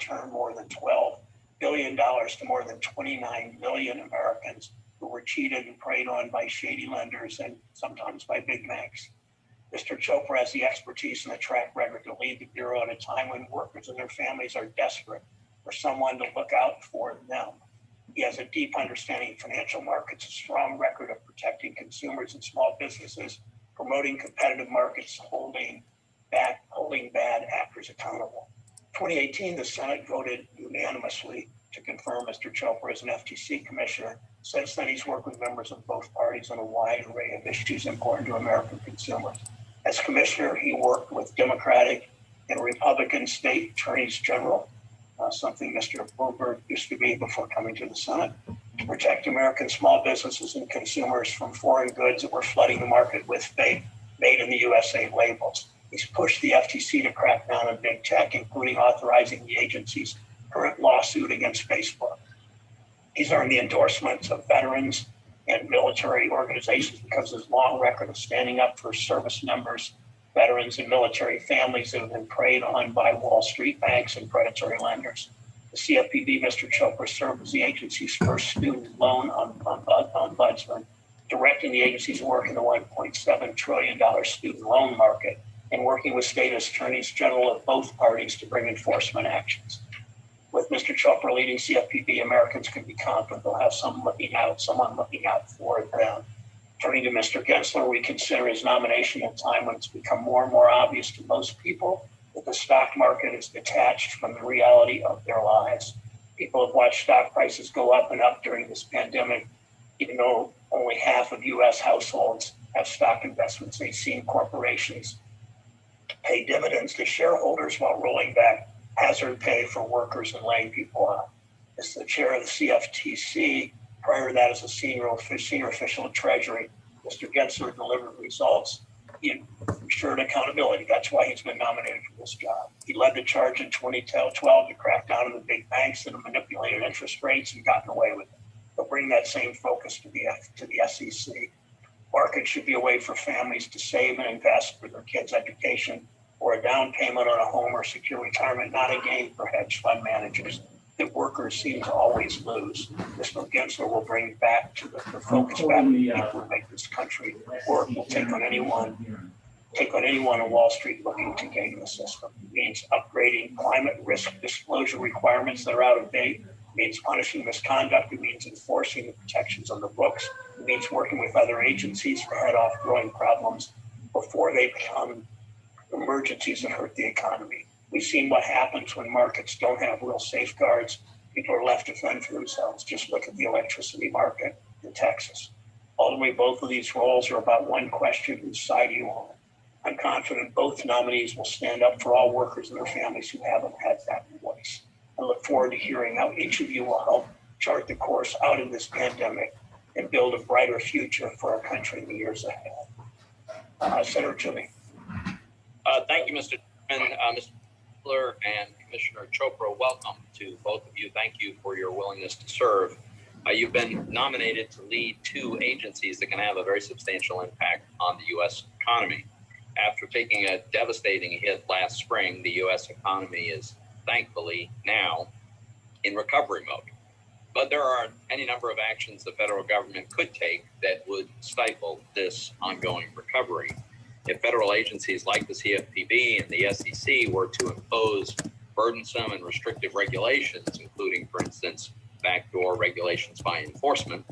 returned more than $12 billion to more than 29 million Americans who were cheated and preyed on by shady lenders and sometimes by big banks. Mr. Chopra has the expertise and the track record to lead the Bureau at a time when workers and their families are desperate for someone to look out for them. He has a deep understanding of financial markets, a strong record of protecting consumers and small businesses, promoting competitive markets, holding bad actors accountable. In 2018, the Senate voted unanimously to confirm Mr. Chopra as an FTC commissioner. Since then, he's worked with members of both parties on a wide array of issues important to American consumers. As commissioner, he worked with Democratic and Republican state attorneys general, something Mr. Bloomberg used to be before coming to the Senate, to protect American small businesses and consumers from foreign goods that were flooding the market with fake made in the USA labels. He's pushed the FTC to crack down on big tech, including authorizing the agency's current lawsuit against Facebook. He's earned the endorsements of veterans and military organizations because of his long record of standing up for service members, veterans, and military families that have been preyed on by Wall Street banks and predatory lenders. The CFPB, Mr. Chopra, served as the agency's first student loan ombudsman, directing the agency's work in the $1.7 trillion student loan market and working with state attorneys general of both parties to bring enforcement actions. With Mr. Chopra leading CFPB, Americans can be confident they'll have someone looking out for them. Turning to Mr. GENSLER, we consider his nomination at a time when it's become more and more obvious to most people that the stock market is detached from the reality of their lives. People have watched stock prices go up and up during this pandemic, even though only half of U.S. households have stock investments. They've seen corporations pay dividends to shareholders while rolling back hazard pay for workers and laying people off. As the chair of the CFTC, prior to that as a senior official of Treasury, Mr. GENSLER delivered results. He ensured accountability. That's why he's been nominated for this job. He led the charge in 2012 to crack down on the big banks that have manipulated interest rates and gotten away with it. He'll bring that same focus to the SEC. Markets should be a way for families to save and invest for their kids' education or a down payment on a home or secure retirement, not a game for hedge fund managers that workers seem to always lose. Mr. GENSLER will bring back to the focus back on the people who make this country work. Will take on anyone on Wall Street looking to game the system. It means upgrading climate risk disclosure requirements that are out of date. It means punishing misconduct. It means enforcing the protections on the books. It means working with other agencies to head off growing problems before they become emergencies that hurt the economy. We've seen what happens when markets don't have real safeguards. People are left to fend for themselves. Just look at the electricity market in Texas. Ultimately, both of these roles are about one question: whose side are you on? I'm confident both nominees will stand up for all workers and their families who haven't had that voice. I look forward to hearing how each of you will help chart the course out of this pandemic and build a brighter future for our country in the years ahead. Senator Toomey. Thank you, Mr. Chairman. Mr. GENSLER and Commissioner Chopra, welcome to both of you. Thank you for your willingness to serve. You've been nominated to lead two agencies that can have a very substantial impact on the U.S. economy. After taking a devastating hit last spring, the U.S. economy is thankfully now in recovery mode. But there are any number of actions the federal government could take that would stifle this ongoing recovery. If federal agencies like the CFPB and the SEC were to impose burdensome and restrictive regulations, including, for instance, backdoor regulations by enforcement,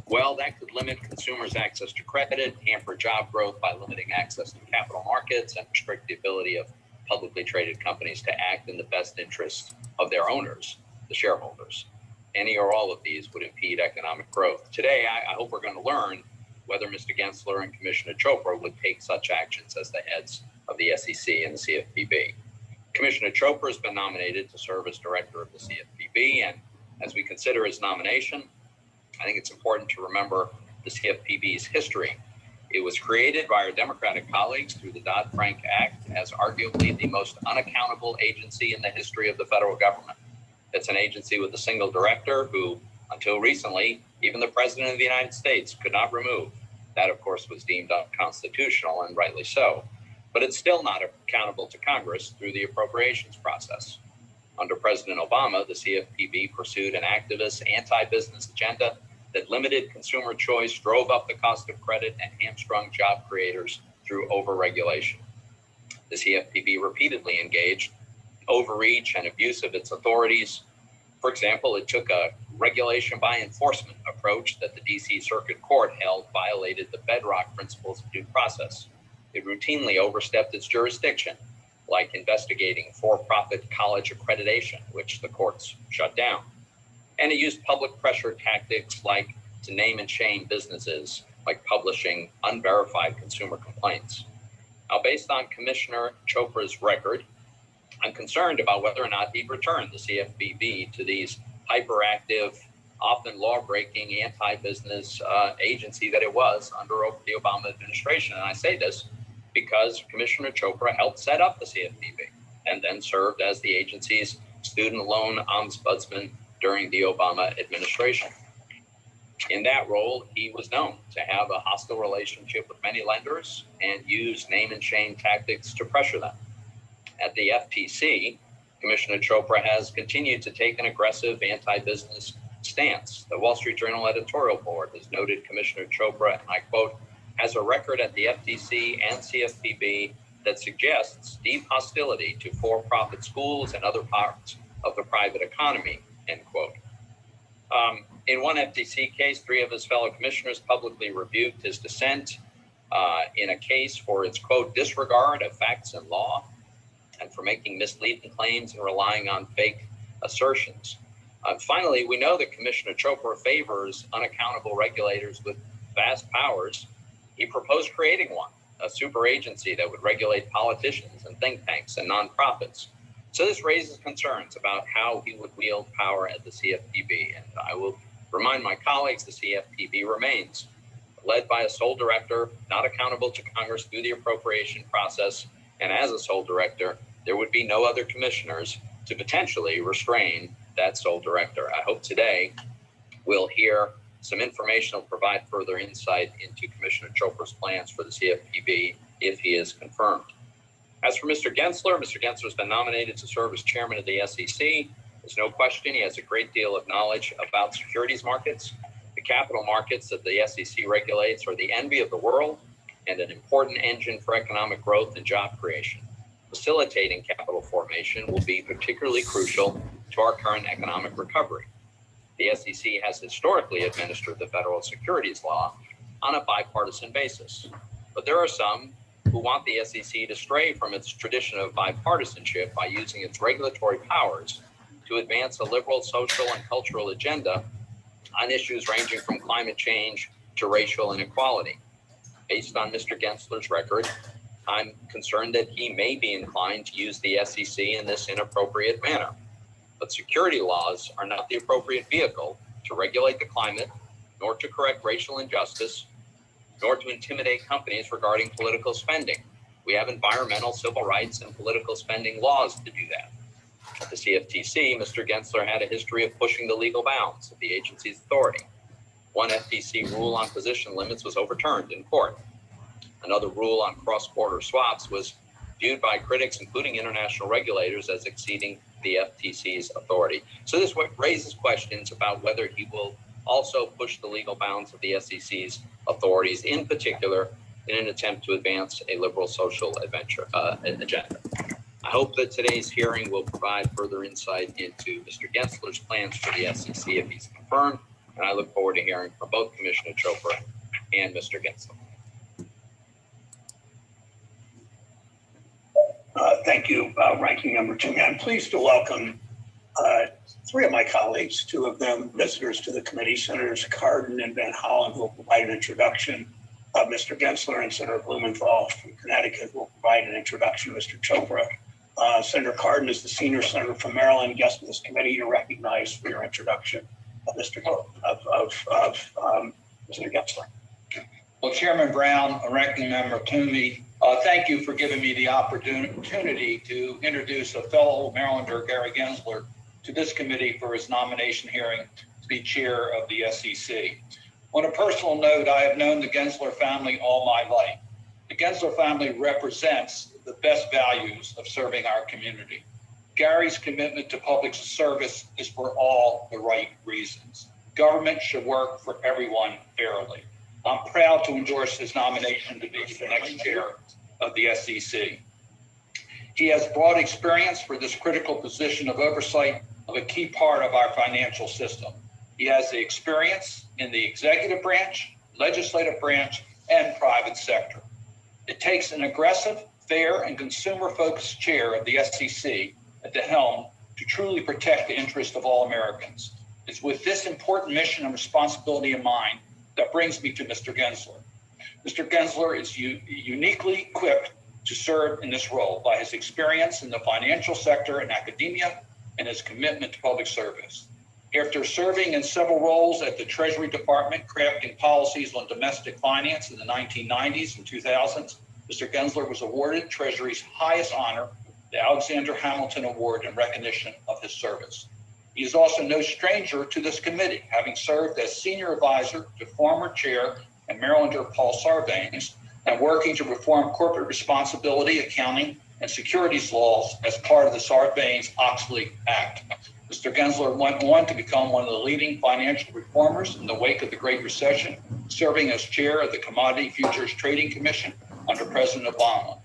well, that could limit consumers' access to credit, hamper job growth by limiting access to capital markets, and restrict the ability of publicly traded companies to act in the best interests of their owners, the shareholders. Any or all of these would impede economic growth. Today, I hope we're going to learn whether Mr. GENSLER and Commissioner Chopra would take such actions as the heads of the SEC and the CFPB. Commissioner Chopra has been nominated to serve as director of the CFPB, and as we consider his nomination, I think it's important to remember the CFPB's history. It was created by our Democratic colleagues through the Dodd-Frank Act as arguably the most unaccountable agency in the history of the federal government. It's an agency with a single director who, until recently, even the President of the United States could not remove. That, of course, was deemed unconstitutional, and rightly so. But it's still not accountable to Congress through the appropriations process. Under President Obama, the CFPB pursued an activist anti-business agenda that limited consumer choice, drove up the cost of credit, and hamstrung job creators through overregulation. The CFPB repeatedly engaged in overreach and abuse of its authorities. For example, it took a regulation by enforcement approach that the DC Circuit Court held violated the bedrock principles of due process. It routinely overstepped its jurisdiction, like investigating for-profit college accreditation, which the courts shut down. And it used public pressure tactics like to name and shame businesses, like publishing unverified consumer complaints. Now, based on Commissioner Chopra's record, I'm concerned about whether or not he'd return the CFPB to these hyperactive, often law-breaking, anti-business agency that it was under the Obama administration. And I say this because Commissioner Chopra helped set up the CFPB and then served as the agency's student loan ombudsman during the Obama administration. In that role, he was known to have a hostile relationship with many lenders and use name and shame tactics to pressure them. At the FTC, Commissioner Chopra has continued to take an aggressive anti-business stance. The Wall Street Journal editorial board has noted Commissioner Chopra, and I quote, has a record at the FTC and CFPB that suggests deep hostility to for-profit schools and other parts of the private economy, end quote. In one FTC case, 3 of his fellow commissioners publicly rebuked his dissent in a case for its, quote, disregard of facts and law and for making misleading claims and relying on fake assertions. Finally, we know that Commissioner Chopra favors unaccountable regulators with vast powers. He proposed creating one, a super agency that would regulate politicians and think tanks and nonprofits. So this raises concerns about how he would wield power at the CFPB. And I will remind my colleagues the CFPB remains led by a sole director, not accountable to Congress through the appropriation process. And as a sole director, there would be no other commissioners to potentially restrain that sole director. I hope today we'll hear some information will provide further insight into Commissioner Chopra's plans for the CFPB if he is confirmed. As for Mr. GENSLER has been nominated to serve as chairman of the SEC. There's no question he has a great deal of knowledge about securities markets. The capital markets that the SEC regulates are the envy of the world and an important engine for economic growth and job creation. Facilitating capital formation will be particularly crucial to our current economic recovery. The SEC has historically administered the federal securities law on a bipartisan basis, but there are some who want the SEC to stray from its tradition of bipartisanship by using its regulatory powers to advance a liberal social and cultural agenda on issues ranging from climate change to racial inequality. Based on Mr. GENSLER's record, I'm concerned that he may be inclined to use the SEC in this inappropriate manner. But security laws are not the appropriate vehicle to regulate the climate, nor to correct racial injustice, nor to intimidate companies regarding political spending. We have environmental, civil rights, and political spending laws to do that. At the CFTC, Mr. GENSLER had a history of pushing the legal bounds of the agency's authority. One FTC rule on position limits was overturned in court. Another rule on cross-border swaps was viewed by critics, including international regulators, as exceeding the FTC's authority. So this raises questions about whether he will also push the legal bounds of the SEC's authorities, in particular, in an attempt to advance a liberal social agenda. I hope that today's hearing will provide further insight into Mr. GENSLER's plans for the SEC if he's confirmed, and I look forward to hearing from both Commissioner Chopra and Mr. GENSLER. Thank you, Ranking Member Toomey. I'm pleased to welcome 3 of my colleagues, 2 of them visitors to the committee, Senators Cardin and Van Hollen, who will provide an introduction of Mr. GENSLER, and Senator Blumenthal from Connecticut will provide an introduction of Mr. Chopra. Senator Cardin is the senior senator from Maryland, guest of this committee. You're recognized for your introduction of Mr. GENSLER. Well, Chairman Brown, Ranking Member Toomey, thank you for giving me the opportunity to introduce a fellow Marylander, Gary GENSLER, to this committee for his nomination hearing to be chair of the SEC. On a personal note, I have known the GENSLER family all my life. The GENSLER family represents the best values of serving our community. Gary's commitment to public service is for all the right reasons. Government should work for everyone fairly. I'm proud to endorse his nomination to be the next chair of the SEC. He has broad experience for this critical position of oversight of a key part of our financial system. He has the experience in the executive branch, legislative branch, and private sector. It takes an aggressive, fair, and consumer-focused chair of the SEC at the helm to truly protect the interest of all Americans. It's with this important mission and responsibility in mind that brings me to Mr. GENSLER. Mr. GENSLER is uniquely equipped to serve in this role by his experience in the financial sector and academia and his commitment to public service. After serving in several roles at the Treasury Department, crafting policies on domestic finance in the 1990s and 2000s, Mr. GENSLER was awarded Treasury's highest honor, the Alexander Hamilton Award, in recognition of his service. He is also no stranger to this committee, having served as senior advisor to former chair and Marylander Paul Sarbanes, and working to reform corporate responsibility, accounting, and securities laws as part of the Sarbanes-Oxley Act. Mr. GENSLER went on to become one of the leading financial reformers in the wake of the Great Recession, serving as chair of the Commodity Futures Trading Commission under President Obama.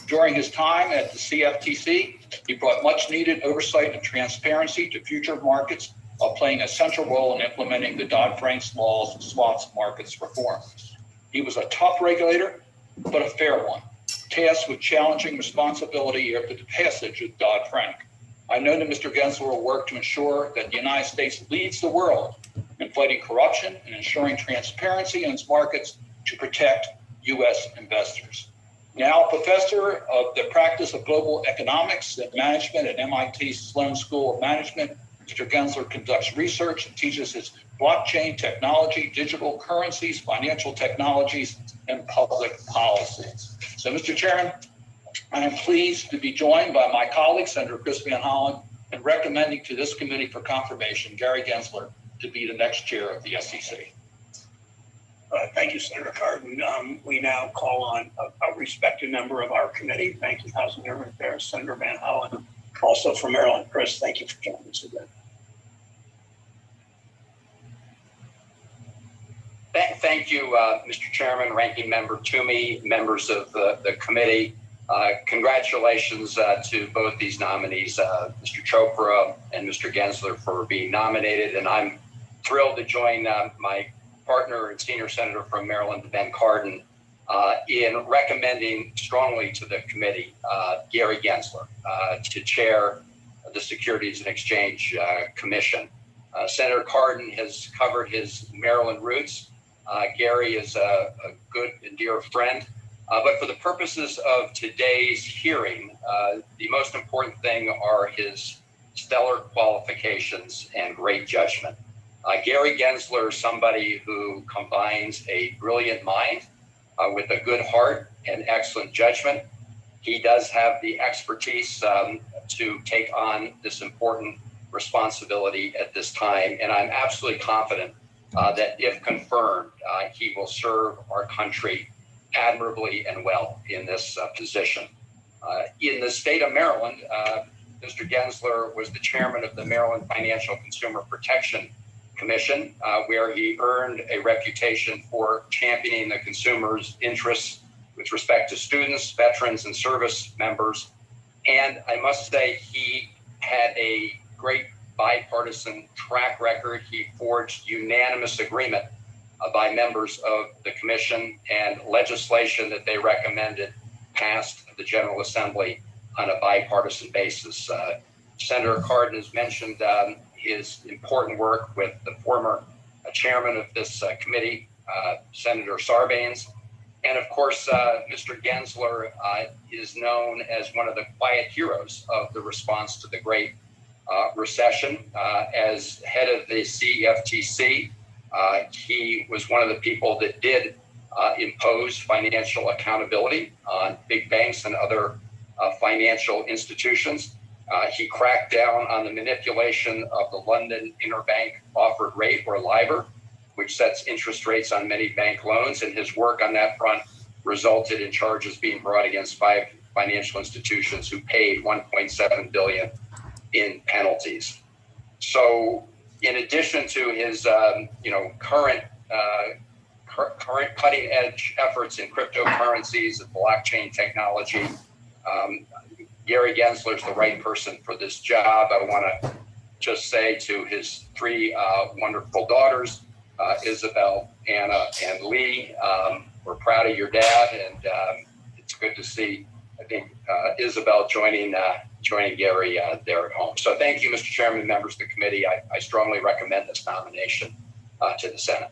During his time at the CFTC, he brought much needed oversight and transparency to future markets while playing a central role in implementing the Dodd-Frank laws and swaps markets reform. He was a tough regulator, but a fair one, tasked with challenging responsibility after the passage of Dodd-Frank. I know that Mr. GENSLER will work to ensure that the United States leads the world in fighting corruption and ensuring transparency in its markets to protect U.S. investors. Now a professor of the practice of global economics and management at MIT Sloan School of Management, Mr. GENSLER conducts research and teaches his blockchain technology, digital currencies, financial technologies, and public policies. So, Mr. Chairman, I am pleased to be joined by my colleague, Senator Chris Van Hollen, in recommending to this committee for confirmation Gary GENSLER to be the next chair of the SEC. Thank you, Senator Cardin. We now call on a respected member of our committee, Banking, Housing, and Urban Affairs, Senator Van Hollen, also from Maryland. Chris, thank you for joining us again. Thank you, Mr. Chairman, Ranking Member Toomey, members of the committee. Congratulations to both these nominees, Mr. Chopra and Mr. GENSLER, for being nominated. And I'm thrilled to join my partner and senior senator from Maryland, Ben Cardin, in recommending strongly to the committee Gary GENSLER to chair the Securities and Exchange Commission. Senator Cardin has covered his Maryland roots. Gary is a good and dear friend. But for the purposes of today's hearing, the most important thing are his stellar qualifications and great judgment. Gary GENSLER is somebody who combines a brilliant mind with a good heart and excellent judgment. He does have the expertise to take on this important responsibility at this time. And I'm absolutely confident that if confirmed, he will serve our country admirably and well in this position. In the state of Maryland, Mr. GENSLER was the chairman of the Maryland Financial Consumer Protection Commission, where he earned a reputation for championing the consumer's interests with respect to students, veterans, and service members. And I must say, he had a great bipartisan track record. He forged unanimous agreement by members of the commission, and legislation that they recommended passed the General Assembly on a bipartisan basis. Senator Cardin has mentioned his important work with the former chairman of this committee, Senator Sarbanes. And of course, Mr. GENSLER is known as one of the quiet heroes of the response to the Great Recession. As head of the CFTC, he was one of the people that did impose financial accountability on big banks and other financial institutions. He cracked down on the manipulation of the London Interbank Offered Rate, or LIBOR, which sets interest rates on many bank loans. And his work on that front resulted in charges being brought against 5 financial institutions who paid $1.7 billion in penalties. So in addition to his, current cutting edge efforts in cryptocurrencies and blockchain technology, Gary Gensler is the right person for this job. I want to just say to his three wonderful daughters, Isabel, Anna, and Lee, we're proud of your dad, and it's good to see, I think, Isabel joining Gary there at home. So thank you, Mr. Chairman, members of the committee. I strongly recommend this nomination to the Senate.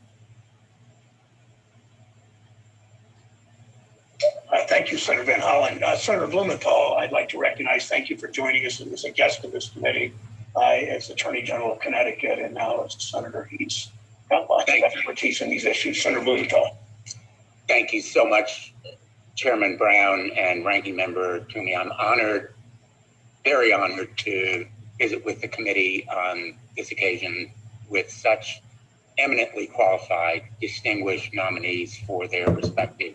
Thank you, Senator Van Hollen. Senator Blumenthal, I'd like to recognize, thank you for joining us as a guest of this committee as Attorney General of Connecticut, and now as a senator. He's got lots of expertise in these issues. Senator Blumenthal. Thank you so much, Chairman Brown and Ranking Member Toomey. I'm honored, very honored to visit with the committee on this occasion with such eminently qualified, distinguished nominees for their respective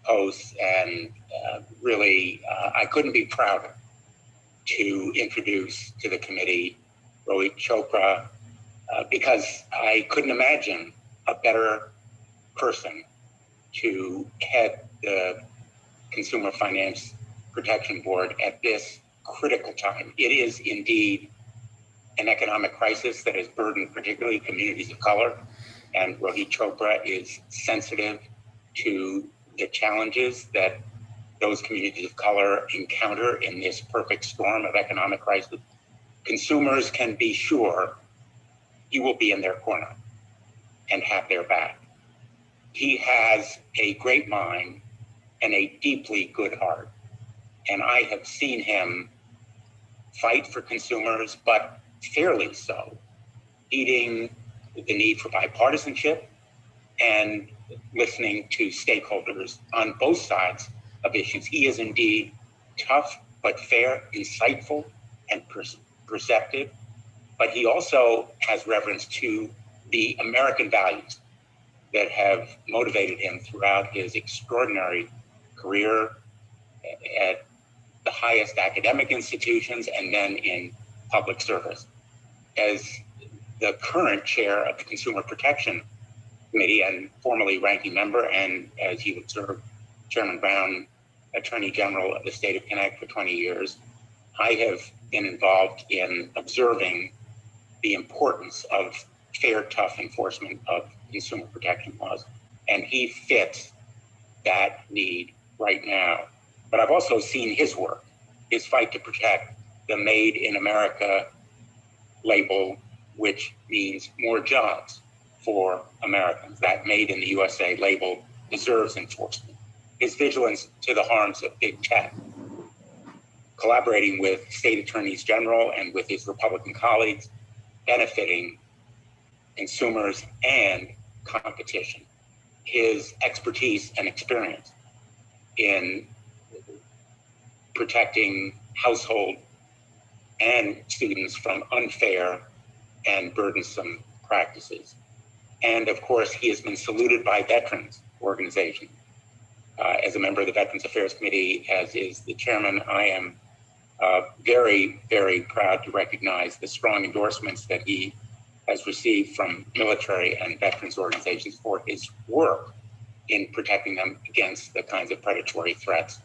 posts. And really, I couldn't be prouder to introduce to the committee Rohit Chopra, because I couldn't imagine a better person to head the Consumer Finance Protection Board at this critical time. It is indeed an economic crisis that has burdened particularly communities of color, and Rohit Chopra is sensitive to the challenges that those communities of color encounter in this perfect storm of economic crisis. Consumers can be sure he will be in their corner and have their back. He has a great mind and a deeply good heart. And I have seen him fight for consumers, but fairly so, heeding the need for bipartisanship and listening to stakeholders on both sides of issues. He is indeed tough, but fair, insightful, and perceptive. But he also has reverence to the American values that have motivated him throughout his extraordinary career at the highest academic institutions and then in public service. As the current chair of the Consumer Protection Committee and formerly ranking member, and as you observed, Chairman Brown, Attorney General of the state of Connecticut for 20 years, I have been involved in observing the importance of fair, tough enforcement of consumer protection laws. And he fits that need right now. But I've also seen his work, his fight to protect the Made in America label, which means more jobs for Americans. That Made in the USA label deserves enforcement. His vigilance to the harms of big tech, collaborating with state attorneys general and with his Republican colleagues, benefiting consumers and competition. His expertise and experience in protecting household and students from unfair and burdensome practices. And of course, he has been saluted by veterans organizations. As a member of the Veterans Affairs Committee, as is the chairman, I am very, very proud to recognize the strong endorsements that he has received from military and veterans organizations for his work in protecting them against the kinds of predatory threats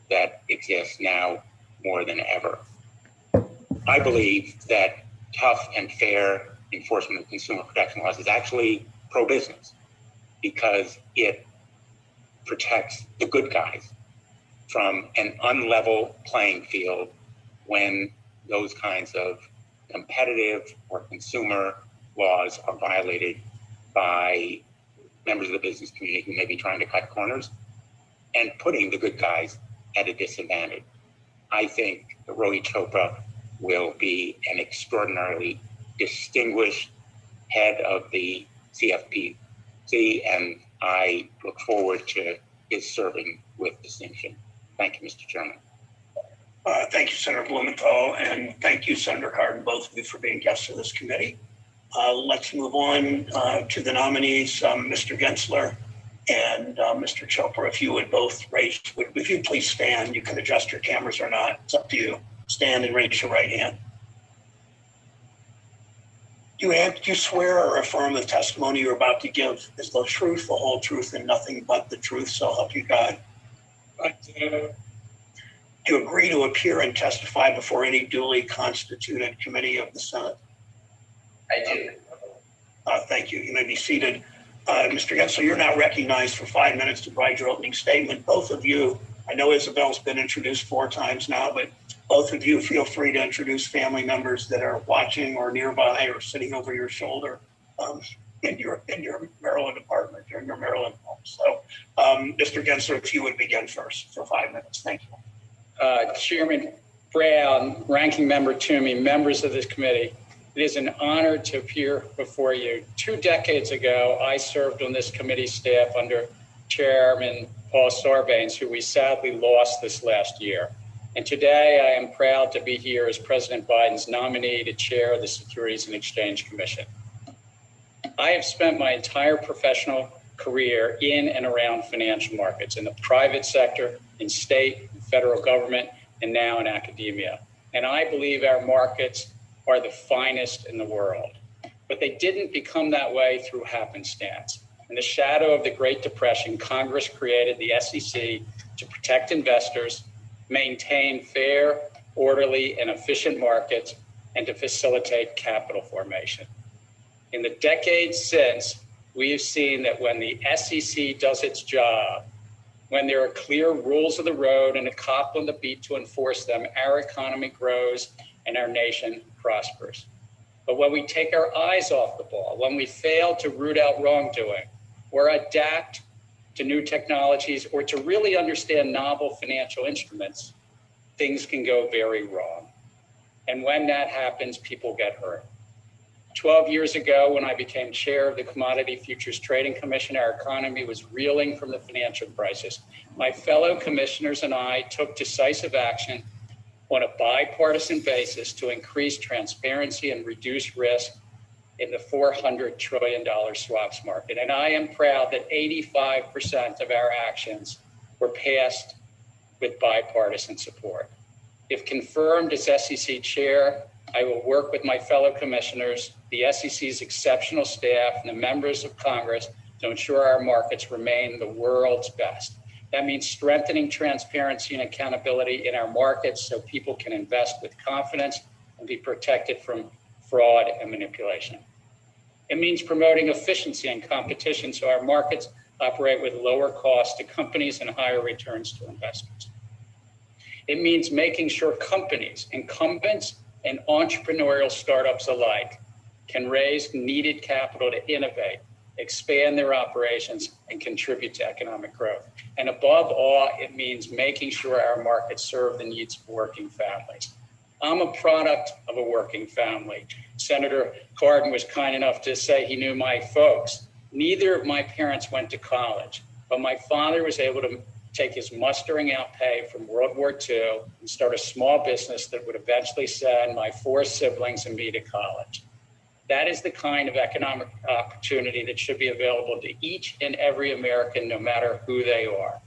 that exist now more than ever. I believe that tough and fair enforcement of consumer protection laws is actually pro-business because it protects the good guys from an unlevel playing field when those kinds of competitive or consumer laws are violated by members of the business community who may be trying to cut corners and putting the good guys at a disadvantage. I think Rohit Chopra will be an extraordinarily distinguished head of the CFPB, and I look forward to his serving with distinction. Thank you, Mr. Chairman. Thank you, Senator Blumenthal, and thank you, Senator Cardin, both of you, for being guests of this committee. Let's move on to the nominees, Mr. Gensler and Mr. Chopra. If you would both raise, if you please stand, you can adjust your cameras or not. It's up to you. Stand and raise your right hand. Do you swear or affirm the testimony you're about to give is the truth, the whole truth, and nothing but the truth, so help you God? I do. Do you agree to appear and testify before any duly constituted committee of the Senate? I do. Thank you. You may be seated. Mr. Gensler, you're now recognized for 5 minutes to provide your opening statement. Both of you, I know Isabel's been introduced 4 times now, but both of you feel free to introduce family members that are watching or nearby or sitting over your shoulder in your Maryland apartment or in your Maryland home. So, Mr. Gensler, if you would begin first for 5 minutes. Thank you. Chairman Brown, Ranking Member Toomey, members of this committee, it is an honor to appear before you. 2 decades ago, I served on this committee staff under Chairman Paul Sarbanes, who we sadly lost this last year. And today I am proud to be here as President Biden's nominee to chair the Securities and Exchange Commission. I have spent my entire professional career in and around financial markets, in the private sector, in state and federal government, and now in academia. And I believe our markets are the finest in the world. But they didn't become that way through happenstance. In the shadow of the Great Depression, Congress created the SEC to protect investors, maintain fair, orderly, and efficient markets, and to facilitate capital formation. In the decades since, we have seen that when the SEC does its job, when there are clear rules of the road and a cop on the beat to enforce them, our economy grows and our nation prospers. But when we take our eyes off the ball, when we fail to root out wrongdoing or adapt to new technologies or to really understand novel financial instruments, things can go very wrong. And when that happens, people get hurt. 12 years ago, when I became chair of the Commodity Futures Trading Commission, our economy was reeling from the financial crisis. My fellow commissioners and I took decisive action on a bipartisan basis to increase transparency and reduce risk in the $400 trillion swaps market. And I am proud that 85% of our actions were passed with bipartisan support. If confirmed as SEC chair, I will work with my fellow commissioners, the SEC's exceptional staff, and the members of Congress to ensure our markets remain the world's best. That means strengthening transparency and accountability in our markets so people can invest with confidence and be protected from fraud and manipulation. It means promoting efficiency and competition so our markets operate with lower costs to companies and higher returns to investors. It means making sure companies, incumbents, and entrepreneurial startups alike can raise needed capital to innovate, expand their operations, and contribute to economic growth. And above all, it means making sure our markets serve the needs of working families. I'm a product of a working family. Senator Cardin was kind enough to say he knew my folks. Neither of my parents went to college, but my father was able to take his mustering out pay from World War II and start a small business that would eventually send my 4 siblings and me to college. That is the kind of economic opportunity that should be available to each and every American, no matter who they are.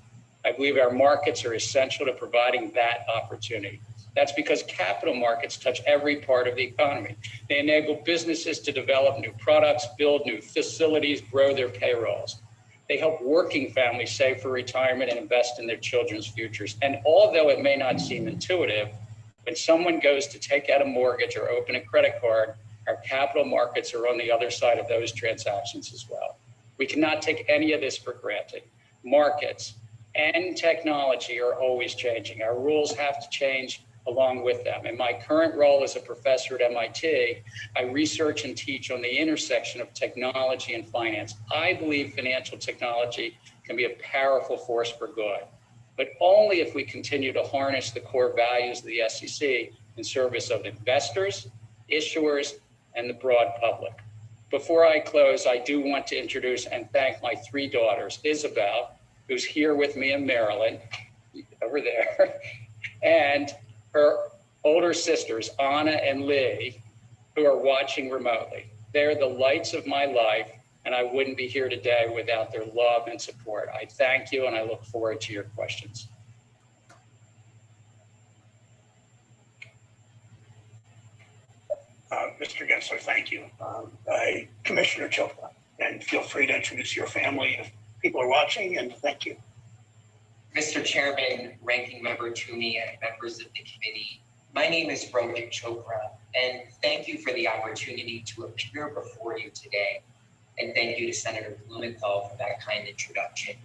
I believe our markets are essential to providing that opportunity. That's because capital markets touch every part of the economy. They enable businesses to develop new products, build new facilities, grow their payrolls. They help working families save for retirement and invest in their children's futures. And although it may not seem intuitive, when someone goes to take out a mortgage or open a credit card, our capital markets are on the other side of those transactions as well. We cannot take any of this for granted. Markets and technology are always changing. Our rules have to change along with them. In my current role as a professor at MIT, I research and teach on the intersection of technology and finance. I believe financial technology can be a powerful force for good, but only if we continue to harness the core values of the SEC in service of investors, issuers, and the broad public. Before I close, I do want to introduce and thank my 3 daughters, Isabel, who's here with me in Maryland, over there, and her older sisters, Anna and Lee, who are watching remotely. They're the lights of my life, and I wouldn't be here today without their love and support. I thank you, and I look forward to your questions. Mr. Gensler, thank you. Commissioner Chopra, and feel free to introduce your family if people are watching, and thank you. Mr. Chairman, Ranking Member Toomey, and members of the committee, my name is Rohit Chopra, and thank you for the opportunity to appear before you today. And thank you to Senator Blumenthal for that kind introduction.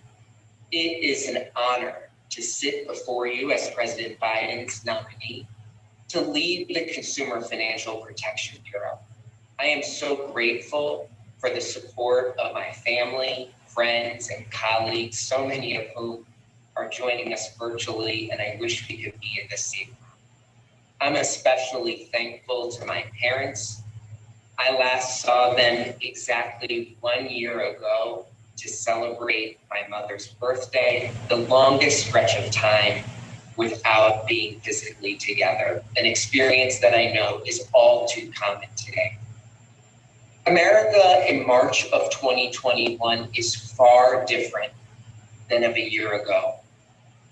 It is an honor to sit before you as President Biden's nominee to lead the Consumer Financial Protection Bureau. I am so grateful for the support of my family, friends, and colleagues, so many of whom are joining us virtually, and I wish we could be in the same room. I'm especially thankful to my parents. I last saw them exactly 1 year ago to celebrate my mother's birthday, the longest stretch of time without being physically together, an experience that I know is all too common today. America in March of 2021 is far different than of a year ago.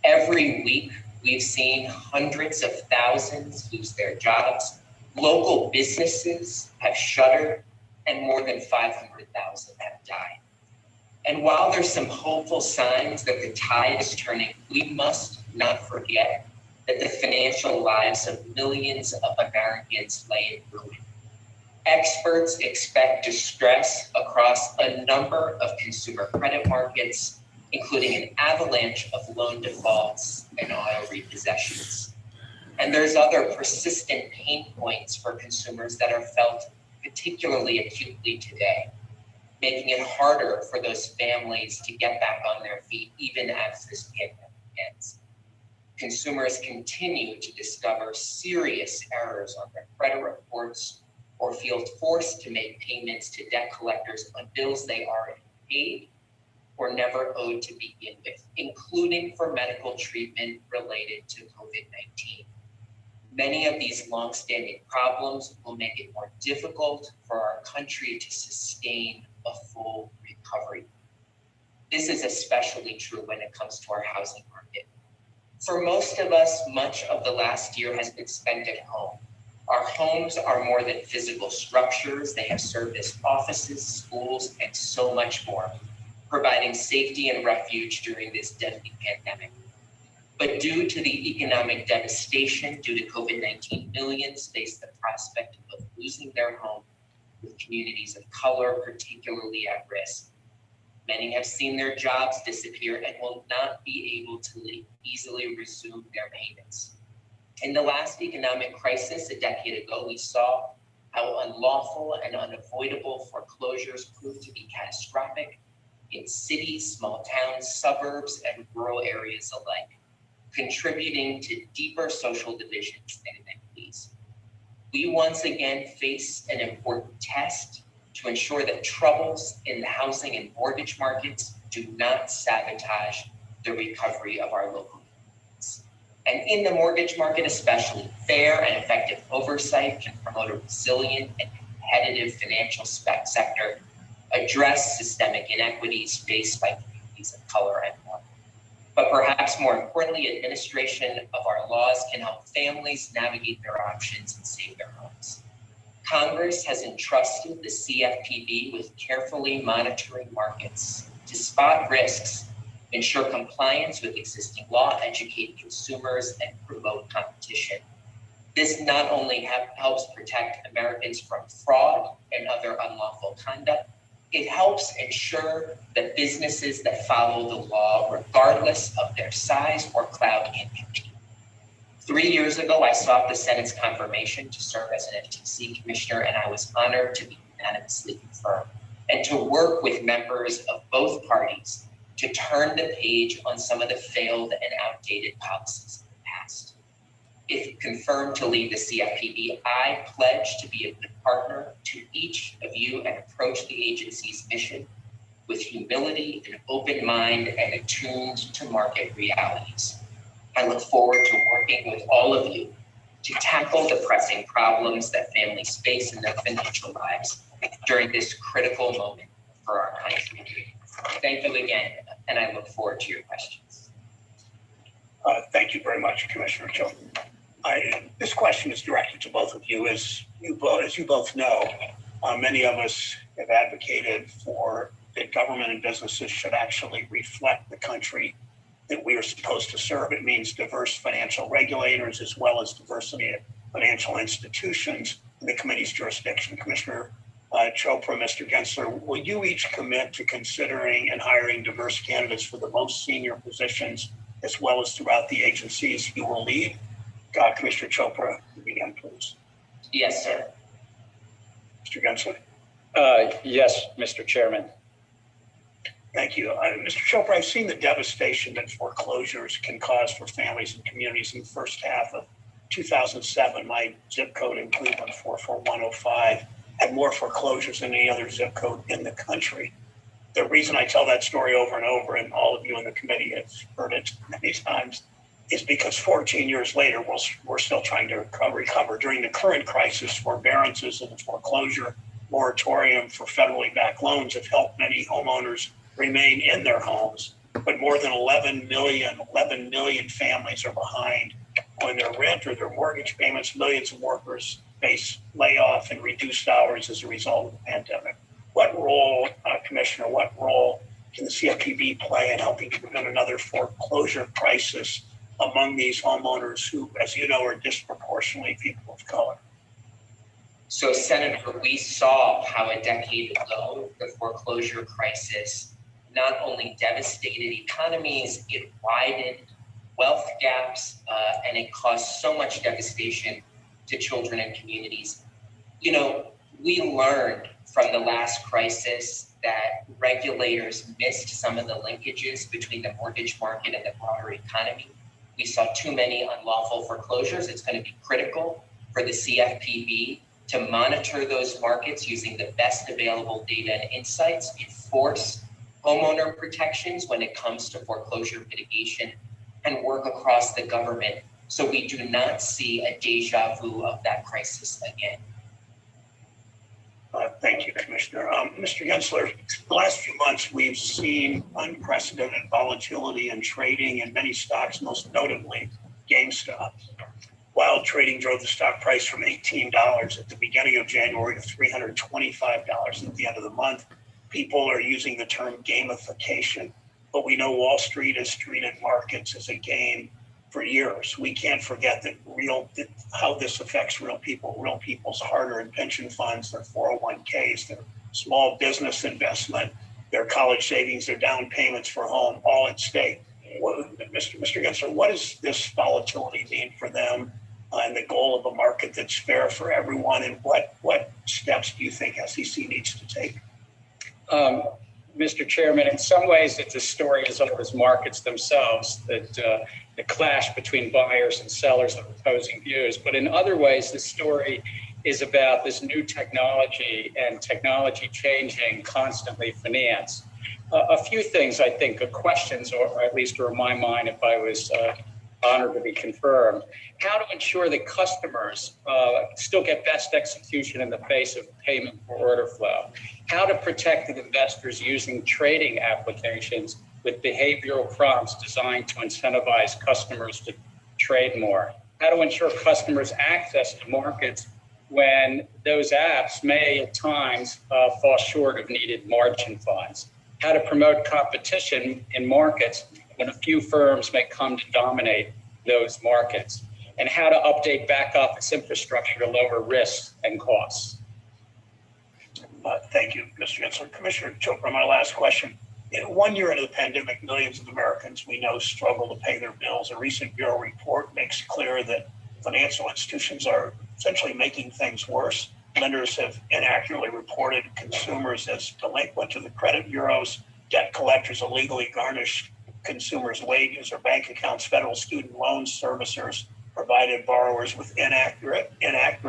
Every week, we've seen hundreds of thousands lose their jobs, local businesses have shuttered, and more than 500,000 have died. And while there's some hopeful signs that the tide is turning, we must not forget that the financial lives of millions of Americans lay in ruin. Experts expect distress across a number of consumer credit markets, including an avalanche of loan defaults and auto repossessions. And there's other persistent pain points for consumers that are felt particularly acutely today, making it harder for those families to get back on their feet even as this pandemic ends. Consumers continue to discover serious errors on their credit reports or feel forced to make payments to debt collectors on bills they already paid or never owed to begin with, including for medical treatment related to COVID-19. Many of these longstanding problems will make it more difficult for our country to sustain a full recovery. This is especially true when it comes to our housing market. For most of us, much of the last year has been spent at home. Our homes are more than physical structures. They have served as offices, schools, and so much more, providing safety and refuge during this deadly pandemic. But due to the economic devastation due to COVID-19, millions face the prospect of losing their home, with communities of color particularly at risk. Many have seen their jobs disappear and will not be able to easily resume their payments. In the last economic crisis a decade ago, we saw how unlawful and unavoidable foreclosures proved to be catastrophic in cities, small towns, suburbs, and rural areas alike, contributing to deeper social divisions and inequities. We once again face an important test to ensure that troubles in the housing and mortgage markets do not sabotage the recovery of our local communities. And in the mortgage market especially, fair and effective oversight can promote a resilient and competitive financial sector, address systemic inequities faced by communities of color and more. But perhaps more importantly, administration of our laws can help families navigate their options and save their homes. Congress has entrusted the CFPB with carefully monitoring markets to spot risks, ensure compliance with existing law, educate consumers, and promote competition. This not only helps protect Americans from fraud and other unlawful conduct, it helps ensure that businesses that follow the law, regardless of their size or clout, can compete. 3 years ago, I sought the Senate's confirmation to serve as an FTC commissioner, and I was honored to be unanimously confirmed and to work with members of both parties to turn the page on some of the failed and outdated policies of the past. If confirmed to lead the CFPB, I pledge to be a good partner to each of you and approach the agency's mission with humility, an open mind, and attuned to market realities. I look forward to working with all of you to tackle the pressing problems that families face in their financial lives during this critical moment for our country. Thank you again, and I look forward to your questions. Thank you very much, Commissioner Chopra. This question is directed to both of you. As you both know, many of us have advocated for that government and businesses should actually reflect the country that we are supposed to serve. It means diverse financial regulators as well as diversity of financial institutions in the committee's jurisdiction. Commissioner Chopra, Mr. GENSLER, will you each commit to considering and hiring diverse candidates for the most senior positions as well as throughout the agencies you will lead? Commissioner Chopra, begin, please. Yes, sir. Mr. GENSLER. Yes, Mr. Chairman. Thank you. Mr. Chopra, I've seen the devastation that foreclosures can cause for families and communities in the first half of 2007. My zip code in Cleveland, 44105, had more foreclosures than any other zip code in the country. The reason I tell that story over and over, and all of you in the committee have heard it many times, is because 14 years later, we're still trying to recover. During the current crisis, forbearances and the foreclosure moratorium for federally backed loans have helped many homeowners remain in their homes, but more than 11 million families are behind on their rent or their mortgage payments. Millions of workers face layoff and reduced hours as a result of the pandemic. What role, Commissioner, what role can the CFPB play in helping to prevent another foreclosure crisis among these homeowners who, as you know, are disproportionately people of color? So, Senator, we saw how a decade ago the foreclosure crisis not only devastated economies, it widened wealth gaps, and it caused so much devastation to children and communities. You know, we learned from the last crisis that regulators missed some of the linkages between the mortgage market and the broader economy. We saw too many unlawful foreclosures. It's going to be critical for the CFPB to monitor those markets using the best available data and insights, enforce homeowner protections when it comes to foreclosure mitigation, and work across the government so we do not see a deja vu of that crisis again. Thank you, Commissioner. Mr. GENSLER, the last few months, we've seen unprecedented volatility in trading in many stocks, most notably GameStop. Wild trading drove the stock price from $18 at the beginning of January to $325 at the end of the month. People are using the term gamification, but we know Wall Street has treated markets as a game for years. We can't forget that how this affects real people, real people's hard-earned pension funds, their 401ks, their small business investment, their college savings, their down payments for a home, all at stake. Mr. GENSLER, what does this volatility mean for them and the goal of a market that's fair for everyone? And what steps do you think SEC needs to take? Mr. Chairman, in some ways, it's a story as old as markets themselves, that the clash between buyers and sellers of opposing views. But in other ways, the story is about this new technology and technology changing constantly finance. A few things, I think, are questions, or at least are in my mind if I was honored to be confirmed. How to ensure that customers still get best execution in the face of payment for order flow. How to protect the investors using trading applications with behavioral prompts designed to incentivize customers to trade more. How to ensure customers access to markets when those apps may at times fall short of needed margin funds. How to promote competition in markets when a few firms may come to dominate those markets, and how to update back office infrastructure to lower risks and costs. Thank you, Mr. GENSLER. Commissioner Chopra, my last question. In 1 year into the pandemic, millions of Americans we know struggle to pay their bills. A recent Bureau report makes clear that financial institutions are essentially making things worse. Lenders have inaccurately reported consumers as delinquent to the credit bureaus. Debt collectors illegally garnish consumers' wages or bank accounts. Federal student loan servicers provided borrowers with inaccurate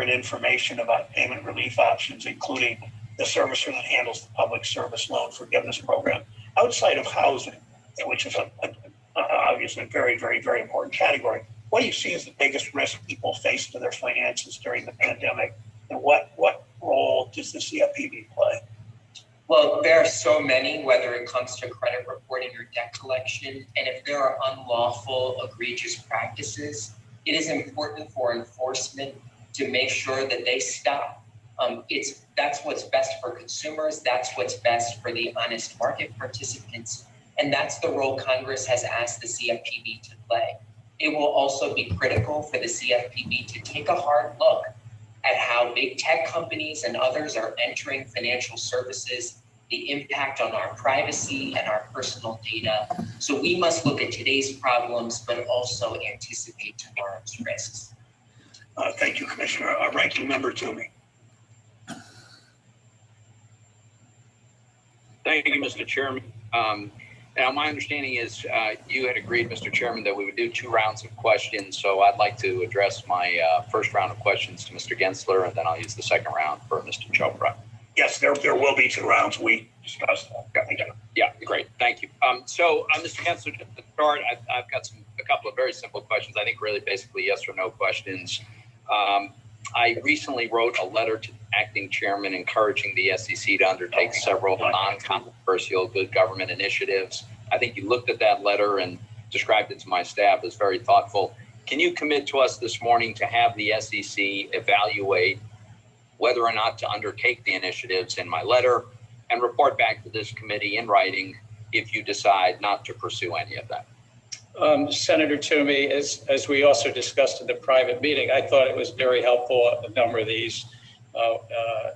information about payment relief options, including the servicer that handles the public service loan forgiveness program. Outside of housing, which is obviously a very, very, very important category, what do you see as the biggest risk people face to their finances during the pandemic? And what role does the CFPB play? Well, there are so many, whether it comes to credit reporting or debt collection. And if there are unlawful, egregious practices, it is important for enforcement to make sure that they stop. That's what's best for consumers. That's what's best for the honest market participants. And that's the role Congress has asked the CFPB to play. It will also be critical for the CFPB to take a hard look at how big tech companies and others are entering financial services, the impact on our privacy and our personal data. So we must look at today's problems, but also anticipate tomorrow's risks. Thank you, Commissioner. Ranking Member Toomey. Thank you, Mr. Chairman. Now, my understanding is you had agreed, Mr. Chairman, that we would do 2 rounds of questions. So I'd like to address my first round of questions to Mr. GENSLER, and then I'll use the second round for Mr. Chopra. Yes, there will be 2 rounds. We discussed that. Yeah, great. Thank you. So, Mr. GENSLER, to start, I've got a couple of very simple questions. I think really basically yes or no questions. I recently wrote a letter to the acting chairman encouraging the SEC to undertake several non-controversial good government initiatives. I think you looked at that letter and described it to my staff as very thoughtful. Can you commit to us this morning to have the SEC evaluate whether or not to undertake the initiatives in my letter and report back to this committee in writing if you decide not to pursue any of them? Senator Toomey, as we also discussed in the private meeting, I thought it was very helpful, a number of these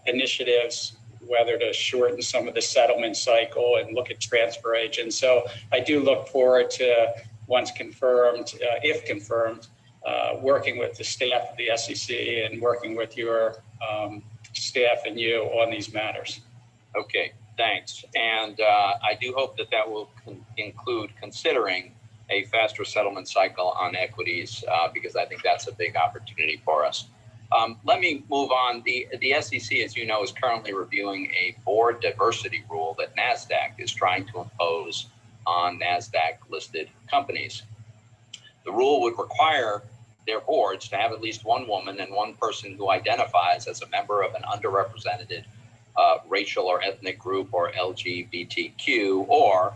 initiatives, whether to shorten some of the settlement cycle and look at transfer agents. So I do look forward to, once confirmed, if confirmed, working with the staff of the SEC and working with your staff and you on these matters. Okay, thanks. And I do hope that that will include considering a faster settlement cycle on equities, because I think that's a big opportunity for us. Let me move on. The SEC, as you know, is currently reviewing a board diversity rule that NASDAQ is trying to impose on NASDAQ-listed companies. The rule would require their boards to have at least 1 woman and 1 person who identifies as a member of an underrepresented racial or ethnic group or LGBTQ, or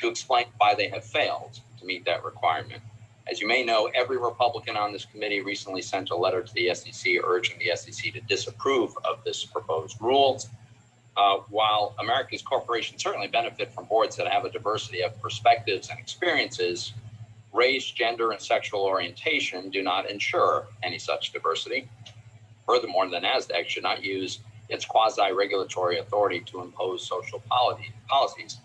to explain why they have failed to meet that requirement. As you may know, every Republican on this committee recently sent a letter to the SEC urging the SEC to disapprove of this proposed rule. While America's corporations certainly benefit from boards that have a diversity of perspectives and experiences, race, gender, and sexual orientation do not ensure any such diversity. Furthermore, the NASDAQ should not use its quasi-regulatory authority to impose social policies.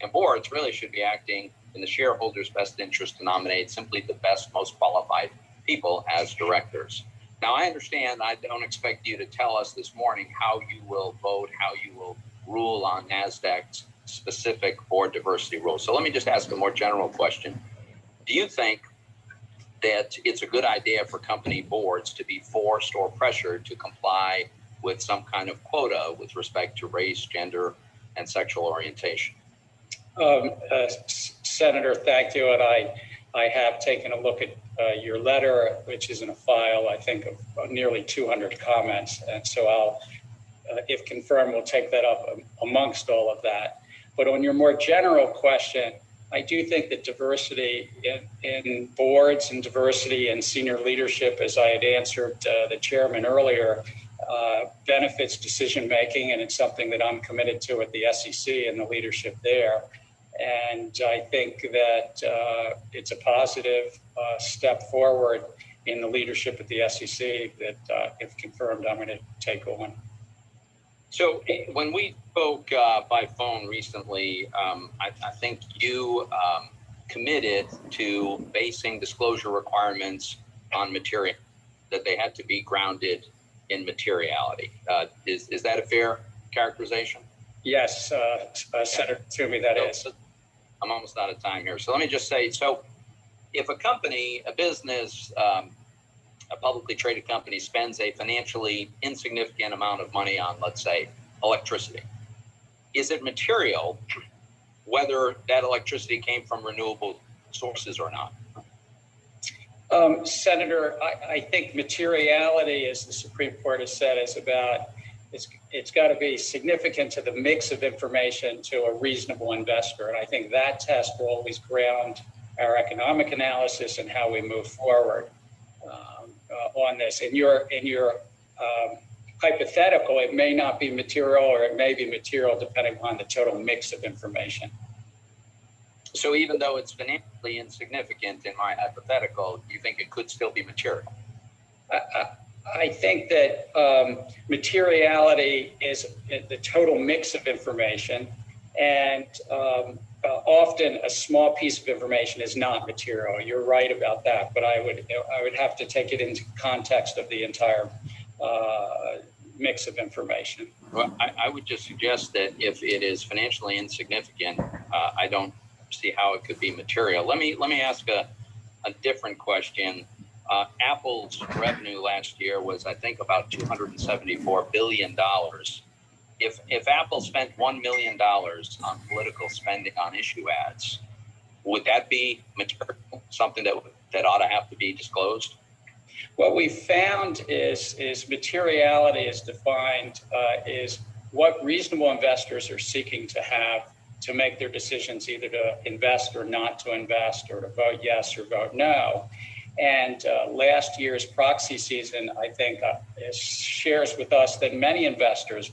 And boards really should be acting in the shareholders' best interest to nominate simply the best, most qualified people as directors. Now, I understand I don't expect you to tell us this morning how you will vote, how you will rule on NASDAQ's specific board diversity rules. So let me just ask a more general question. Do you think that it's a good idea for company boards to be forced or pressured to comply with some kind of quota with respect to race, gender, and sexual orientation? Senator, thank you. And I have taken a look at your letter, which is in a file, I think, of nearly 200 comments. And so I'll, if confirmed, we'll take that up amongst all of that. But on your more general question, I do think that diversity in boards and diversity in senior leadership, as I had answered the chairman earlier, benefits decision making, and it's something that I'm committed to at the SEC and the leadership there. And I think that it's a positive step forward in the leadership at the SEC that, if confirmed, I'm going to take on. So when we spoke by phone recently, I think you committed to basing disclosure requirements on material, that they had to be grounded in materiality. Is that a fair characterization? Yes, Senator Toomey, that is. I'm almost out of time here. So let me just say, so if a company, a business, a publicly traded company spends a financially insignificant amount of money on, let's say, electricity, is it material whether that electricity came from renewable sources or not? Senator, I think materiality, as the Supreme Court has said, is about, it's got to be significant to the mix of information to a reasonable investor. And I think that test will always ground our economic analysis and how we move forward. on this. In your hypothetical, it may not be material, or it may be material depending on the total mix of information. So even though it's financially insignificant in my hypothetical, you think it could still be material? I think that materiality is the total mix of information, and often a small piece of information is not material. You're right about that, but I would have to take it into context of the entire mix of information. Well, I would just suggest that if it is financially insignificant, I don't see how it could be material. Let me ask a different question. Apple's revenue last year was, I think, about $274 billion. If Apple spent $1 million on political spending on issue ads, would that be material? Something that ought to have to be disclosed? What we found is materiality is defined is what reasonable investors are seeking to have to make their decisions either to invest or not to invest, or to vote yes or vote no. And last year's proxy season, I think, shares with us that many investors,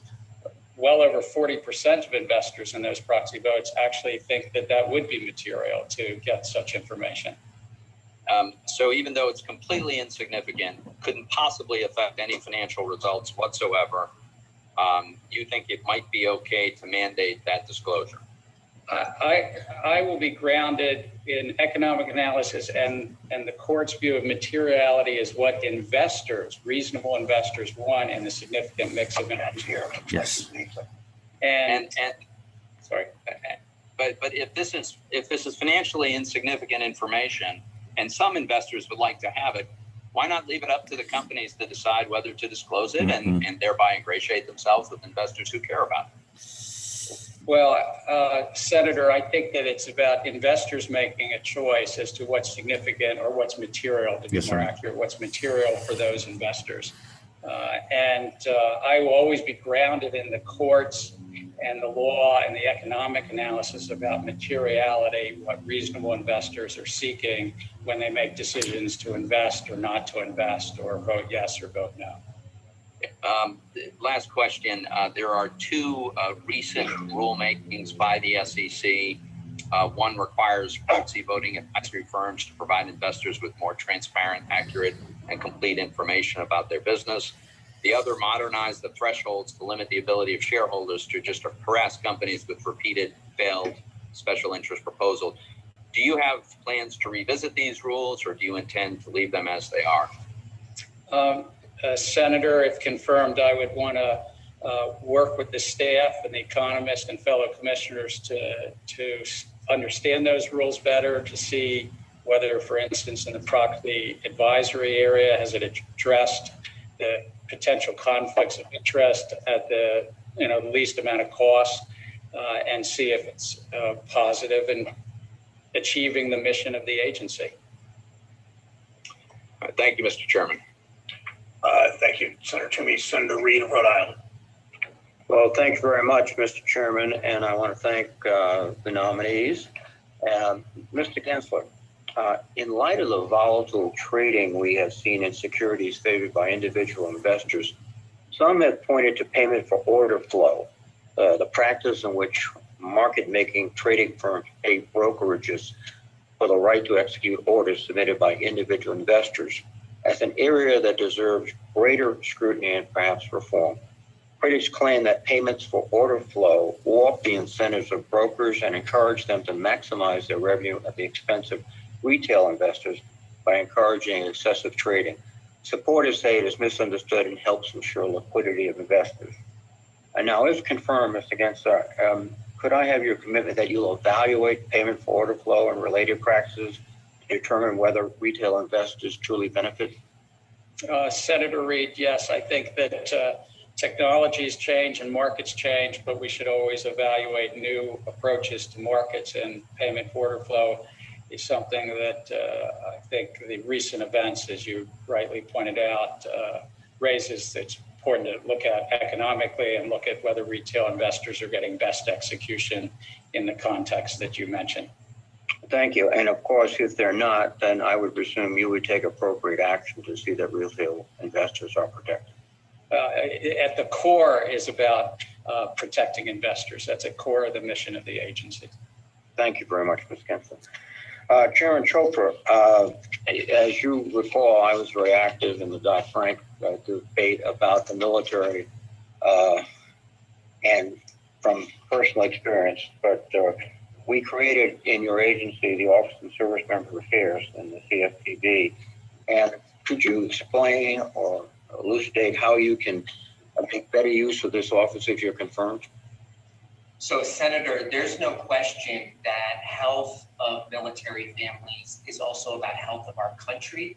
well over 40% of investors in those proxy votes, actually think that that would be material to get such information. So even though it's completely insignificant, couldn't possibly affect any financial results whatsoever, you think it might be okay to mandate that disclosure? I will be grounded in economic analysis, and the court's view of materiality is what investors, reasonable investors, want in a significant mix of information. Yes. And sorry. But if this is financially insignificant information, and some investors would like to have it, why not leave it up to the companies to decide whether to disclose it and thereby ingratiate themselves with investors who care about it? Well, Senator, I think that it's about investors making a choice as to what's significant or what's material, to be more accurate, what's material for those investors. And I will always be grounded in the courts and the law and the economic analysis about materiality, what reasonable investors are seeking when they make decisions to invest or not to invest, or vote yes or vote no. Last question. There are two recent rulemakings by the SEC. One requires proxy voting advisory firms to provide investors with more transparent, accurate, and complete information about their business. The other modernized the thresholds to limit the ability of shareholders to just harass companies with repeated failed special interest proposals. Do you have plans to revisit these rules, or do you intend to leave them as they are? Senator, if confirmed, I would want to work with the staff and the economists and fellow commissioners to understand those rules better, to see whether, for instance, in the proxy advisory area, has it addressed the potential conflicts of interest at the least amount of cost, and see if it's positive in achieving the mission of the agency. All right, thank you, Mr. Chairman. Thank you, Senator Toomey. Senator Reed of Rhode Island. Well, thank you very much, Mr. Chairman, and I want to thank the nominees. Mr. Gensler, in light of the volatile trading we have seen in securities favored by individual investors, some have pointed to payment for order flow, the practice in which market-making trading firms pay brokerages for the right to execute orders submitted by individual investors, as an area that deserves greater scrutiny and perhaps reform. Critics claim that payments for order flow warp the incentives of brokers and encourage them to maximize their revenue at the expense of retail investors by encouraging excessive trading. Supporters say it is misunderstood and helps ensure liquidity of investors. And now, if confirmed, Mr. Gensler, could I have your commitment that you'll evaluate payment for order flow and related practices to determine whether retail investors truly benefit? Senator Reed, yes, I think that technologies change and markets change, but we should always evaluate new approaches to markets, and payment for order flow is something that I think the recent events, as you rightly pointed out, raises. It's important to look at economically and look at whether retail investors are getting best execution in the context that you mentioned. Thank you. And of course, if they're not, then I would presume you would take appropriate action to see that retail investors are protected. At the core is about protecting investors. That's a core of the mission of the agency. Thank you very much, Ms. Gensler. Chairman Chopra, as you recall, I was very active in the Dodd-Frank debate about the military, and from personal experience, but we created in your agency the Office of Service Member Affairs and the CFPB. And could you explain or elucidate how you can make better use of this office if you're confirmed? So, Senator, there's no question that health of military families is also about health of our country.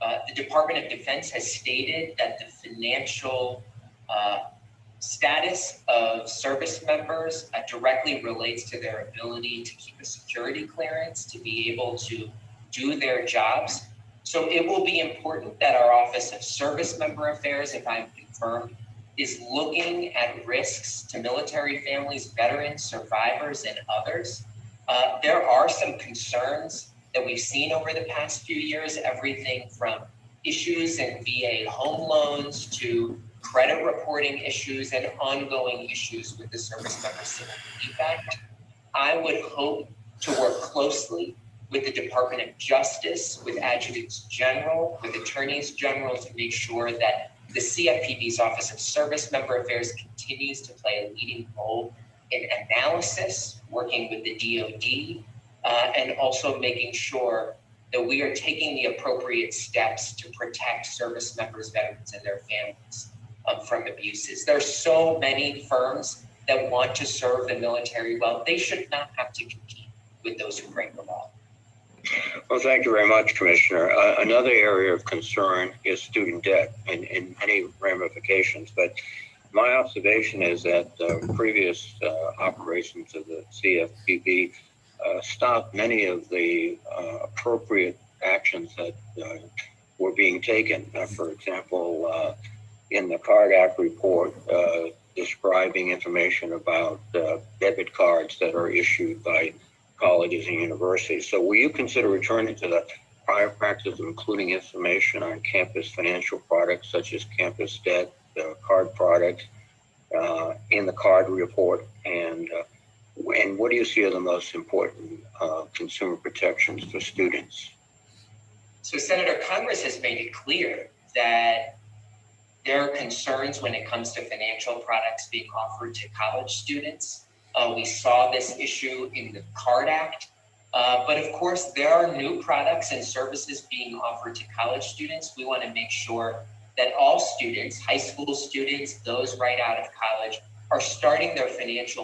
The Department of Defense has stated that the financial status of service members directly relates to their ability to keep a security clearance, to be able to do their jobs. So it will be important that our Office of Service Member Affairs, if I'm confirmed, is looking at risks to military families, veterans, survivors, and others. There are some concerns that we've seen over the past few years, everything from issues in VA home loans to credit reporting issues and ongoing issues with the Service Member Civil Relief Act. I would hope to work closely with the Department of Justice, with adjutants general, with attorneys general to make sure that the CFPB's Office of Service Member Affairs continues to play a leading role in analysis, working with the DoD, and also making sure that we are taking the appropriate steps to protect service members, veterans, and their families from abuses. There are so many firms that want to serve the military well. They should not have to compete with those who break the law. Well, thank you very much, Commissioner. Another area of concern is student debt and many ramifications. But my observation is that previous operations of the CFPB stopped many of the appropriate actions that were being taken. For example, in the Card Act report, describing information about debit cards that are issued by colleges and universities. So will you consider returning to the prior practice of including information on campus financial products such as campus debt, card products in the card report? And what do you see are the most important consumer protections for students? So, Senator, Congress has made it clear that there are concerns when it comes to financial products being offered to college students. We saw this issue in the Card Act, but of course there are new products and services being offered to college students. We want to make sure that all students, high school students, those right out of college, are starting their financial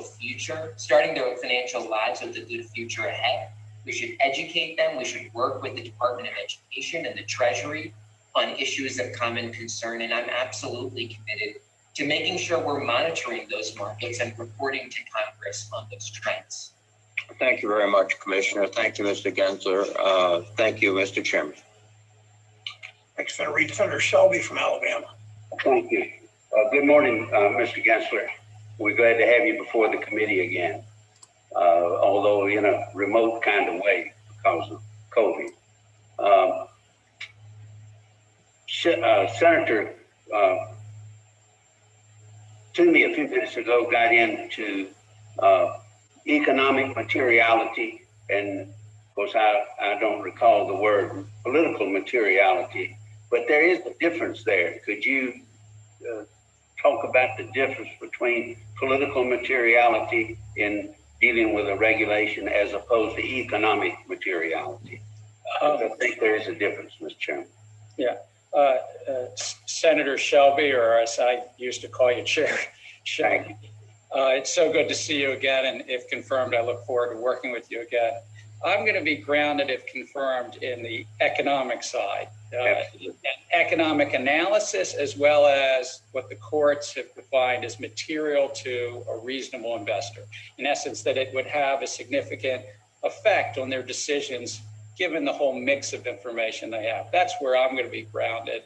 lives with a good future ahead. We should educate them. We should work with the Department of Education and the Treasury on issues of common concern, and I'm absolutely committed to making sure we're monitoring those markets and reporting to Congress on those trends. Thank you very much, Commissioner. Thank you, Mr. Gensler. Thank you, Mr. Chairman. Next, I'm going to read Senator Shelby from Alabama. Thank you. Good morning, Mr. Gensler. We're glad to have you before the committee again, although in a remote kind of way because of COVID. Senator Toomey a few minutes ago got into economic materiality, and of course I don't recall the word political materiality, but there is a difference there. Could you talk about the difference between political materiality in dealing with a regulation as opposed to economic materiality? I think there is a difference, Mr. Chairman. Yeah. Senator Shelby, or as I used to call you, Chair Shelby. It's so good to see you again, and if confirmed, I look forward to working with you again. I'm going to be grounded, if confirmed, in the economic side, economic analysis, as well as what the courts have defined as material to a reasonable investor. In essence, that it would have a significant effect on their decisions given the whole mix of information they have. That's where I'm going to be grounded.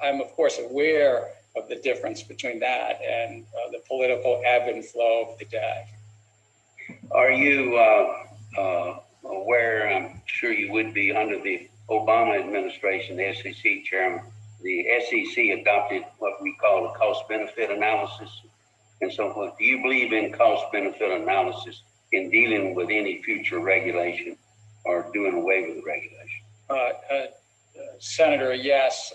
I'm, of course, aware of the difference between that and the political ebb and flow of the day. Are you aware, I'm sure you would be, under the Obama administration, the SEC chairman, the SEC adopted what we call a cost-benefit analysis and so forth. Do you believe in cost-benefit analysis in dealing with any future regulation or doing away with the regulation? Senator, yes.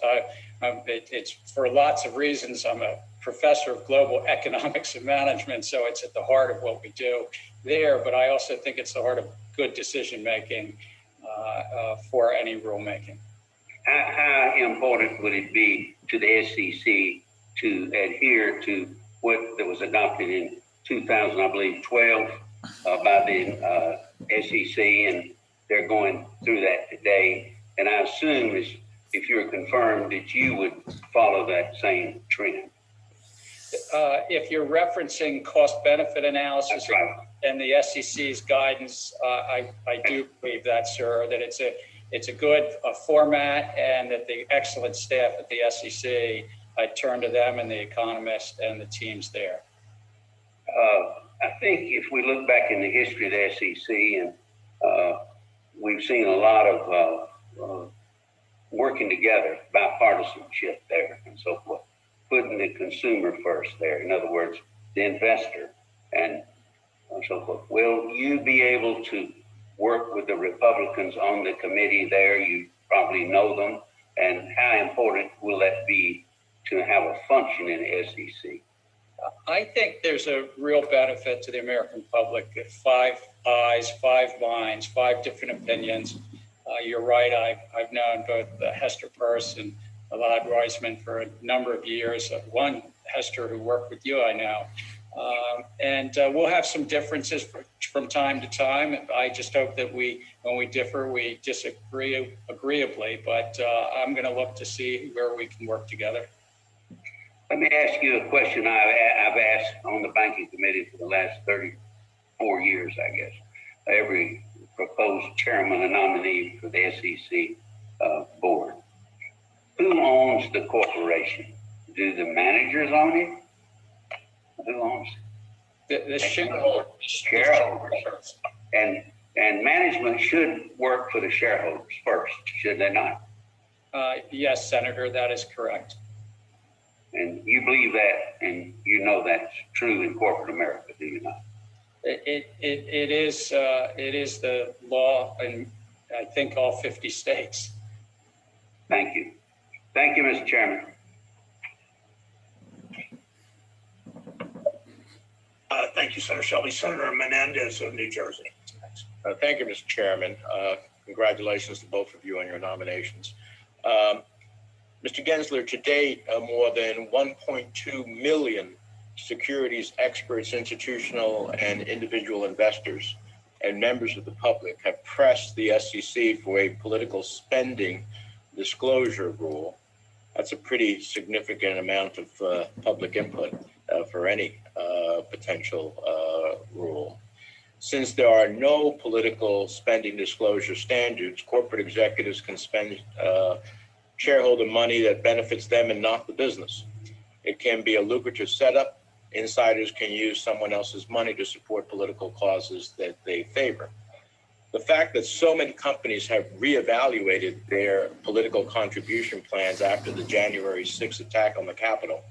It's for lots of reasons. I'm a professor of global economics and management, so it's at the heart of what we do there. But I also think it's the heart of good decision making for any rulemaking. How important would it be to the SEC to adhere to what that was adopted in 2000, I believe, 12 by the SEC, and they're going through that today? And I assume if you're confirmed that you would follow that same trend. If you're referencing cost-benefit analysis, right, and the SEC's guidance, I do believe that, sir, that it's a good format, and that the excellent staff at the SEC, I turn to them and the economists and the teams there. I think if we look back in the history of the SEC, and we've seen a lot of working together, bipartisanship there and so forth, putting the consumer first there. In other words, the investor and so forth. Will you be able to work with the Republicans on the committee there? You probably know them. And how important will that be to have a function in the SEC? I think there's a real benefit to the American public. 5 eyes, 5 minds, 5 different opinions. You're right. I've known both Hester Peirce and Elad Reisman for a number of years. One, Hester, who worked with you, I know. And we'll have some differences from time to time. I just hope that when we differ, we disagree agreeably. But I'm going to look to see where we can work together. Let me ask you a question I've asked on the banking committee for the last 34 years, I guess. Every proposed chairman and nominee for the SEC board. Who owns the corporation? Do the managers own it? Who owns it? The shareholders. Shareholders. And management should work for the shareholders first, should they not? Yes, Senator, that is correct. And you believe that, and you know that's true in corporate America, do you not? It is the law in, I think, all 50 states. Thank you. Thank you, Mr. Chairman. Thank you, Senator Shelby. Senator Menendez of New Jersey. Thank you, Mr. Chairman. Congratulations to both of you on your nominations. Mr. Gensler, to date, more than 1.2 million securities experts, institutional and individual investors, and members of the public have pressed the SEC for a political spending disclosure rule. That's a pretty significant amount of public input for any potential rule. Since there are no political spending disclosure standards, corporate executives can spend shareholder money that benefits them and not the business. It can be a lucrative setup. Insiders can use someone else's money to support political causes that they favor. The fact that so many companies have reevaluated their political contribution plans after the January 6th attack on the Capitol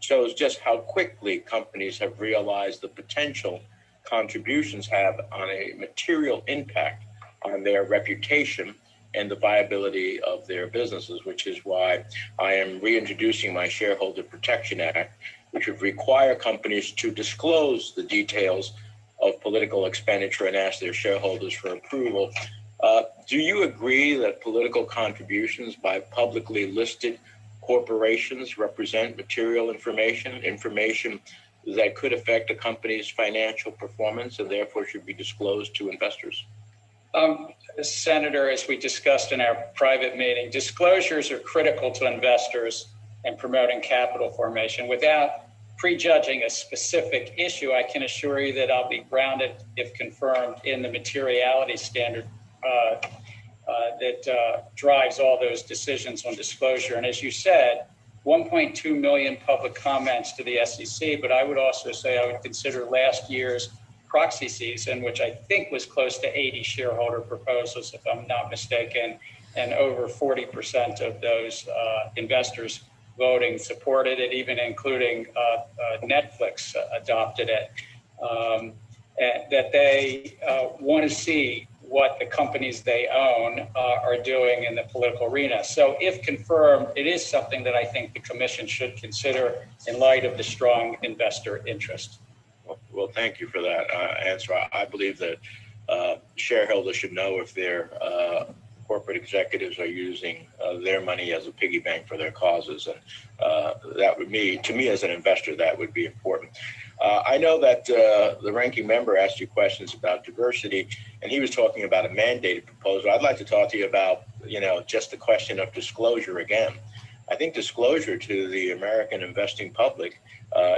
shows just how quickly companies have realized the potential contributions have on a material impact on their reputation and the viability of their businesses, which is why I am reintroducing my Shareholder Protection Act, which would require companies to disclose the details of political expenditure and ask their shareholders for approval. Do you agree that political contributions by publicly listed corporations represent material information that could affect a company's financial performance and therefore should be disclosed to investors? Senator, as we discussed in our private meeting, disclosures are critical to investors and promoting capital formation. Without prejudging a specific issue, I can assure you that I'll be grounded, if confirmed, in the materiality standard that drives all those decisions on disclosure. And as you said, 1.2 million public comments to the SEC, but I would also say I would consider last year's proxy season, which I think was close to 80 shareholder proposals, if I'm not mistaken, and over 40% of those investors voting supported it, even including Netflix adopted it, that they want to see what the companies they own are doing in the political arena. So if confirmed, it is something that I think the commission should consider in light of the strong investor interest. Well, thank you for that answer. I believe that shareholders should know if their corporate executives are using their money as a piggy bank for their causes. And that would be, to me as an investor, that would be important. I know that the ranking member asked you questions about diversity, and he was talking about a mandated proposal. I'd like to talk to you about, just the question of disclosure again. I think disclosure to the American investing public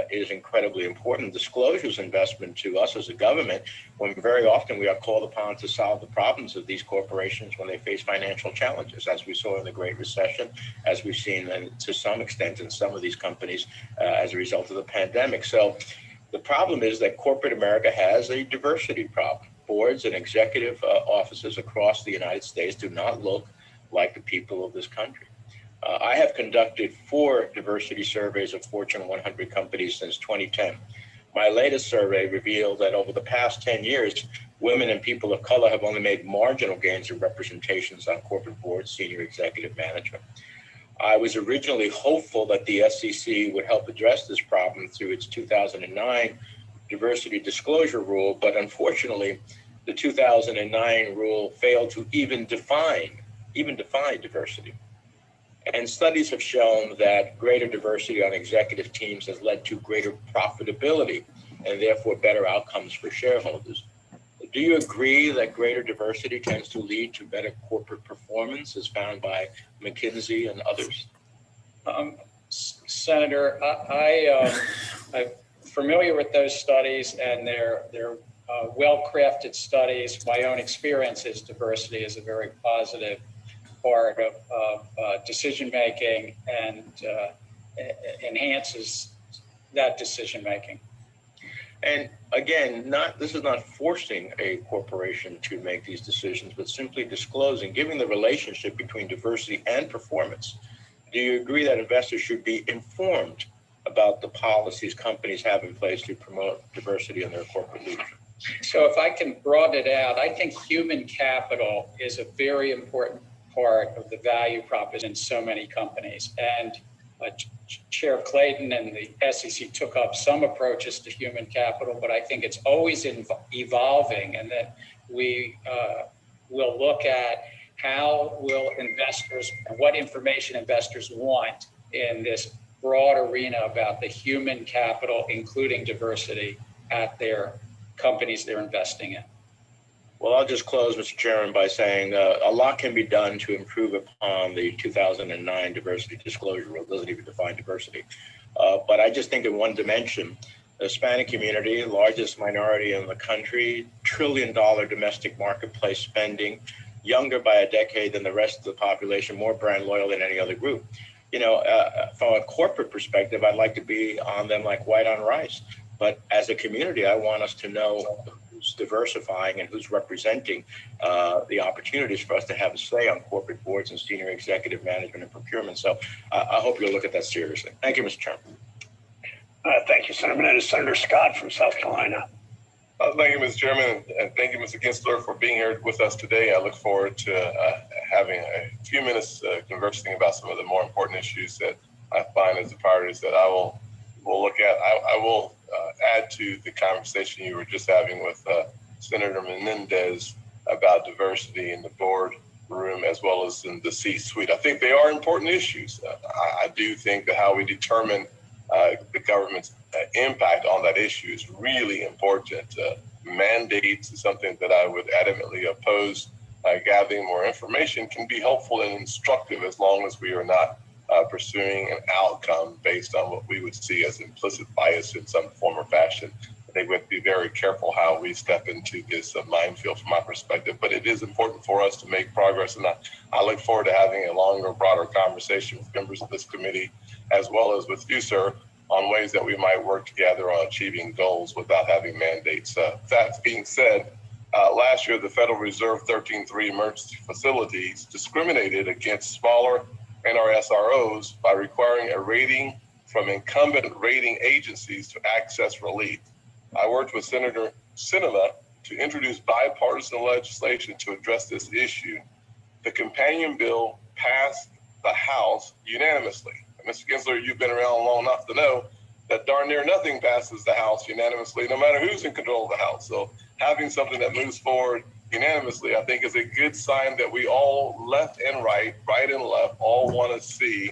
is incredibly important. Disclosure is investment to us as a government, when very often we are called upon to solve the problems of these corporations when they face financial challenges, as we saw in the Great Recession, as we've seen to some extent in some of these companies as a result of the pandemic. So the problem is that corporate America has a diversity problem. Boards and executive offices across the United States do not look like the people of this country. I have conducted 4 diversity surveys of Fortune 100 companies since 2010. My latest survey revealed that over the past 10 years, women and people of color have only made marginal gains in representations on corporate boards, senior executive management. I was originally hopeful that the SEC would help address this problem through its 2009 diversity disclosure rule, but unfortunately, the 2009 rule failed to even define diversity. And studies have shown that greater diversity on executive teams has led to greater profitability and therefore better outcomes for shareholders. Do you agree that greater diversity tends to lead to better corporate performance, as found by McKinsey and others? Senator, I'm familiar with those studies, and they're well-crafted studies. My own experience is diversity is a very positive part of decision-making and enhances that decision-making. And again, this is not forcing a corporation to make these decisions, but simply disclosing, giving the relationship between diversity and performance. Do you agree that investors should be informed about the policies companies have in place to promote diversity in their corporate leadership? So if I can broaden it out, I think human capital is a very important part of the value proposition in so many companies. And Chair Clayton and the SEC took up some approaches to human capital, but I think it's always evolving, and that we will look at how will investors, what information investors want in this broad arena about the human capital, including diversity, at their companies they're investing in. Well, I'll just close, Mr. Chairman, by saying a lot can be done to improve upon the 2009 diversity disclosure rule. It doesn't even define diversity. But I just think in one dimension, the Hispanic community, largest minority in the country, $1 trillion domestic marketplace spending, younger by a decade than the rest of the population, more brand loyal than any other group. From a corporate perspective, I'd like to be on them like white on rice. But as a community, I want us to know who's diversifying and who's representing the opportunities for us to have a say on corporate boards and senior executive management and procurement. So I hope you'll look at that seriously. Thank you, Mr. Chairman. Thank you, Senator. And Senator Scott from South Carolina. Thank you, Mr. Chairman, and thank you, Mr. GENSLER, for being here with us today. I look forward to having a few minutes conversing about some of the more important issues that I find as the priorities that we'll look at. I will add to the conversation you were just having with Senator Menendez about diversity in the board room as well as in the C-suite. I think they are important issues. I do think that how we determine the government's impact on that issue is really important. Mandates is something that I would adamantly oppose. Gathering more information can be helpful and instructive as long as we are not pursuing an outcome based on what we would see as implicit bias in some form or fashion. I think we have to be very careful how we step into this minefield from my perspective, but it is important for us to make progress. And I look forward to having a longer, broader conversation with members of this committee, as well as with you, sir, on ways that we might work together on achieving goals without having mandates. That being said, last year, the Federal Reserve 13.3 emergency facilities discriminated against smaller NRSROs by requiring a rating from incumbent rating agencies to access relief. I worked with Senator Sinema to introduce bipartisan legislation to address this issue. The companion bill passed the House unanimously. Mr. Gensler, you've been around long enough to know that darn near nothing passes the House unanimously, no matter who's in control of the House. So having something that moves forward unanimously, I think, is a good sign that we all, left and right and left, all want to see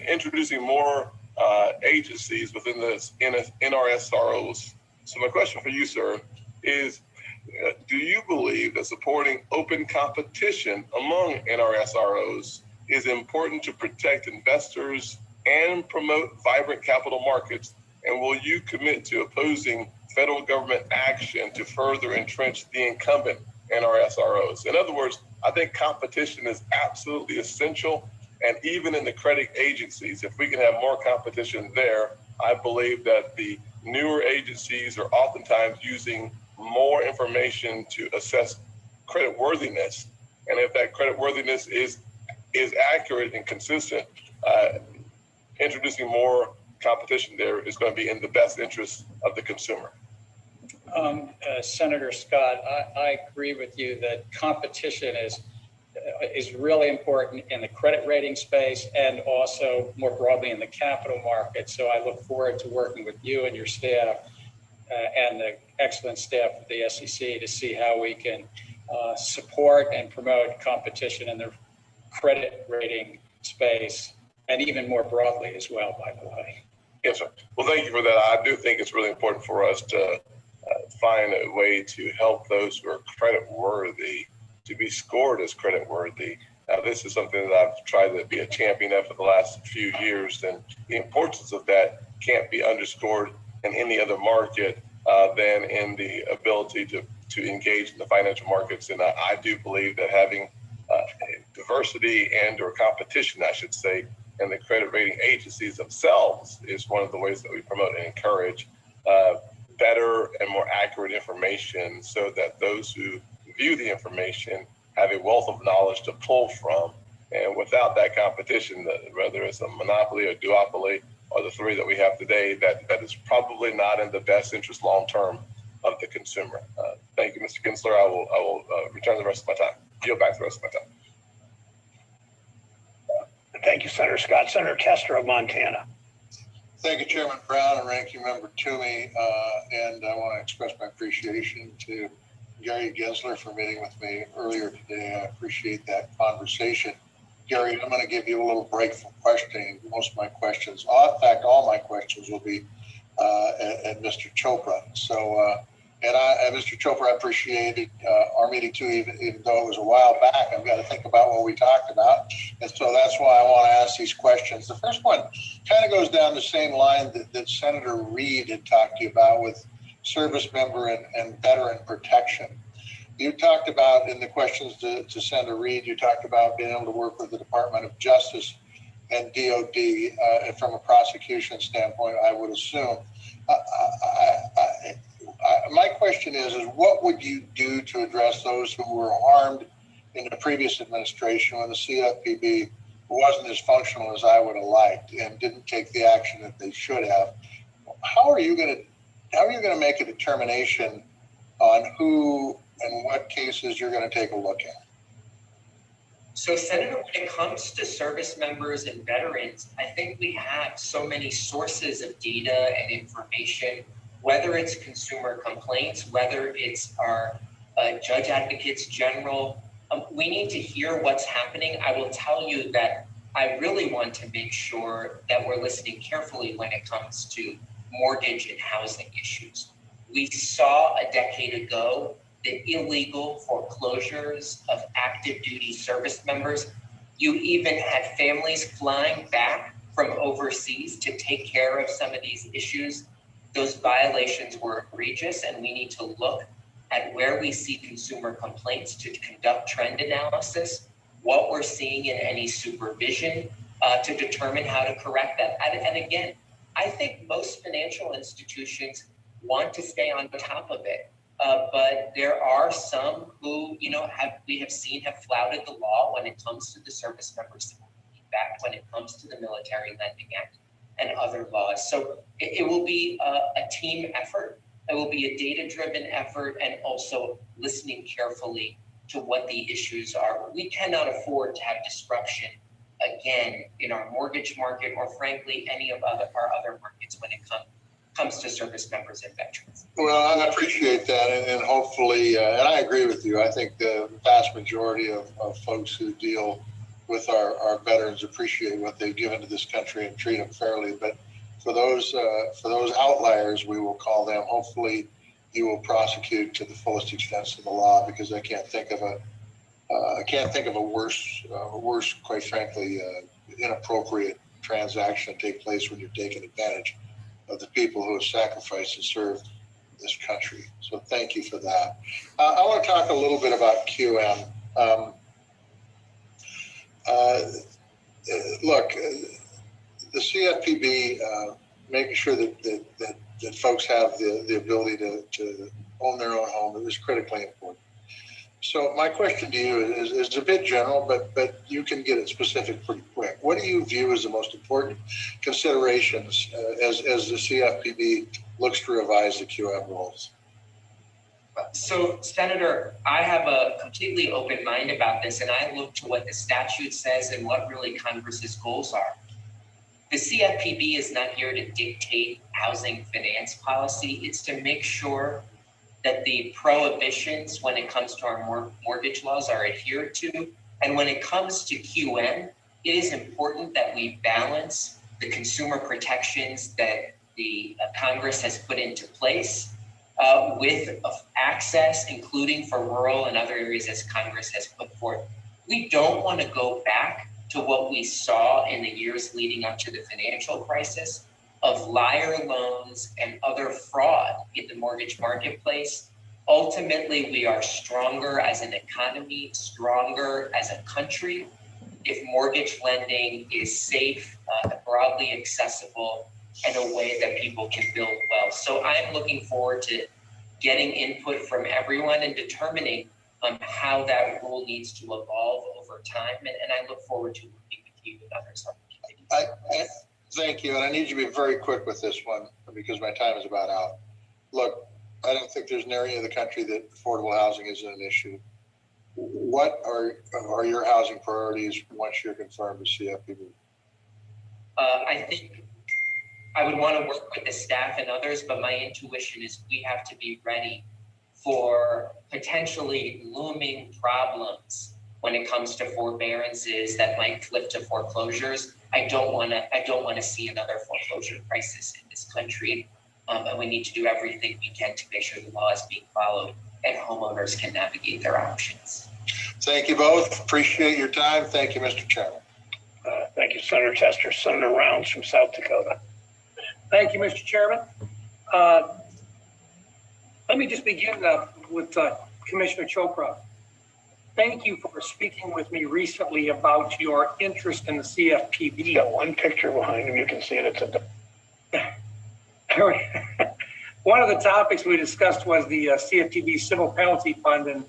introducing more agencies within the NRSROs. So my question for you, sir, is do you believe that supporting open competition among NRSROs is important to protect investors and promote vibrant capital markets? And will you commit to opposing federal government action to further entrench the incumbent NRSROs? In other words, I think competition is absolutely essential. And even in the credit agencies, if we can have more competition there, I believe that the newer agencies are oftentimes using more information to assess credit worthiness. And if that credit worthiness is accurate and consistent, introducing more competition there is going to be in the best interest of the consumer. Senator Scott, I agree with you that competition is really important in the credit rating space and also more broadly in the capital market. So I look forward to working with you and your staff and the excellent staff of the SEC to see how we can support and promote competition in the credit rating space and even more broadly as well, by the way. Yes, sir. Well, thank you for that. I do think it's really important for us to find a way to help those who are credit worthy to be scored as credit worthy. Now, this is something that I've tried to be a champion of for the last few years, and the importance of that can't be underscored in any other market than in the ability to engage in the financial markets. And I do believe that having diversity and or competition, I should say, in the credit rating agencies themselves is one of the ways that we promote and encourage better and more accurate information so that those who view the information have a wealth of knowledge to pull from. And without that competition, whether it's a monopoly or duopoly or the three that we have today, that is probably not in the best interest long-term of the consumer. Thank you, Mr. Gensler. I will return the rest of my time. Yield back the rest of my time. Thank you, Senator Scott. Senator Tester of Montana. Thank you, Chairman Brown and Ranking Member Toomey. And I want to express my appreciation to Gary Gensler for meeting with me earlier today. I appreciate that conversation. Gary, I'm going to give you a little break from questioning. Most of my questions, in fact, all my questions will be at Mr. Chopra. So, and Mr. Chopra, I appreciated our meeting too, even though it was a while back. I've got to think about what we talked about. And so that's why I want to ask these questions. The first one kind of goes down the same line that Senator Reid had talked to you about with service member and veteran protection. You talked about in the questions to Senator Reid, you talked about being able to work with the Department of Justice and DOD from a prosecution standpoint, I would assume. My question is what would you do to address those who were harmed in the previous administration when the CFPB wasn't as functional as I would have liked and didn't take the action that they should have? How are you going to make a determination on who and what cases you're going to take a look at? So, Senator, when it comes to service members and veterans, I think we have so many sources of data and information, whether it's consumer complaints, whether it's our judge advocates general. We need to hear what's happening. I will tell you that I really want to make sure that we're listening carefully when it comes to mortgage and housing issues. We saw a decade ago the illegal foreclosures of active duty service members. You even had families flying back from overseas to take care of some of these issues. Those violations were egregious, and we need to look at where we see consumer complaints to conduct trend analysis, what we're seeing in any supervision, to determine how to correct that. And again, I think most financial institutions want to stay on top of it. But there are some who, we have seen have flouted the law when it comes to the Service Members Act, when it comes to the Military Lending Act and other laws. So it will be a team effort. It will be a data-driven effort, and also listening carefully to what the issues are. We cannot afford to have disruption again in our mortgage market, or frankly, any of our other markets when it comes to service members and veterans. Well, I appreciate that, and hopefully, and I agree with you. I think the vast majority of folks who deal with our veterans appreciate what they've given to this country and treat them fairly. But for those outliers, we will call them, hopefully you will prosecute to the fullest extent of the law, because I can't think of a worse, quite frankly, inappropriate transaction take place when you're taking advantage of the people who have sacrificed and served this country. So thank you for that. I want to talk a little bit about QM. Look, the CFPB, making sure that folks have the ability to own their own home is critically important. So my question to you is a bit general, but you can get it specific pretty quick. What do you view as the most important considerations as the CFPB looks to revise the QM rules? So, Senator, I have a completely open mind about this, and I look to what the statute says and what really Congress's goals are. The CFPB is not here to dictate housing finance policy. It's to make sure that the prohibitions when it comes to our mortgage laws are adhered to. And when it comes to QM, it is important that we balance the consumer protections that the Congress has put into place with access, including for rural and other areas as Congress has put forth. We don't want to go back to what we saw in the years leading up to the financial crisis of liar loans and other fraud in the mortgage marketplace. Ultimately, we are stronger as an economy, stronger as a country, if mortgage lending is safe, broadly accessible, and a way that people can build wealth. So I'm looking forward to getting input from everyone and determining how that rule needs to evolve over time. And I look forward to working with you and others on the committee. Thank you. And I need you to be very quick with this one because my time is about out. Look, I don't think there's an area of the country that affordable housing isn't an issue. What are your housing priorities once you're confirmed as CFPB? I think I would want to work with the staff and others, but my intuition is we have to be ready for potentially looming problems when it comes to forbearances that might flip to foreclosures. I don't want to see another foreclosure crisis in this country, and we need to do everything we can to make sure the law is being followed and homeowners can navigate their options. Thank you both. Appreciate your time. Thank you, Mr. Chairman. Thank you, Senator Tester. Senator Rounds from South Dakota. Thank you, Mr. Chairman. Let me just begin with Commissioner Chopra. Thank you for speaking with me recently about your interest in the CFPB. You got one picture behind him. You can see it. One of the topics we discussed was the CFPB Civil Penalty Fund, and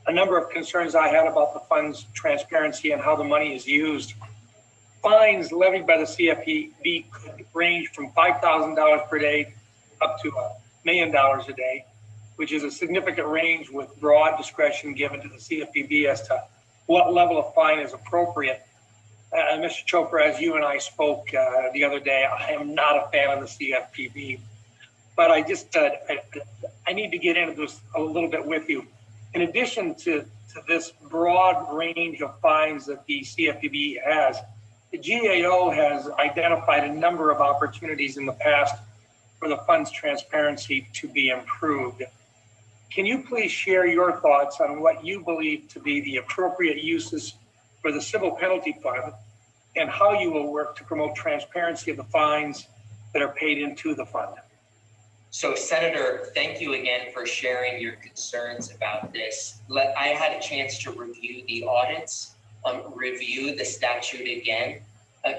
a number of concerns I had about the fund's transparency and how the money is used. Fines levied by the CFPB could range from $5,000 per day up to $1 million a day, which is a significant range with broad discretion given to the CFPB as to what level of fine is appropriate. Mr. Chopra, as you and I spoke the other day, I am not a fan of the CFPB, but I just I need to get into this a little bit with you. In addition to this broad range of fines that the CFPB has, the GAO has identified a number of opportunities in the past for the fund's transparency to be improved. Can you please share your thoughts on what you believe to be the appropriate uses for the Civil Penalty Fund and how you will work to promote transparency of the fines that are paid into the fund? So, Senator, thank you again for sharing your concerns about this. I had a chance to review the audits, review the statute again,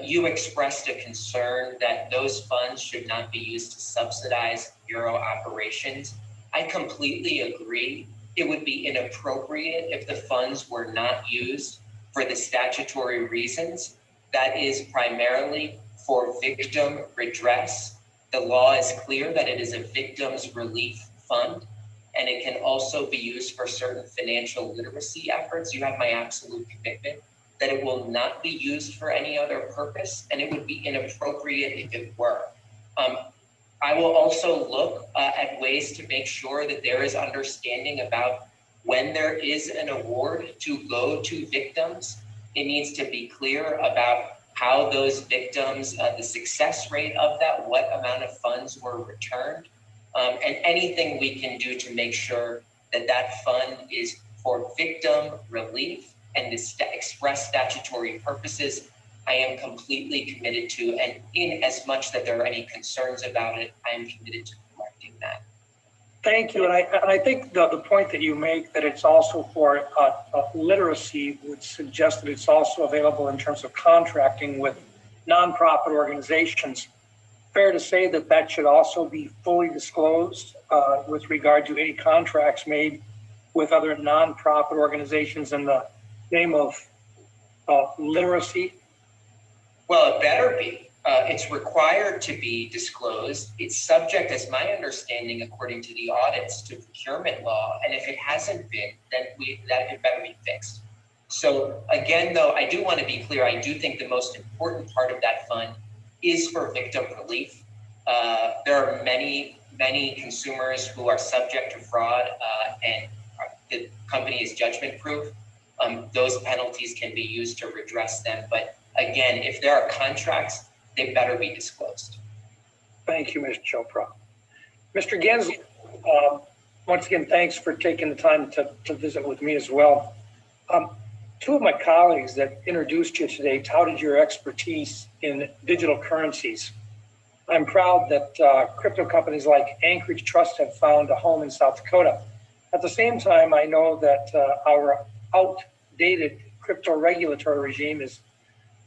You expressed a concern that those funds should not be used to subsidize bureau operations. I completely agree. It would be inappropriate if the funds were not used for the statutory reasons. That is primarily for victim redress. The law is clear that it is a victims relief fund, and it can also be used for certain financial literacy efforts. You have my absolute commitment that it will not be used for any other purpose, and it would be inappropriate if it were. I will also look at ways to make sure that there is understanding about when there is an award to go to victims. It needs to be clear about how those victims, the success rate of that, what amount of funds were returned, and anything we can do to make sure that that fund is for victim relief and the express statutory purposes. I am completely committed to, and in as much that there are any concerns about it, I am committed to correcting that. Thank you. And I think the point that you make, that it's also for literacy, would suggest that it's also available in terms of contracting with nonprofit organizations. Fair to say that that should also be fully disclosed with regard to any contracts made with other nonprofit organizations in the name of literacy? Well, it better be. It's required to be disclosed. It's subject, as my understanding, according to the audits, to procurement law. And if it hasn't been, then it better be fixed. So again, though, I do want to be clear. I do think the most important part of that fund is for victim relief. There are many consumers who are subject to fraud, and the company is judgment proof. Those penalties can be used to redress them. But again, if there are contracts, they better be disclosed. Thank you, Mr. Chopra. Mr. Gensler, once again, thanks for taking the time to visit with me as well. Two of my colleagues that introduced you today touted your expertise in digital currencies. I'm proud that crypto companies like Anchorage Trust have found a home in South Dakota. At the same time, I know that our outdated crypto regulatory regime is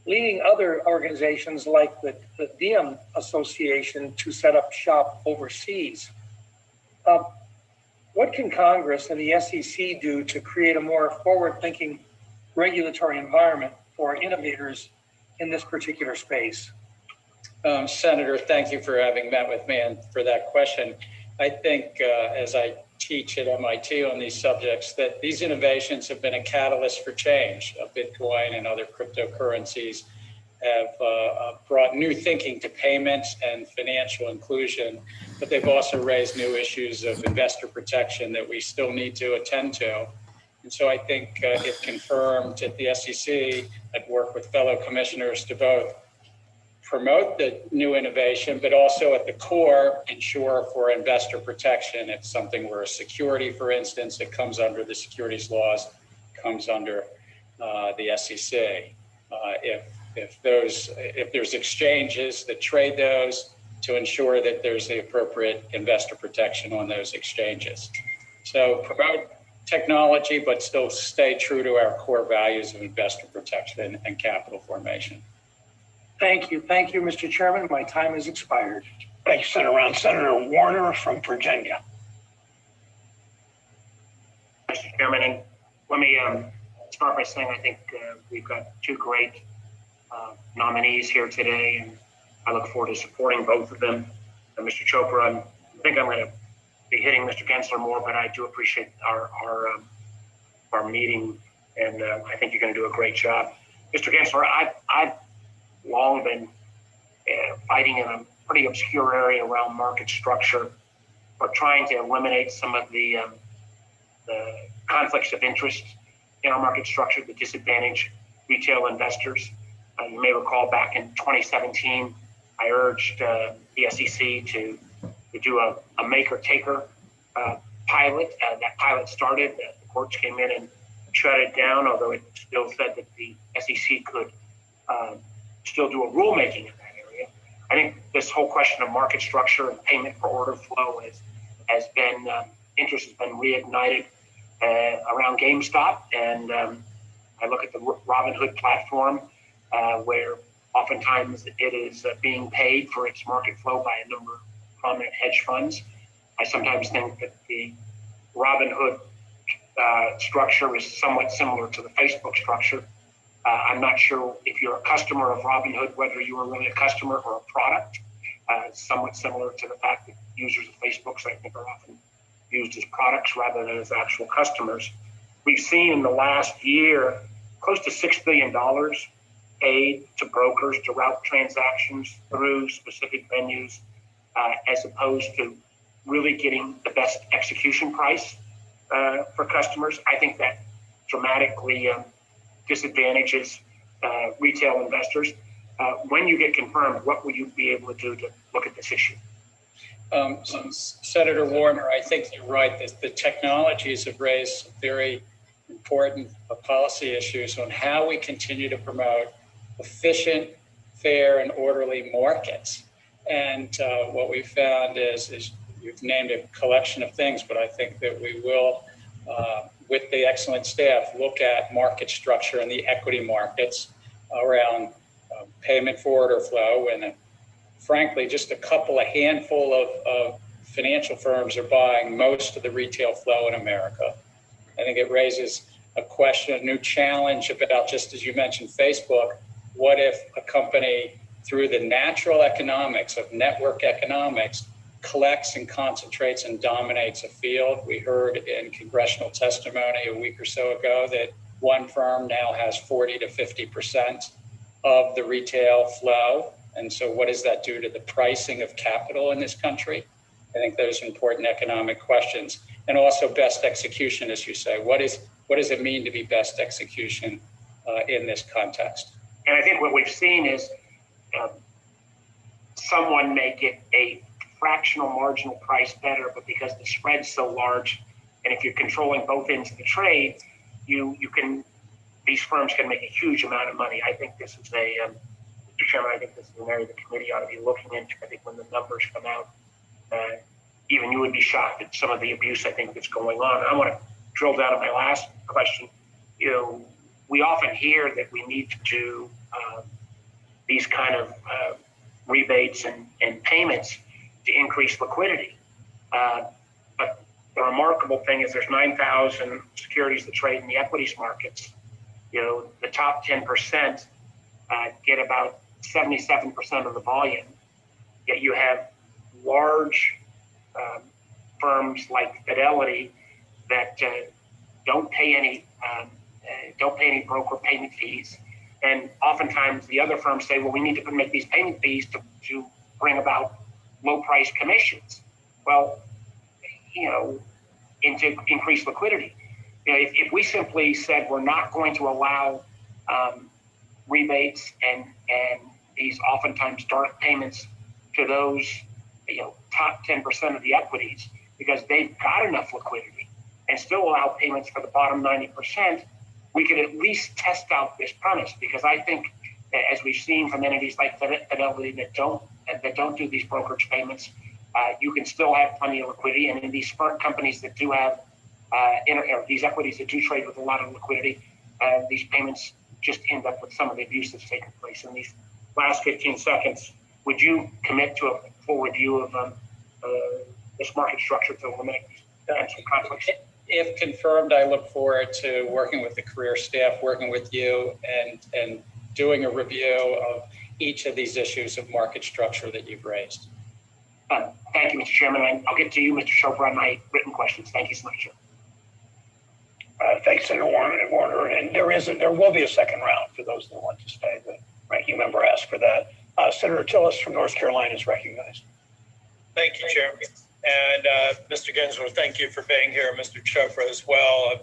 leading other organizations like the Diem Association to set up shop overseas. What can Congress and the SEC do to create a more forward-thinking regulatory environment for innovators in this particular space? Senator, thank you for having met with me and for that question. I think as I teach at MIT on these subjects, that these innovations have been a catalyst for change. Bitcoin and other cryptocurrencies have brought new thinking to payments and financial inclusion, but they've also raised new issues of investor protection that we still need to attend to. And so I think it confirmed at the SEC, I'd work with fellow commissioners to both promote the new innovation, but also at the core, ensure for investor protection. It's something where a security, for instance, it comes under the securities laws, comes under the SEC. If there's exchanges that trade those, to ensure that there's the appropriate investor protection on those exchanges. So promote technology, but still stay true to our core values of investor protection and capital formation. Thank you. Thank you, Mr. Chairman. My time has expired. Thank you, Senator Brown. Senator Warner from Virginia. Mr. Chairman, and let me start by saying I think we've got two great nominees here today, and I look forward to supporting both of them. Mr. Chopra, I think I'm going to be hitting Mr. Gensler more, but I do appreciate our meeting, and I think you're going to do a great job. Mr. Gensler, I've long been fighting in a pretty obscure area around market structure, or trying to eliminate some of the conflicts of interest in our market structure that disadvantage retail investors. You may recall back in 2017, I urged the SEC to do a maker-taker pilot. That pilot started. The courts came in and shut it down, although it still said that the SEC could still do a rulemaking in that area. I think this whole question of market structure and payment for order flow has been, interest has been reignited around GameStop. And I look at the Robinhood platform where Oftentimes it is being paid for its market flow by a number of prominent hedge funds. I sometimes think that the Robinhood structure is somewhat similar to the Facebook structure. I'm not sure if you're a customer of Robinhood, whether you are really a customer or a product. Somewhat similar to the fact that users of Facebook, I think, are often used as products rather than as actual customers. We've seen in the last year close to $6 billion paid to brokers to route transactions through specific venues, as opposed to really getting the best execution price for customers. I think that dramatically disadvantages retail investors. When you get confirmed, what will you be able to do to look at this issue? Senator Warner, I think you're right. The technologies have raised some very important policy issues on how we continue to promote efficient, fair, and orderly markets. And what we found is you've named a collection of things, but I think that we will, with the excellent staff, look at market structure in the equity markets around payment for order flow. And frankly, just a handful of financial firms are buying most of the retail flow in America. I think it raises a question, a new challenge about, just as you mentioned, Facebook. What if a company, through the natural economics of network economics, collects and concentrates and dominates a field? We heard in congressional testimony a week or so ago that one firm now has 40 to 50% of the retail flow. And so what does that do to the pricing of capital in this country? I think those are important economic questions. And also best execution, as you say. What does it mean to be best execution in this context? And I think what we've seen is someone may get a fractional marginal price better, but because the spread's so large, and if you're controlling both ends of the trade, these firms can make a huge amount of money. I think this is Mr. Chairman, I think this is an area the committee ought to be looking into. I think when the numbers come out, even you would be shocked at some of the abuse I think that's going on. And I want to drill down on my last question. We often hear that we need to do these kind of rebates and payments to increase liquidity. But the remarkable thing is there's 9,000 securities that trade in the equities markets. The top 10% get about 77% of the volume. Yet you have large firms like Fidelity that don't pay any broker payment fees. And oftentimes the other firms say, well, we need to make these payment fees to bring about low price commissions. Well, and to increase liquidity. If we simply said we're not going to allow rebates and these oftentimes dark payments to those top 10% of the equities because they've got enough liquidity, and still allow payments for the bottom 90%, we could at least test out this premise. Because I think, as we've seen from entities like Fidelity that don't do these brokerage payments, you can still have plenty of liquidity. And in these companies that do have these equities that do trade with a lot of liquidity, these payments just end up with some of the abuse that's taken place. In these last 15 seconds, would you commit to a full review of this market structure to eliminate potential conflicts? If confirmed, I look forward to working with the career staff, working with you, and doing a review of each of these issues of market structure that you've raised. Thank you, Mr. Chairman. I'll get to you, Mr. Chopra, on my written questions. Thank you so much, Chair. Thanks, Senator Warner. And there will be a second round for those that want to stay. The ranking member asked for that. Senator Tillis from North Carolina is recognized. Thank you, Chairman. And Mr. Gensler, thank you for being here, Mr. Chopra as well.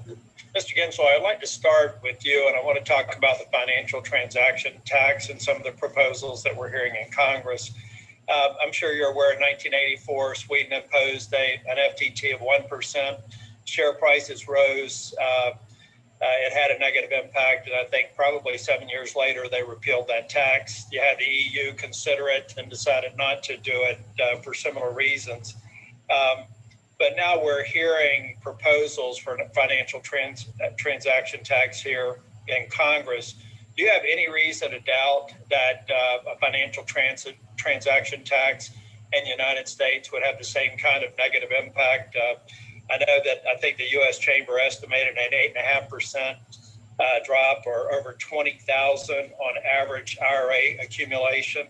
Mr. Gensler, I'd like to start with you, and I want to talk about the financial transaction tax and some of the proposals that we're hearing in Congress. I'm sure you're aware in 1984, Sweden imposed an FTT of 1%. Share prices rose. It had a negative impact, and I think probably 7 years later, they repealed that tax. You had the EU consider it and decided not to do it for similar reasons. But now we're hearing proposals for financial transaction tax here in Congress. do you have any reason to doubt that a financial transaction tax in the United States would have the same kind of negative impact? I know that I think the U.S. Chamber estimated an 8.5% drop, or over 20,000 on average IRA accumulation.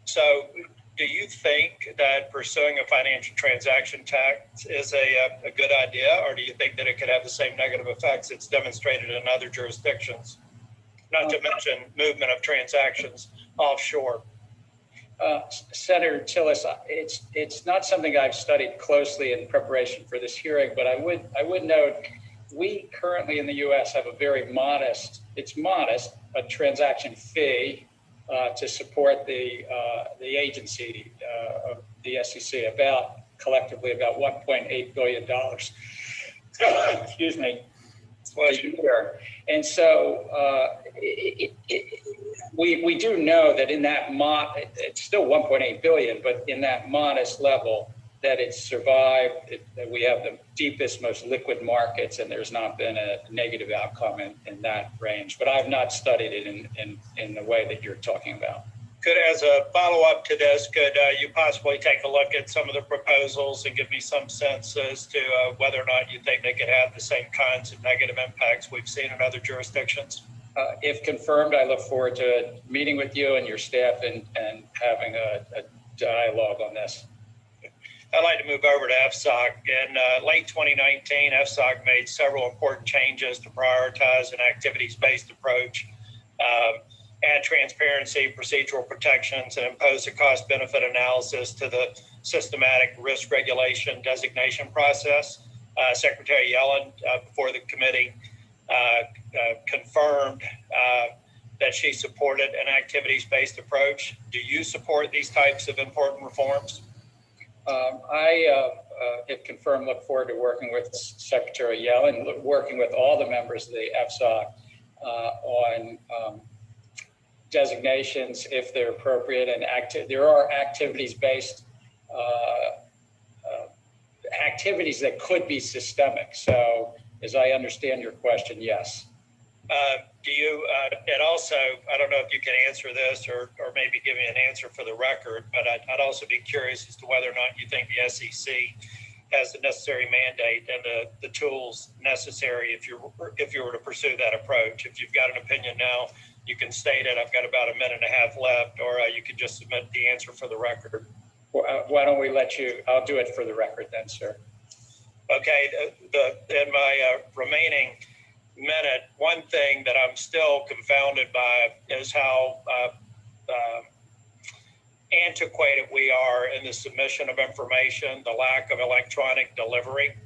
So do you think that pursuing a financial transaction tax is a good idea, or do you think that it could have the same negative effects it's demonstrated in other jurisdictions? Not to mention movement of transactions offshore. Senator Tillis, it's not something I've studied closely in preparation for this hearing, but I would note we currently in the U.S. have a very modest, a transaction fee to support the agency of the SEC, collectively about $1.8 billion. Excuse me. A year. And so we do know that in that it's still 1.8 billion, but in that modest level that it's survived, that we have the deepest, most liquid markets, and there's not been a negative outcome in that range. But I've not studied it in the way that you're talking about. As a follow-up to this, could you possibly take a look at some of the proposals and give me some sense as to whether or not you think they could have the same kinds of negative impacts we've seen in other jurisdictions? If confirmed, I look forward to meeting with you and your staff and having a dialogue on this. I'd like to move over to FSOC. In late 2019, FSOC made several important changes to prioritize an activities-based approach, add transparency, procedural protections, and impose a cost-benefit analysis to the systematic risk regulation designation process. Secretary Yellen, before the committee, confirmed that she supported an activities-based approach. Do you support these types of important reforms? I, if confirmed, look forward to working with Secretary Yellen, working with all the members of the FSOC on designations if they're appropriate, and there are activities-based activities that could be systemic. So as I understand your question, yes. Do you, and also, I don't know if you can answer this or maybe give me an answer for the record, but I'd also be curious as to whether or not you think the SEC has the necessary mandate and the tools necessary if you were to pursue that approach. If you've got an opinion now, you can state it. I've got about a minute and a half left, or you can just submit the answer for the record. Why don't we let you, I'll do it for the record then, sir. Okay, in my remaining minute, one thing that I'm still confounded by is how antiquated we are in the submission of information, the lack of electronic delivery.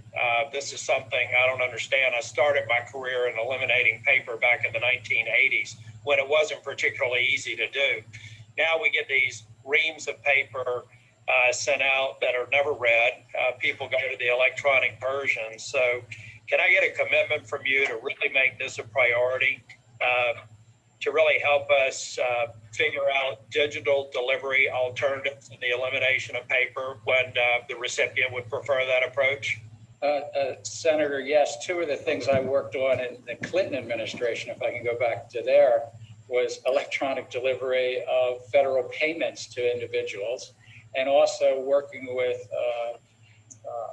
This is something I don't understand. I started my career in eliminating paper back in the 1980s when it wasn't particularly easy to do. Now we get these reams of paper sent out that are never read. People go to the electronic version. So can I get a commitment from you to really make this a priority, to really help us figure out digital delivery alternatives and the elimination of paper when the recipient would prefer that approach? Senator, yes, two of the things I worked on in the Clinton administration, if I can go back to there, was electronic delivery of federal payments to individuals, and also working with,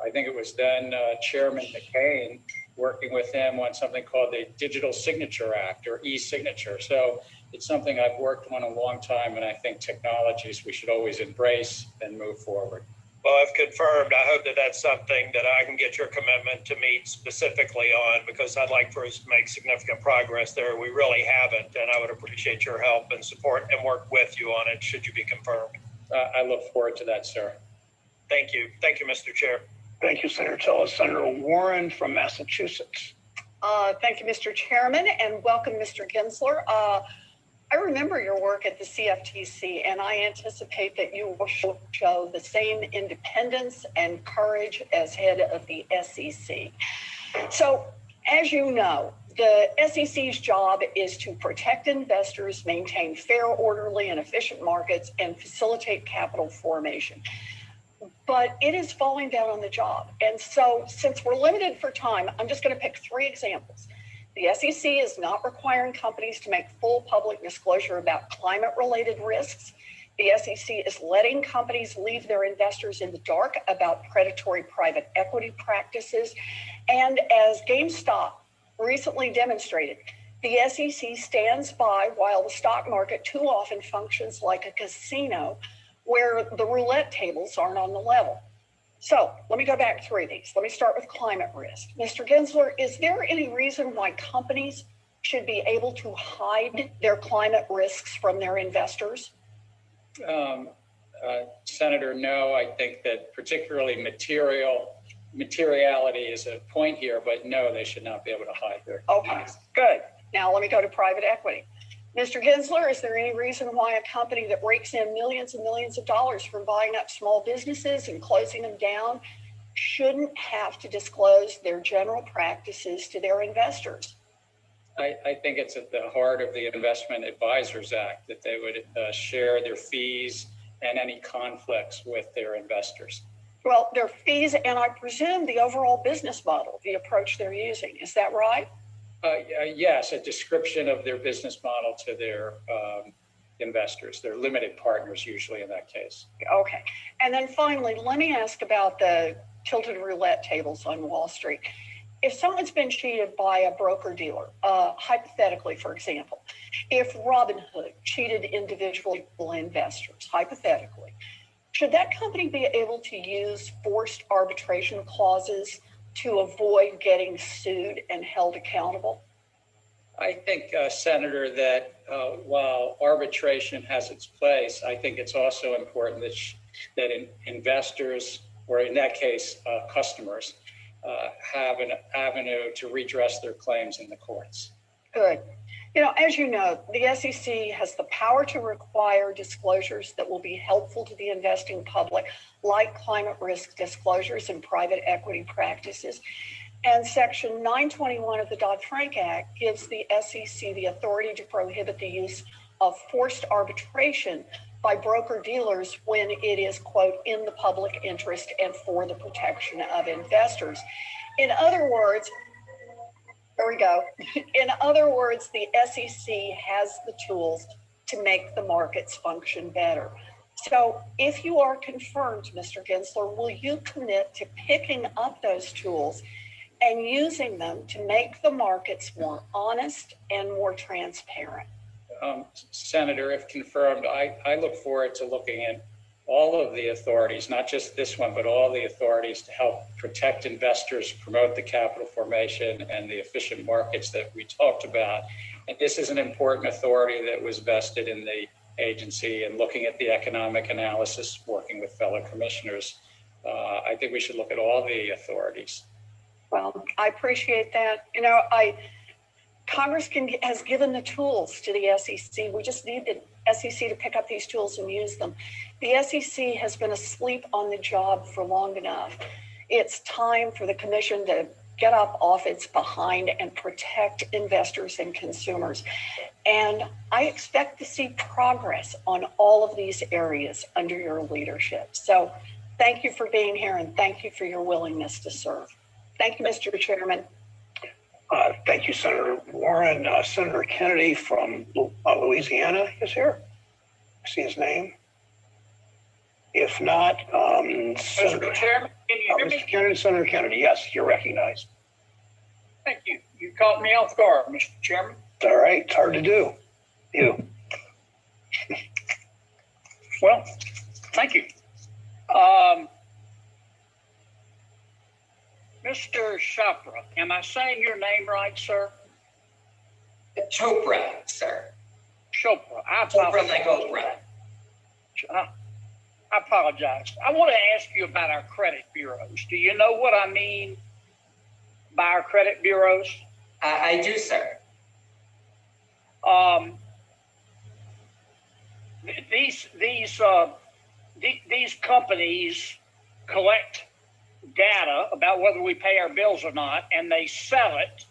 I think it was then Chairman McCain, working with him on something called the Digital Signature Act, or e-signature. So it's something I've worked on a long time, and I think technologies we should always embrace and move forward. Well, if confirmed, I hope that that's something that I can get your commitment to meet specifically on, because I'd like for us to make significant progress there. We really haven't, and I would appreciate your help and support and work with you on it should you be confirmed. I look forward to that, sir. Thank you. Thank you, Mr. Chair. Thank you, Senator Tillis. Senator Warren from Massachusetts. Thank you, Mr. Chairman, and welcome, Mr. GENSLER. I remember your work at the CFTC, and I anticipate that you will show the same independence and courage as head of the SEC. So, as you know, the SEC's job is to protect investors, maintain fair, orderly, and efficient markets, and facilitate capital formation. But it is falling down on the job. And so, since we're limited for time, I'm just going to pick three examples. The SEC is not requiring companies to make full public disclosure about climate-related risks. The SEC is letting companies leave their investors in the dark about predatory private equity practices. And as GameStop recently demonstrated, the SEC stands by while the stock market too often functions like a casino where the roulette tables aren't on the level. So let me go back through these. Let me start with climate risk. Mr. GENSLER, is there any reason why companies should be able to hide their climate risks from their investors? Senator, no. I think that particularly materiality is a point here, but no, they should not be able to hide their. Okay, good. Now let me go to private equity. Mr. GENSLER, is there any reason why a company that rakes in millions and millions of dollars from buying up small businesses and closing them down shouldn't have to disclose their general practices to their investors? I think it's at the heart of the Investment Advisors Act that they would share their fees and any conflicts with their investors. Well, their fees and I presume the overall business model, the approach they're using. Is that right? Yes, a description of their business model to their investors. They're limited partners usually in that case. Okay. And then finally, let me ask about the tilted roulette tables on Wall Street. If someone's been cheated by a broker dealer, hypothetically, for example, if Robinhood cheated individual investors, hypothetically, should that company be able to use forced arbitration clauses to avoid getting sued and held accountable? I think, Senator, that while arbitration has its place, I think it's also important that investors, or in that case, customers, have an avenue to redress their claims in the courts. Good. You know, as you know, the SEC has the power to require disclosures that will be helpful to the investing public, like climate risk disclosures and private equity practices. And Section 921 of the Dodd-Frank Act gives the SEC the authority to prohibit the use of forced arbitration by broker-dealers when it is, quote, in the public interest and for the protection of investors. In other words, there we go. In other words, the SEC has the tools to make the markets function better. So if you are confirmed, Mr. GENSLER, will you commit to picking up those tools and using them to make the markets more honest and more transparent? Senator, if confirmed, I look forward to looking at all of the authorities, not just this one, but all the authorities to help protect investors, promote the capital formation and the efficient markets that we talked about. And this is an important authority that was vested in the agency, and looking at the economic analysis, working with fellow commissioners. I think we should look at all the authorities. Well, I appreciate that. You know, Congress has given the tools to the SEC. We just need the SEC to pick up these tools and use them. The SEC has been asleep on the job for long enough. It's time for the commission to get up off its behind and protect investors and consumers. And I expect to see progress on all of these areas under your leadership. So thank you for being here, and thank you for your willingness to serve. Thank you, Mr. Chairman. Thank you, Senator Warren. Senator Kennedy from Louisiana is here. I see his name. If not, Mr. Chairman, can you hear me? Mr. Kennedy, Senator Kennedy, yes, you're recognized. Thank you. You caught me off guard, Mr. Chairman. All right, it's hard to do. You. Well, thank you. Mr. Chopra, am I saying your name right, sir? Chopra, sir. Chopra. Chopra like Oprah. I apologize. I want to ask you about our credit bureaus. Do you know what I mean by our credit bureaus? I do, sir. These companies collect data about whether we pay our bills or not, and they sell it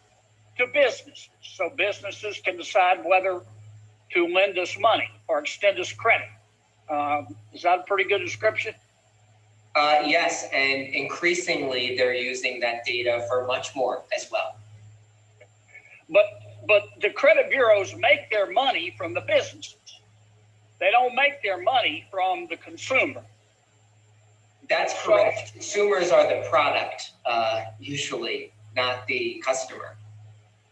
to businesses. So businesses can decide whether to lend us money or extend us credit. Is that a pretty good description? Yes, and increasingly they're using that data for much more as well. But the credit bureaus make their money from the businesses. They don't make their money from the consumer. That's correct. Consumers are the product, usually, not the customer.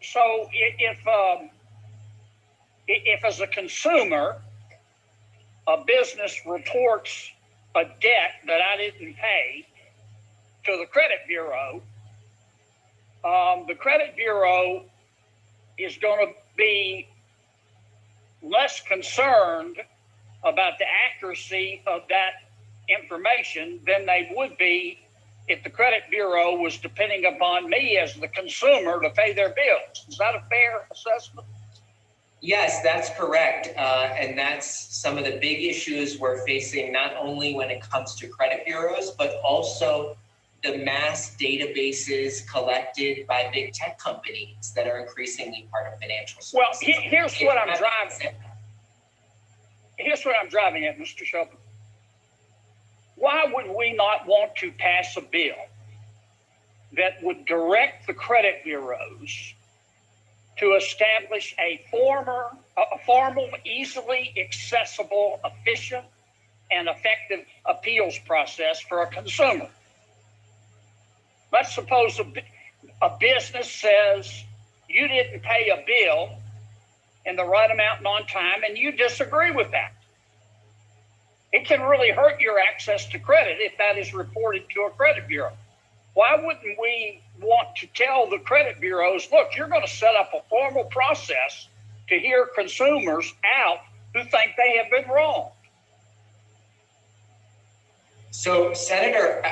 So if as a consumer, a business reports a debt that I didn't pay to the credit bureau, the credit bureau is going to be less concerned about the accuracy of that information than they would be if the credit bureau was depending upon me as the consumer to pay their bills. Is that a fair assessment? Yes, that's correct. And that's some of the big issues we're facing, not only when it comes to credit bureaus, but also the mass databases collected by big tech companies that are increasingly part of financial services. Well, here's what I'm driving at. Here's what I'm driving at, Mr. Shelby. Why would we not want to pass a bill that would direct the credit bureaus to establish a formal, easily accessible, efficient, and effective appeals process for a consumer? Let's suppose a business says you didn't pay a bill in the right amount and on time, and you disagree with that. It can really hurt your access to credit if that is reported to a credit bureau. Why wouldn't we want to tell the credit bureaus, look, you're going to set up a formal process to hear consumers out who think they have been wronged? So, Senator,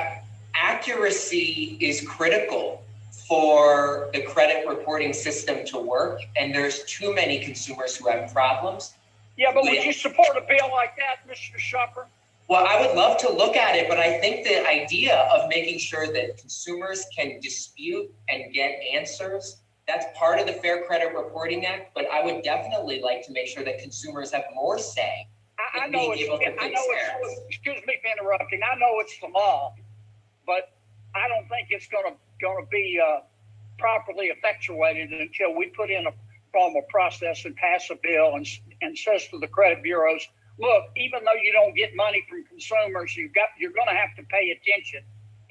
accuracy is critical for the credit reporting system to work, and there's too many consumers who have problems. Yeah, but would you support a bill like that, Mr. Shopper? Well, I would love to look at it, but I think the idea of making sure that consumers can dispute and get answers, that's part of the Fair Credit Reporting Act, but I would definitely like to make sure that consumers have more say in being able to fix errors. Excuse me for interrupting. I know it's the law, but I don't think it's going to be properly effectuated until we put in a formal process and pass a bill and says to the credit bureaus, look, even though you don't get money from consumers, you're going to have to pay attention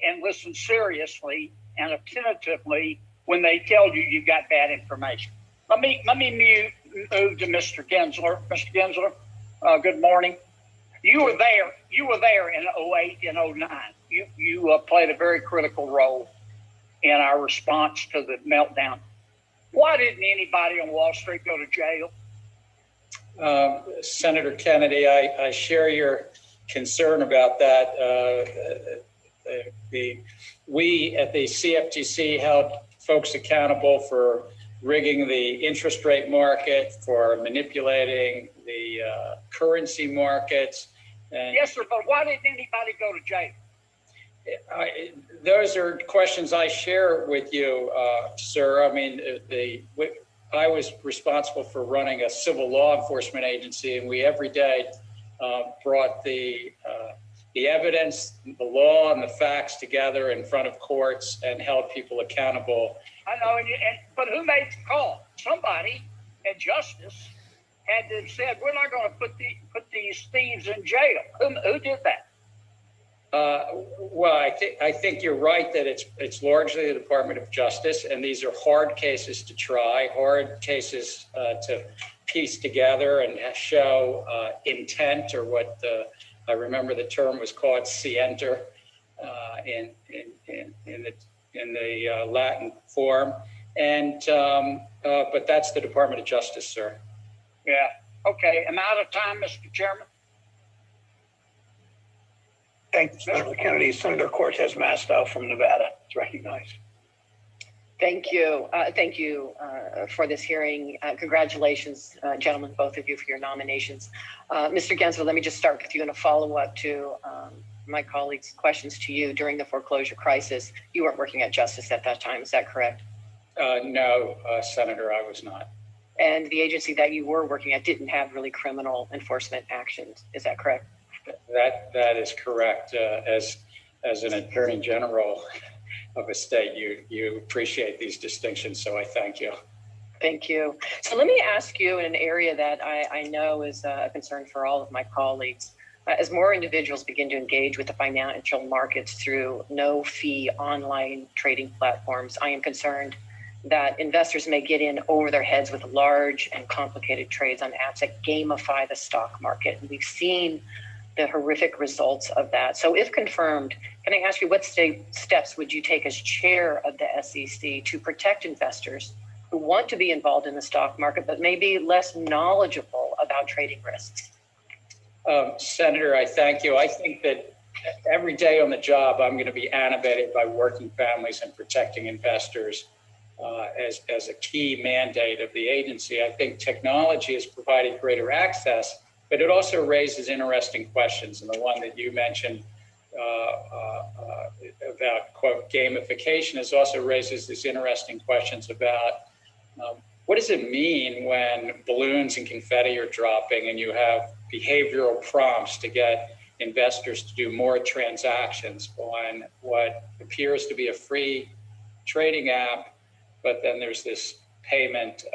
and listen seriously and attentively when they tell you you got bad information. Let me move to Mr. Gensler. Mr. Gensler, good morning. You were there in 08 and 09. You played a very critical role in our response to the meltdown. Why didn't anybody on Wall Street go to jail? Senator Kennedy, I share your concern about that. We at the CFTC held folks accountable for rigging the interest rate market, for manipulating the currency markets. And yes, sir, but why didn't anybody go to jail? Those are questions I share with you, sir. I mean, I was responsible for running a civil law enforcement agency, and we every day brought the evidence, the law, and the facts together in front of courts and held people accountable. I know, but who made the call? Somebody at Justice had to have said, we're not going to put these thieves in jail. Who did that? Well, I think you're right that it's largely the Department of Justice, and these are hard cases to try, hard cases to piece together and show intent, or what I remember the term was called scienter in the Latin form, and but that's the Department of Justice, sir. Yeah. Okay. I'm out of time, Mr. Chairman. Thank you, Senator Kennedy. Senator Cortez Masto from Nevada is recognized. Thank you. Thank you for this hearing. Congratulations, gentlemen, both of you, for your nominations. Mr. Gensler, let me just start with you in a follow-up to my colleagues' questions to you. During the foreclosure crisis, you weren't working at Justice at that time. Is that correct? No, Senator, I was not. And the agency that you were working at didn't have really criminal enforcement actions. Is that correct? That is correct. As an attorney general of a state, you appreciate these distinctions, so I thank you. Thank you. So let me ask you in an area that I know is a concern for all of my colleagues. As more individuals begin to engage with the financial markets through no-fee online trading platforms, I am concerned that investors may get in over their heads with large and complicated trades on apps that gamify the stock market. And we've seen the horrific results of that. So if confirmed, can I ask you what steps would you take as chair of the SEC to protect investors who want to be involved in the stock market, but may be less knowledgeable about trading risks? Senator, I thank you. I think that every day on the job, I'm going to be animated by working families and protecting investors as a key mandate of the agency. I think technology has provided greater access, but it also raises interesting questions. And the one that you mentioned about, quote, gamification is also raises these interesting questions about what does it mean when balloons and confetti are dropping and you have behavioral prompts to get investors to do more transactions on what appears to be a free trading app, but then there's this payment,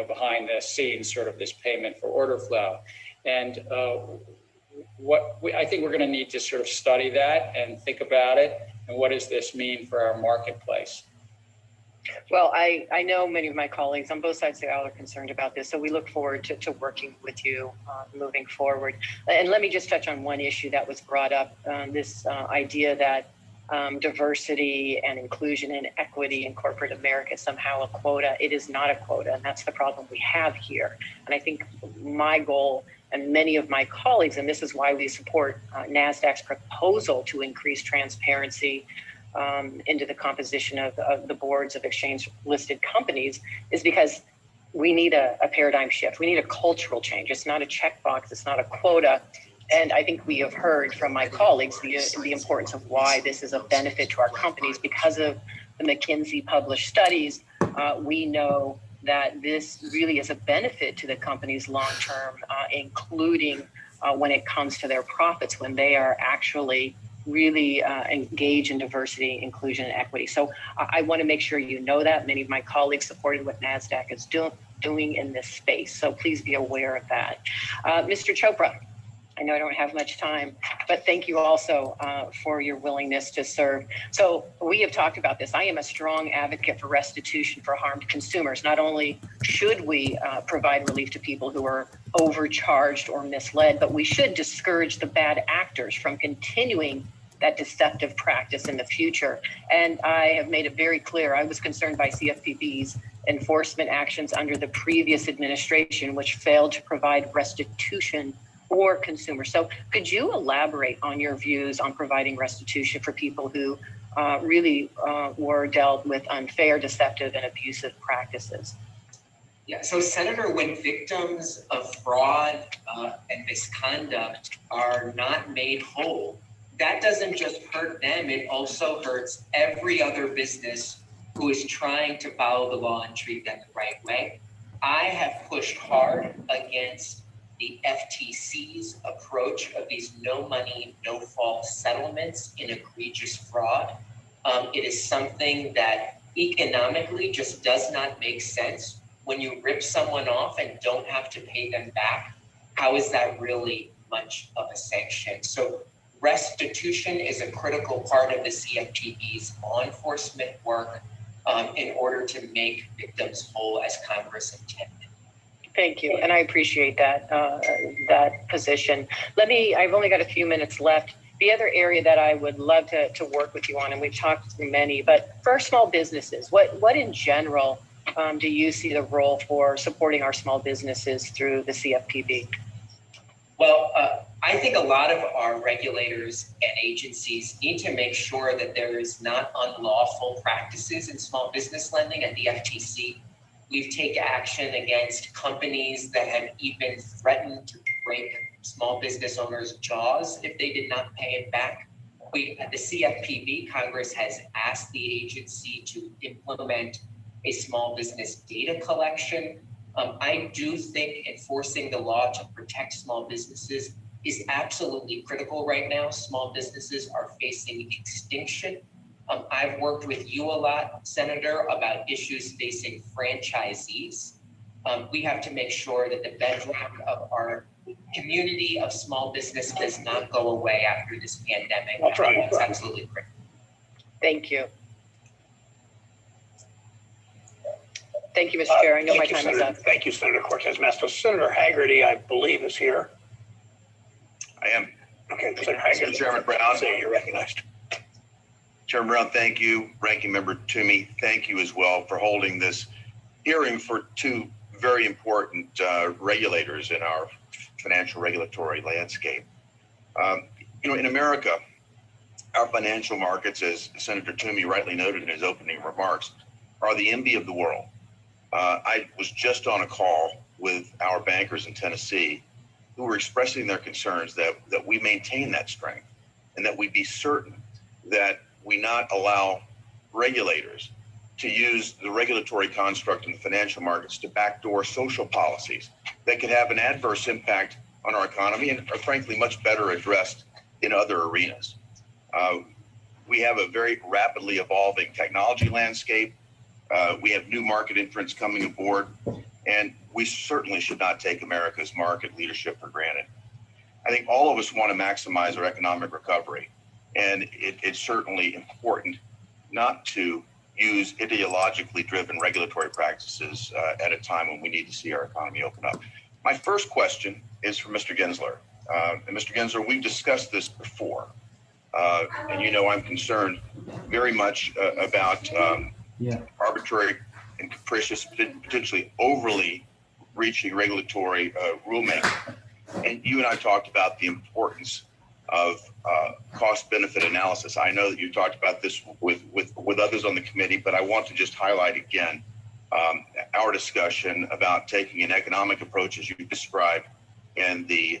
behind the scenes, sort of this payment for order flow. And I think we're going to need to sort of study that and think about it. And what does this mean for our marketplace? Well, I know many of my colleagues on both sides of the aisle are concerned about this, so we look forward to working with you moving forward. And let me just touch on one issue that was brought up, this idea that diversity and inclusion and equity in corporate America is somehow a quota. It is not a quota, and that's the problem we have here. And I think my goal and many of my colleagues, and this is why we support NASDAQ's proposal to increase transparency into the composition of the boards of exchange-listed companies, is because we need a paradigm shift. We need a cultural change. It's not a checkbox. It's not a quota. And I think we have heard from my colleagues the importance of why this is a benefit to our companies. Because of the McKinsey published studies, we know that this really is a benefit to the companies long-term, including when it comes to their profits, when they are actually really engage in diversity, inclusion, and equity. So I want to make sure you know that. Many of my colleagues supported what NASDAQ is doing in this space. So please be aware of that. Mr. Chopra, I know I don't have much time, but thank you also for your willingness to serve. So we have talked about this. I am a strong advocate for restitution for harmed consumers. Not only should we provide relief to people who are overcharged or misled, but we should discourage the bad actors from continuing that deceptive practice in the future. And I have made it very clear, I was concerned by CFPB's enforcement actions under the previous administration, which failed to provide restitution for consumers. So could you elaborate on your views on providing restitution for people who really were dealt with unfair, deceptive, and abusive practices? Yeah, so Senator, when victims of fraud and misconduct are not made whole, that doesn't just hurt them, it also hurts every other business who is trying to follow the law and treat them the right way. I have pushed hard against the FTC's approach of these no money, no fault settlements in egregious fraud. It is something that economically just does not make sense. When you rip someone off and don't have to pay them back, how is that really much of a sanction? So restitution is a critical part of the CFPB's law enforcement work in order to make victims whole as Congress intended. Thank you, and I appreciate that that position. I've only got a few minutes left. The other area that I would love to work with you on, and we've talked through many, but for our small businesses, what in general do you see the role for supporting our small businesses through the CFPB? Well, I think a lot of our regulators and agencies need to make sure that there is not unlawful practices in small business lending at the FTC. We've taken action against companies that have even threatened to break small business owners' jaws if they did not pay it back. At the CFPB, Congress has asked the agency to implement a small business data collection. I do think enforcing the law to protect small businesses is absolutely critical right now. Small businesses are facing extinction I've worked with you a lot, Senator, about issues facing franchisees. We have to make sure that the bedrock of our community of small business does not go away after this pandemic. That's right. That's absolutely critical. Thank you. Thank you, Mr. Chair. I know my time is up. Thank you, Senator Cortez Masto. Senator Haggerty, I believe, is here. I am. Okay, Senator Haggerty. Chairman Brown. You're recognized. Chairman Brown, thank you. Ranking Member Toomey, thank you as well for holding this hearing for two very important regulators in our financial regulatory landscape. In America, our financial markets, as Senator Toomey rightly noted in his opening remarks, are the envy of the world. I was just on a call with our bankers in Tennessee who were expressing their concerns that we maintain that strength and that we be certain that we not allow regulators to use the regulatory construct in the financial markets to backdoor social policies that could have an adverse impact on our economy and are frankly much better addressed in other arenas. We have a very rapidly evolving technology landscape. We have new market entrants coming aboard, and we certainly should not take America's market leadership for granted. I think all of us want to maximize our economic recovery, and it's certainly important not to use ideologically driven regulatory practices at a time when we need to see our economy open up. My first question is for Mr. GENSLER. And Mr. GENSLER, we've discussed this before, and I'm concerned very much about arbitrary and capricious, potentially overly reaching regulatory rulemaking. And you and I talked about the importance of cost-benefit analysis. I know that you talked about this with others on the committee, but I want to just highlight again our discussion about taking an economic approach, as you described, and the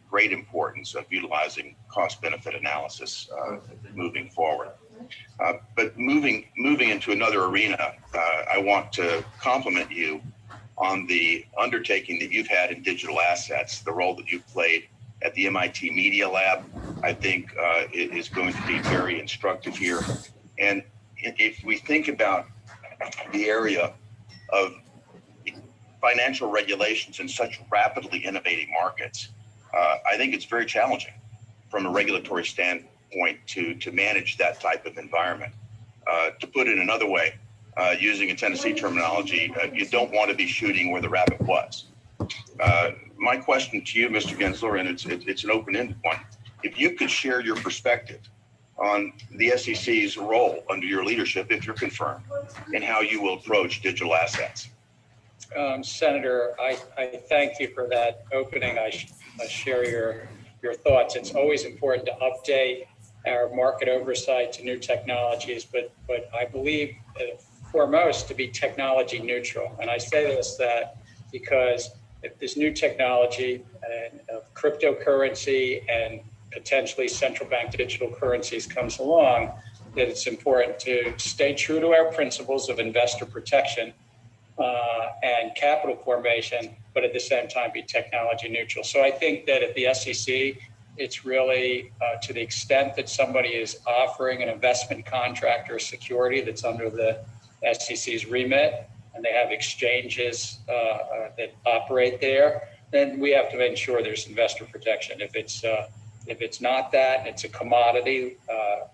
great importance of utilizing cost-benefit analysis moving forward. But moving into another arena, I want to compliment you on the undertaking that you've had in digital assets, the role that you've played at the MIT Media Lab. I think it is going to be very instructive here. And if we think about the area of financial regulations in such rapidly innovating markets, I think it's very challenging from a regulatory standpoint to manage that type of environment. To put it another way, using a Tennessee terminology, you don't want to be shooting where the rabbit was. My question to you, Mr. GENSLER, and it's an open-ended one. If you could share your perspective on the SEC's role under your leadership, if you're confirmed, and how you will approach digital assets. Senator, I thank you for that opening. I share your thoughts. It's always important to update our market oversight to new technologies, but I believe foremost to be technology neutral. And I say this because if this new technology of cryptocurrency and potentially central bank digital currencies comes along, that it's important to stay true to our principles of investor protection and capital formation, but at the same time be technology neutral. So I think that at the SEC, it's really to the extent that somebody is offering an investment contract or security that's under the SEC's remit, and they have exchanges that operate there, then we have to ensure there's investor protection. If it's not that, and it's a commodity,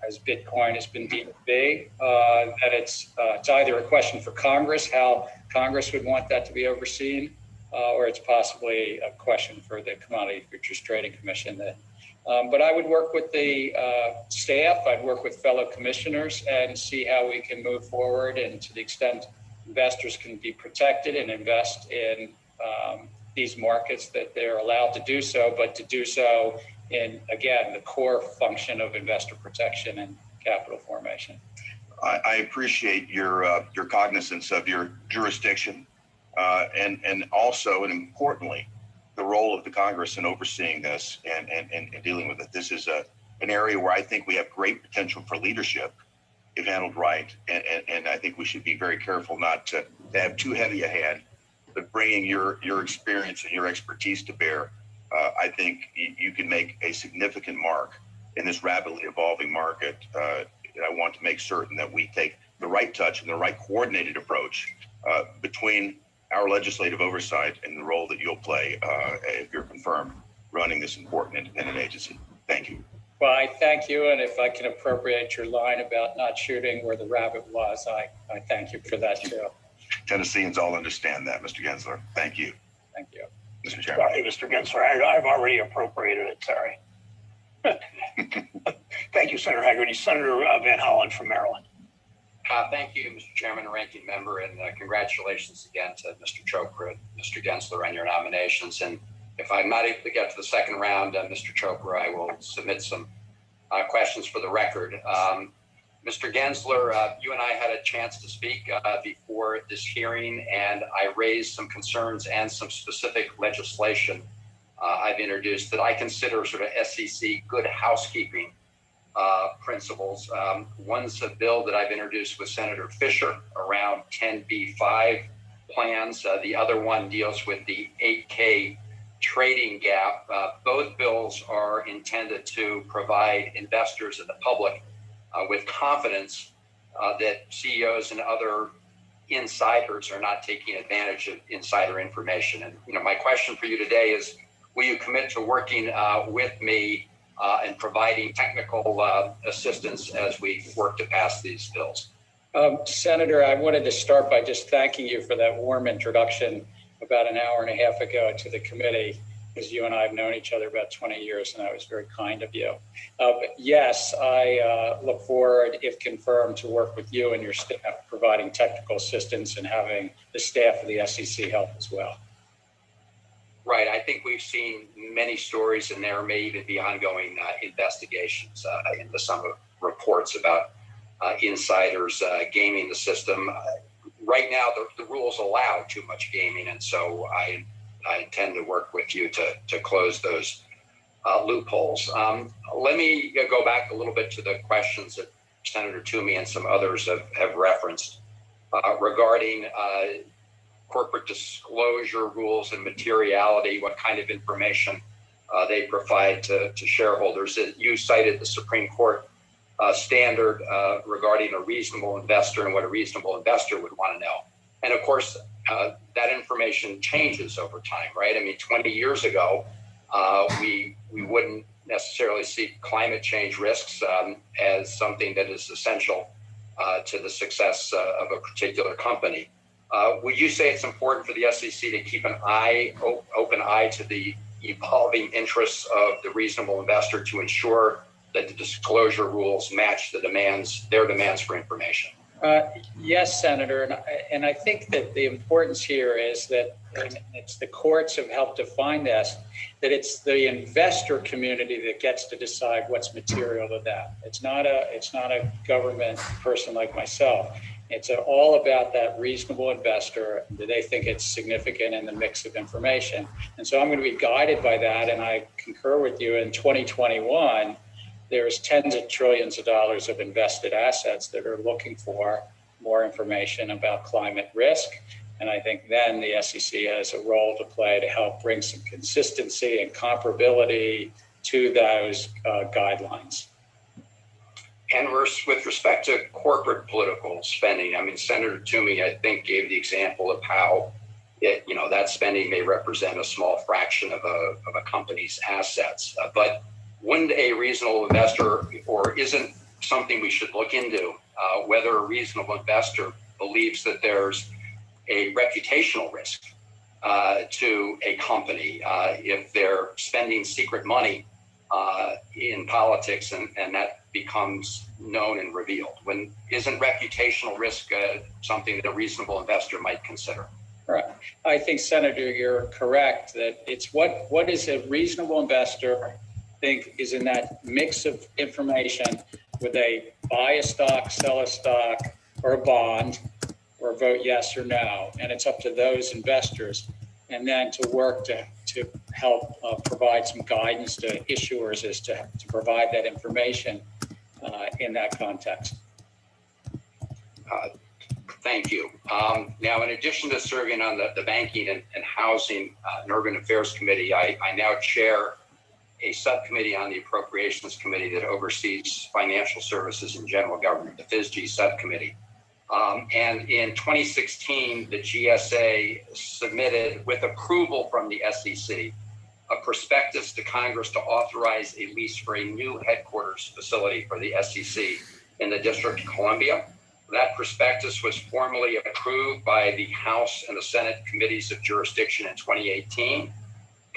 as Bitcoin has been deemed to be, that it's either a question for Congress, how Congress would want that to be overseen, or it's possibly a question for the Commodity Futures Trading Commission. But I would work with the staff, I'd work with fellow commissioners and see how we can move forward, and to the extent investors can be protected and invest in these markets, that they're allowed to do so, but to do so in, again, the core function of investor protection and capital formation. I appreciate your cognizance of your jurisdiction and also, and importantly, the role of the Congress in overseeing this and dealing with it. This is an area where I think we have great potential for leadership if handled right. And I think we should be very careful not to have too heavy a hand, but bringing your experience and your expertise to bear. I think you can make a significant mark in this rapidly evolving market. I want to make certain that we take the right touch and the right coordinated approach between our legislative oversight and the role that you'll play if you're confirmed running this important independent agency. Thank you. Well, I thank you, and if I can appropriate your line about not shooting where the rabbit was, I thank you for that too. Tennesseans all understand that, Mr. Gensler. Thank you. Thank you. Mr. Chairman. Sorry, Mr. Gensler, I've already appropriated it, sorry. Thank you, Senator Haggerty. Senator Van Hollen from Maryland. Thank you, Mr. Chairman and Ranking Member, and congratulations again to Mr. Chopra, Mr. Gensler on your nominations. And if I'm not able to get to the second round, Mr. Chopra, I will submit some questions for the record. Mr. Gensler, you and I had a chance to speak before this hearing, and I raised some concerns and some specific legislation I've introduced that I consider sort of SEC good housekeeping principles. One's a bill that I've introduced with Senator Fisher around 10b5 plans. The other one deals with the 8K trading gap. Both bills are intended to provide investors and the public with confidence that CEOs and other insiders are not taking advantage of insider information. And my question for you today is, will you commit to working with me and providing technical assistance as we work to pass these bills? Senator, I wanted to start by just thanking you for that warm introduction about an hour and a half ago to the committee, because you and I have known each other about 20 years, and that was very kind of you. Yes, I look forward, if confirmed, to work with you and your staff, providing technical assistance and having the staff of the SEC help as well. Right. I think we've seen many stories, and there may even be ongoing investigations into some reports about insiders gaming the system. Right now, the rules allow too much gaming, and so I intend to work with you to close those loopholes. Let me go back a little bit to the questions that Senator Toomey and some others have referenced regarding corporate disclosure rules and materiality, what kind of information they provide to shareholders. You cited the Supreme Court standard regarding a reasonable investor and what a reasonable investor would want to know. And of course, that information changes over time, right? I mean, 20 years ago, we wouldn't necessarily see climate change risks as something that is essential to the success of a particular company. Would you say it's important for the SEC to keep an open eye to the evolving interests of the reasonable investor to ensure that the disclosure rules match their demands for information? Yes, Senator, and I think that the importance here is that, and it's the courts have helped define this, that it's the investor community that gets to decide what's material to them. It's not a government person like myself. It's all about that reasonable investor. Do they think it's significant in the mix of information? And so I'm going to be guided by that. And I concur with you. In 2021, there's tens of trillions of dollars of invested assets that are looking for more information about climate risk. And I think then the SEC has a role to play to help bring some consistency and comparability to those guidelines. And with respect to corporate political spending, I mean, Senator Toomey, I think, gave the example of how that spending may represent a small fraction of a company's assets. But wouldn't a reasonable investor, or isn't something we should look into, whether a reasonable investor believes that there's a reputational risk to a company if they're spending secret money in politics and that becomes known and revealed? When isn't reputational risk something that a reasonable investor might consider? Right. I think, Senator, you're correct that it's what is a reasonable investor think is in that mix of information. Would they buy a stock, sell a stock, or a bond, or vote yes or no? And it's up to those investors, and then to work to help provide some guidance to issuers as to provide that information in that context. Thank you. Now, in addition to serving on the Banking and Housing and Urban Affairs Committee, I now chair a subcommittee on the Appropriations Committee that oversees financial services and general government, the FISG subcommittee. And in 2016, the GSA submitted, with approval from the SEC, a prospectus to Congress to authorize a lease for a new headquarters facility for the SEC in the District of Columbia. That prospectus was formally approved by the House and the Senate Committees of Jurisdiction in 2018.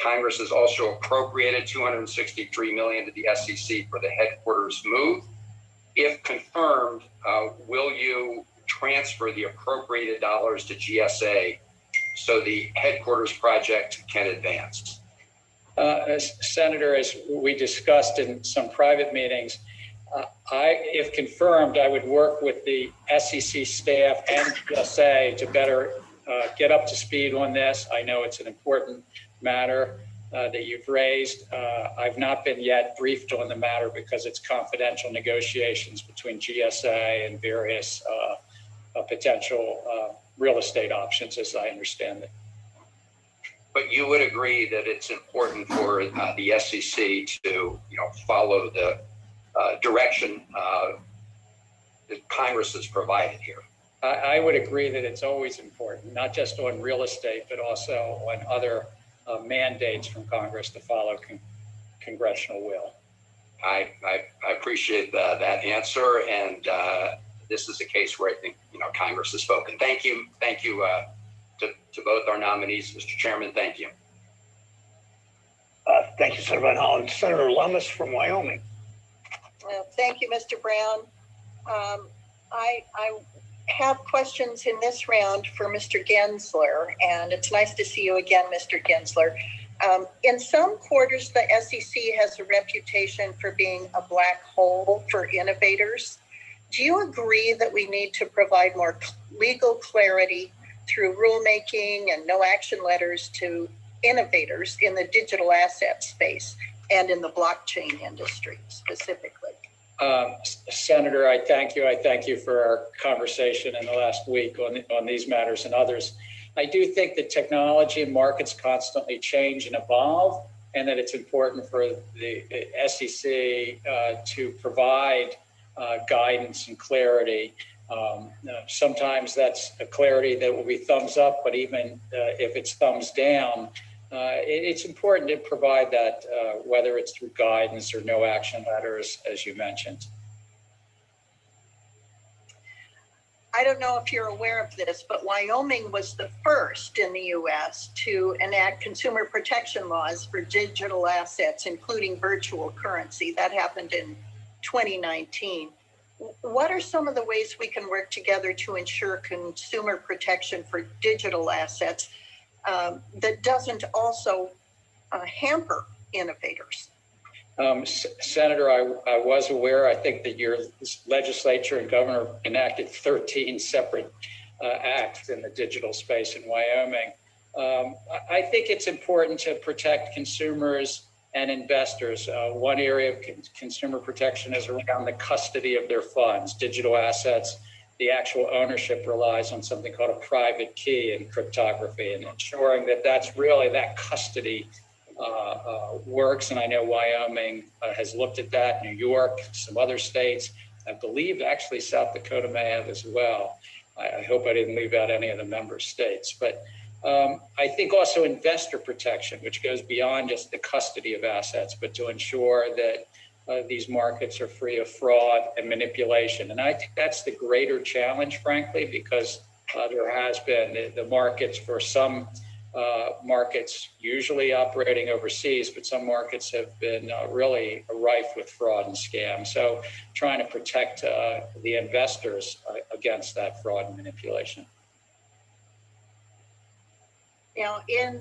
Congress has also appropriated $263 million to the SEC for the headquarters move. If confirmed, will you transfer the appropriated dollars to GSA so the headquarters project can advance? Senator, as we discussed in some private meetings, if confirmed, I would work with the SEC staff and GSA to better get up to speed on this. I know it's an important matter that you've raised. I've not been yet briefed on the matter because it's confidential negotiations between GSA and various potential real estate options, as I understand it. But you would agree that it's important for the SEC to, follow the direction that Congress has provided here. I would agree that it's always important, not just on real estate, but also on other mandates from Congress to follow congressional will. I appreciate that answer, and this is a case where I think Congress has spoken. Thank you to both our nominees, Mr. Chairman. Thank you. Thank you, Senator Van Hollen. Senator Lummis from Wyoming. Thank you, Mr. Brown. I have questions in this round for Mr. Gensler, and it's nice to see you again, Mr. Gensler. In some quarters, the SEC has a reputation for being a black hole for innovators. Do you agree that we need to provide more legal clarity through rulemaking and no action letters to innovators in the digital asset space and in the blockchain industry specifically? Senator, I thank you. I thank you for our conversation in the last week on these matters and others. I do think that technology and markets constantly change and evolve, and that it's important for the SEC to provide guidance and clarity. Sometimes that's a clarity that will be thumbs up, but even if it's thumbs down, it's important to provide that, whether it's through guidance or no action letters, as you mentioned. I don't know if you're aware of this, but Wyoming was the first in the U.S. to enact consumer protection laws for digital assets, including virtual currency. That happened in 2019. What are some of the ways we can work together to ensure consumer protection for digital assets that doesn't also hamper innovators? Senator, I was aware. I think that your legislature and governor enacted 13 separate acts in the digital space in Wyoming. I think it's important to protect consumers and investors. One area of consumer protection is around the custody of their funds, digital assets. The actual ownership relies on something called a private key in cryptography, and ensuring that that's really that custody works. And I know Wyoming has looked at that, New York, some other states. I believe actually South Dakota may have as well. I hope I didn't leave out any of the member states. But I think also investor protection, which goes beyond just the custody of assets, but to ensure that these markets are free of fraud and manipulation. And I think that's the greater challenge, frankly, because there has been the markets for some markets usually operating overseas, but some markets have been really rife with fraud and scam. So trying to protect the investors against that fraud and manipulation. Now, in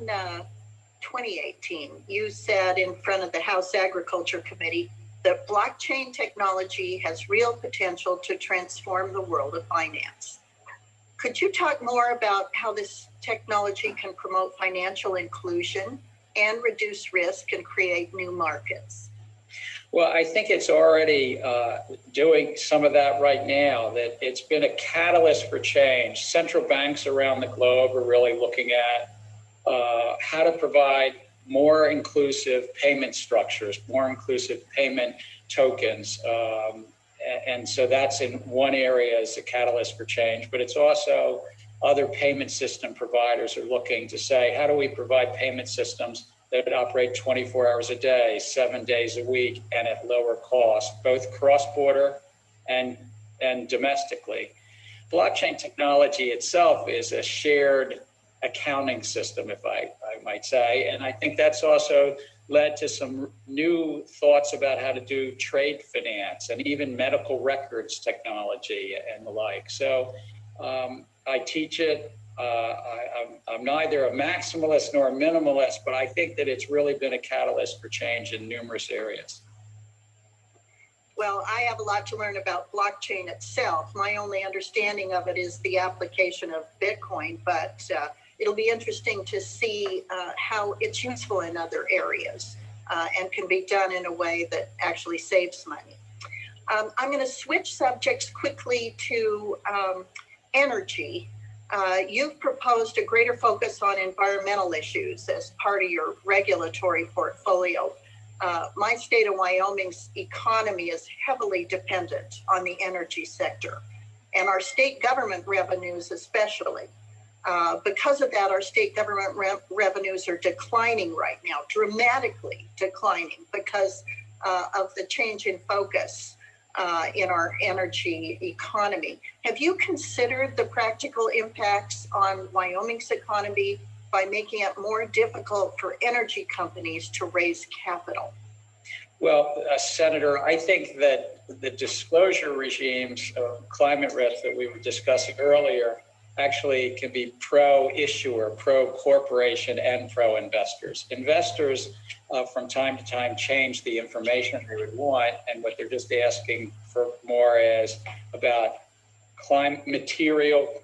2018, you said in front of the House Agriculture Committee that blockchain technology has real potential to transform the world of finance. Could you talk more about how this technology can promote financial inclusion and reduce risk and create new markets? Well, I think it's already doing some of that right now, that it's been a catalyst for change. Central banks around the globe are really looking at how to provide more inclusive payment structures, more inclusive payment tokens. And so that's in one area as a catalyst for change, but it's also other payment system providers are looking to say, how do we provide payment systems that operate 24 hours a day, 7 days a week, and at lower cost, both cross-border and domestically. Blockchain technology itself is a shared accounting system, if I might say, and I think that's also led to some new thoughts about how to do trade finance and even medical records technology and the like. So I teach it. I'm neither a maximalist nor a minimalist, but I think that it's really been a catalyst for change in numerous areas. Well, I have a lot to learn about blockchain itself. My only understanding of it is the application of Bitcoin, but it'll be interesting to see how it's useful in other areas and can be done in a way that actually saves money. I'm going to switch subjects quickly to energy. You've proposed a greater focus on environmental issues as part of your regulatory portfolio. My state of Wyoming's economy is heavily dependent on the energy sector, and our state government revenues especially. Because of that, our state government revenues are declining right now, dramatically declining because of the change in focus in our energy economy. Have you considered the practical impacts on Wyoming's economy by making it more difficult for energy companies to raise capital? Well, Senator, I think that the disclosure regimes of climate risk that we were discussing earlier actually can be pro-issuer, pro-corporation, and pro-investors. Investors from time to time change the information they would want, and what they're just asking for more is about material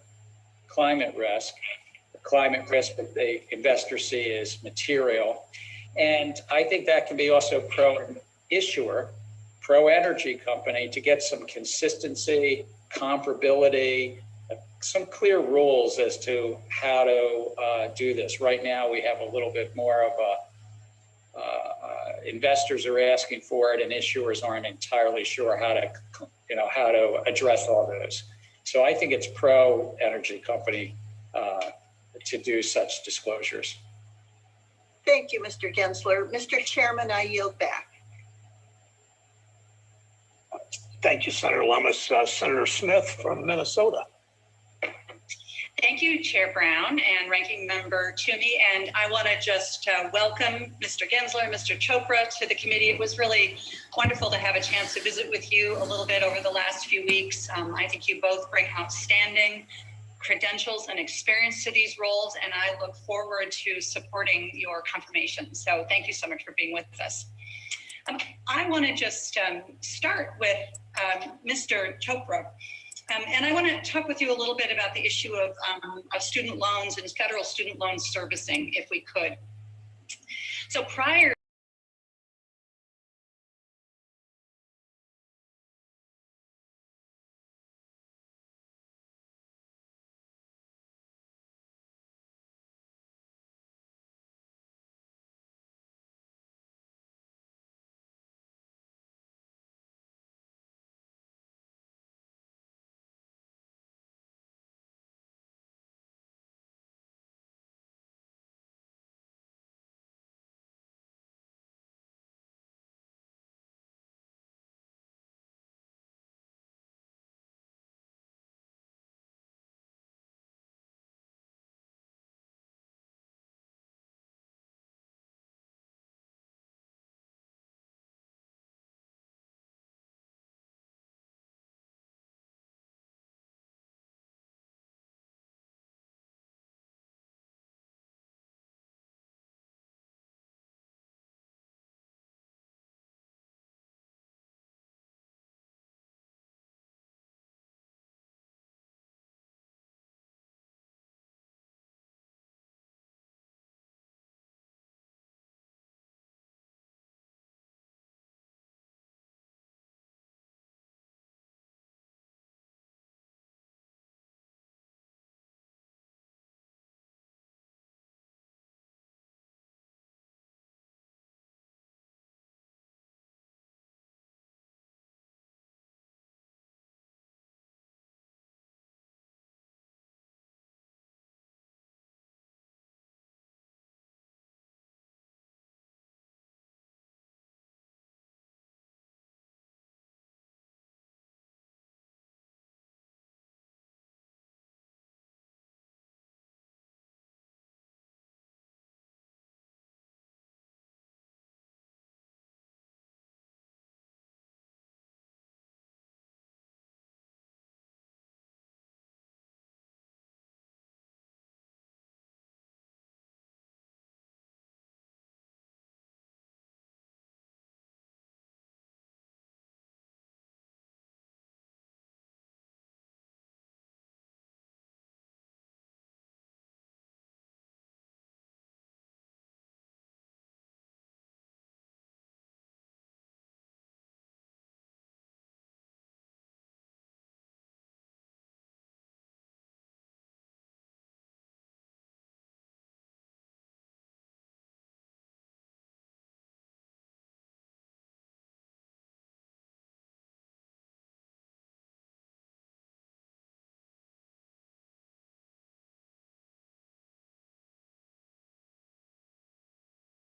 climate risk. The climate risk that the investors see is material. And I think that can be also pro-issuer, pro-energy company to get some consistency, comparability, some clear rules as to how to do this. Right now, we have a little bit more of a, investors are asking for it and issuers aren't entirely sure how to address all those. So I think it's pro-energy company to do such disclosures. Thank you, Mr. Gensler. Mr. Chairman, I yield back. Thank you, Senator Lummis. Senator Smith from Minnesota. Thank you, Chair Brown and Ranking Member Toomey. And I want to just welcome Mr. Gensler, Mr. Chopra to the committee. It was really wonderful to have a chance to visit with you a little bit over the last few weeks. I think you both bring outstanding credentials and experience to these roles, and I look forward to supporting your confirmation. So thank you so much for being with us. I want to just start with Mr. Chopra. And I want to talk with you a little bit about the issue of student loans and federal student loan servicing, if we could. So prior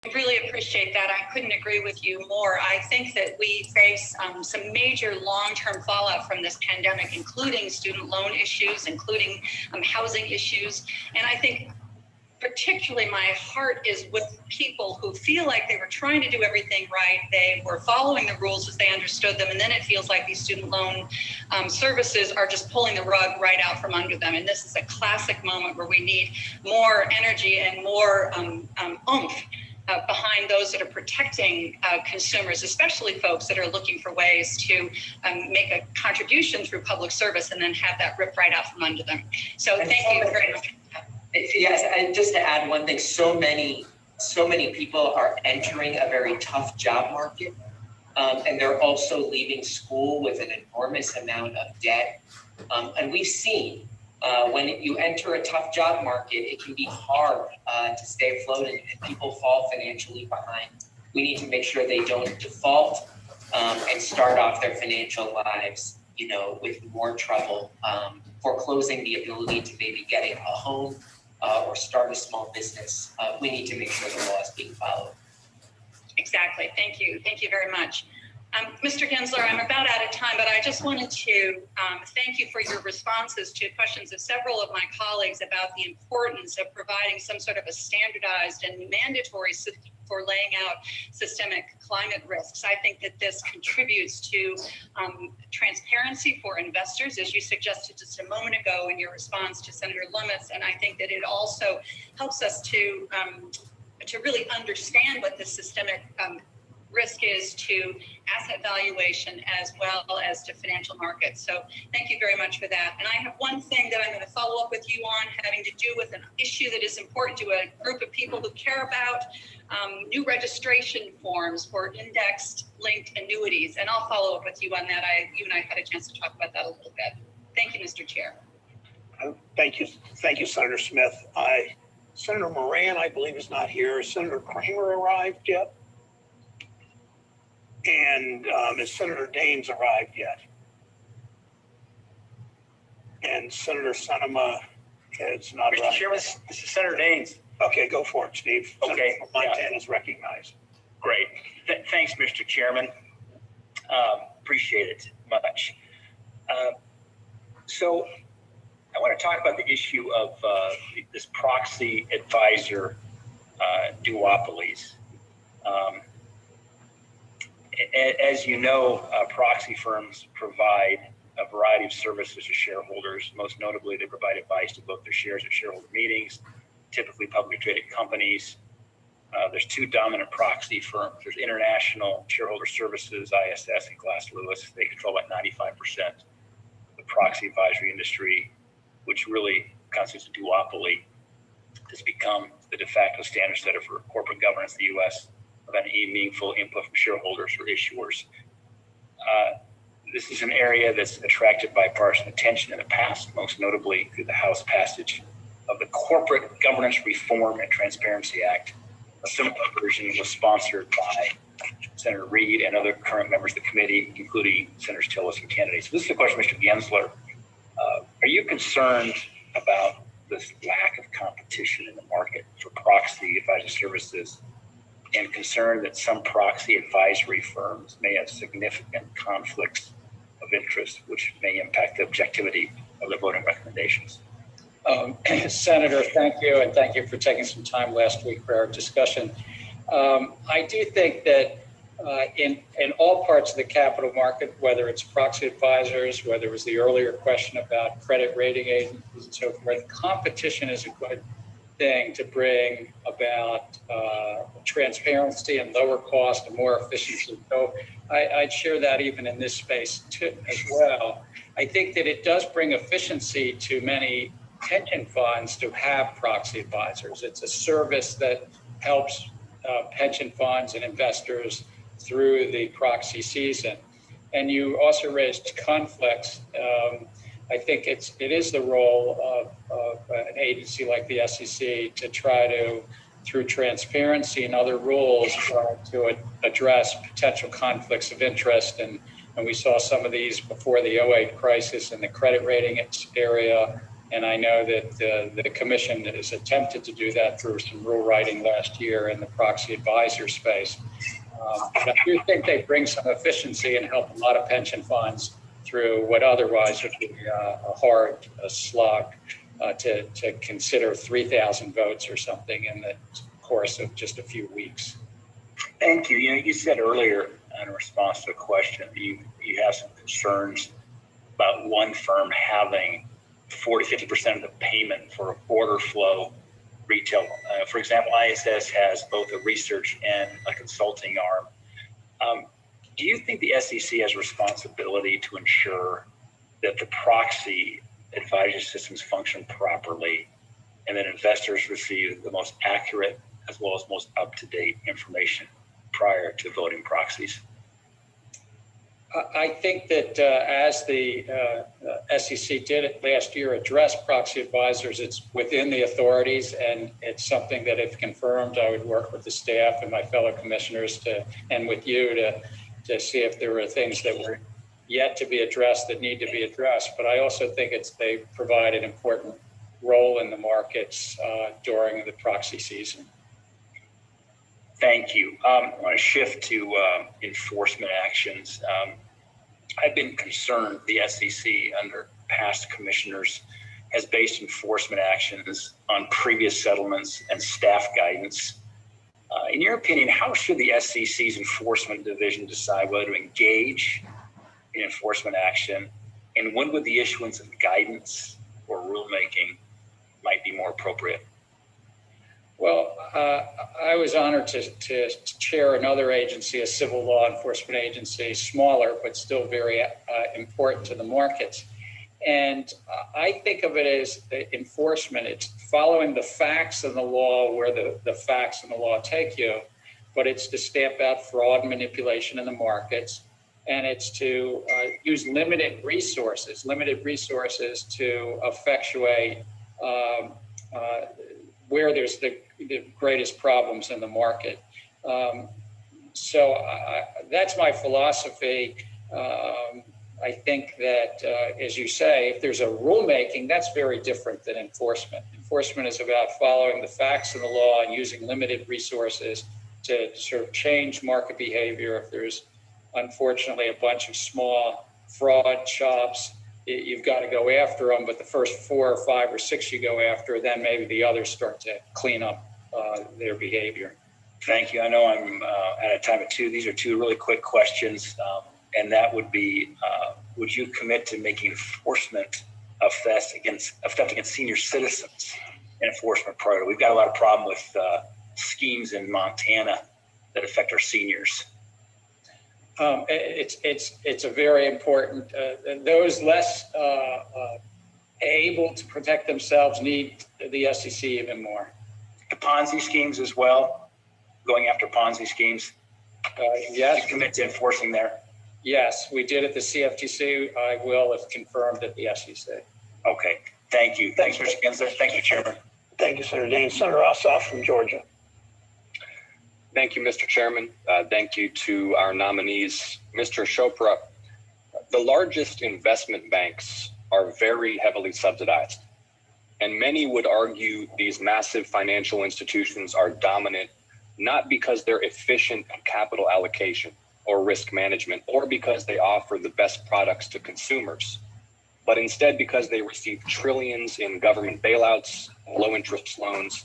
Really appreciate that. I couldn't agree with you more. I think that we face some major long-term fallout from this pandemic, including student loan issues, including housing issues. And I think particularly my heart is with people who feel like they were trying to do everything right. They were following the rules as they understood them. And then it feels like these student loan services are just pulling the rug right out from under them. And this is a classic moment where we need more energy and more oomph behind those that are protecting consumers, especially folks that are looking for ways to make a contribution through public service and then have that ripped right out from under them. So thank you very much. Yes, and just to add one thing, so many people are entering a very tough job market, and they're also leaving school with an enormous amount of debt. And we've seen when you enter a tough job market, it can be hard to stay afloat, and people fall financially behind. We need to make sure they don't default and start off their financial lives, with more trouble, foreclosing the ability to maybe get a home or start a small business. We need to make sure the law is being followed. Exactly. Thank you. Thank you very much. Mr. Gensler, I'm about out of time, but I just wanted to thank you for your responses to questions of several of my colleagues about the importance of providing some sort of a standardized and mandatory system for laying out systemic climate risks. I think that this contributes to transparency for investors, as you suggested just a moment ago in your response to Senator Lummis, and I think that it also helps us to really understand what the systemic risk is to asset valuation as well as to financial markets. So thank you very much for that. And I have one thing that I'm going to follow up with you on, having to do with an issue that is important to a group of people who care about new registration forms for indexed linked annuities. And I'll follow up with you on that. You and I had a chance to talk about that a little bit. Thank you, Mr. Chair. Thank you, Senator Smith. Senator Moran, I believe, is not here. Has Senator Kramer arrived yet? And has Senator Daines arrived yet? And Senator Sinema has not arrived. Mr. Chairman, this is Senator Daines. Okay, go for it, Steve. Okay. Senator Montana is recognized. Great. Thanks, Mr. Chairman. Appreciate it much. So I want to talk about the issue of this proxy advisor duopolies. As you know, proxy firms provide a variety of services to shareholders. Most notably, they provide advice to vote their shares at shareholder meetings, typically publicly traded companies. There's two dominant proxy firms. There's International Shareholder Services, ISS, and Glass Lewis. They control about 95% of the proxy advisory industry, which really constitutes a duopoly. Has become the de facto standard setter for corporate governance in the U.S. without any meaningful input from shareholders or issuers. This is an area that's attracted bipartisan attention in the past, most notably through the House passage of the Corporate Governance Reform and Transparency Act. A similar version was sponsored by Senator Reid and other current members of the committee, including Senators Tillis and Kennedy. So this is a question, Mr. Gensler. Are you concerned about this lack of competition in the market for proxy advisory services, and concerned that some proxy advisory firms may have significant conflicts of interest, which may impact the objectivity of the voting recommendations? Senator, thank you, and thank you for taking some time last week for our discussion. I do think that in all parts of the capital market, whether it's proxy advisors, whether it was the earlier question about credit rating agencies and so forth, competition is a good thing to bring about transparency and lower cost and more efficiency. So I'd share that even in this space too, as well. I think that it does bring efficiency to many pension funds to have proxy advisors. It's a service that helps pension funds and investors through the proxy season. And you also raised conflicts. I think it is the role of an agency like the SEC to try to, through transparency and other rules, try to address potential conflicts of interest. And we saw some of these before the 2008 crisis in the credit rating area And I know that the commission has attempted to do that through some rule writing last year in the proxy advisor space. But I do think they bring some efficiency and help a lot of pension funds through what otherwise would be a hard slog to consider 3,000 votes or something in the course of just a few weeks. Thank you. You said earlier in response to a question, you have some concerns about one firm having 40-50% of the payment for order flow retail. For example, ISS has both a research and a consulting arm. Do you think the SEC has responsibility to ensure that the proxy advisory systems function properly and that investors receive the most accurate as well as most up-to-date information prior to voting proxies? I think that as the SEC did it last year, address proxy advisors, it's within the authorities, and it's something that if confirmed, I would work with the staff and my fellow commissioners and with you to see if there were things that were yet to be addressed that need to be addressed. But I also think they provide an important role in the markets during the proxy season. Thank you. I want to shift to enforcement actions. I've been concerned the SEC under past commissioners has based enforcement actions on previous settlements and staff guidance. In your opinion, how should the SEC's enforcement division decide whether to engage in enforcement action, and when would the issuance of guidance or rulemaking might be more appropriate? Well, I was honored to chair another agency, a civil law enforcement agency, smaller, but still very important to the markets. And I think of it as enforcement. It's following the facts of the law where the facts of the law take you, but it's to stamp out fraud and manipulation in the markets. And it's to use limited resources to effectuate where there's the greatest problems in the market. So that's my philosophy. I think that, as you say, if there's a rulemaking, that's very different than enforcement. Enforcement is about following the facts of the law and using limited resources to sort of change market behavior. If there's, unfortunately, a bunch of small fraud shops, you've got to go after them, but the first 4 or 5 or 6 you go after, then maybe the others start to clean up their behavior. Thank you. I know I'm at a time of 2. These are 2 really quick questions, and that would be, would you commit to making enforcement of theft against senior citizens in enforcement priority? We've got a lot of problem with schemes in Montana that affect our seniors. It's a very important, those less able to protect themselves need the SEC even more. The Ponzi schemes as well, going after Ponzi schemes. Yes. You commit to enforcing there? Yes, we did at the CFTC. I will if confirmed at the SEC. Okay, thank you. Thanks, Mr. Gensler. Thank you, Chairman. Thank you, Senator Dean. Senator Ossoff from Georgia. Thank you, Mr. Chairman. Thank you to our nominees. Mr. Chopra, the largest investment banks are very heavily subsidized, and many would argue these massive financial institutions are dominant, not because they're efficient in capital allocation or risk management, or because they offer the best products to consumers, but instead because they receive trillions in government bailouts, low interest loans,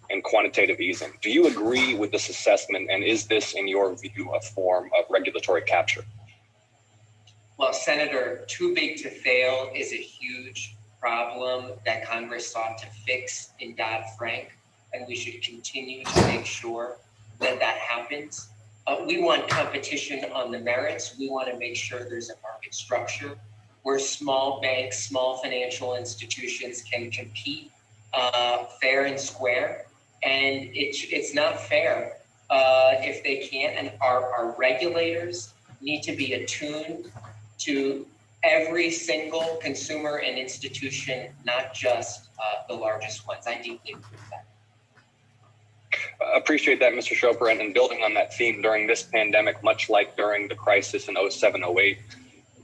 and quantitative easing. Do you agree with this assessment, and is this, in your view, a form of regulatory capture? Well, Senator, too big to fail is a huge problem that Congress sought to fix in Dodd-Frank, and we should continue to make sure that that happens. We want competition on the merits. We want to make sure there's a market structure where small banks, small financial institutions can compete fair and square. And it's not fair if they can't. And our regulators need to be attuned to every single consumer and institution, not just the largest ones. I deeply agree with that. Appreciate that, Mr. Chopra. And building on that theme, during this pandemic, much like during the crisis in 07, 08,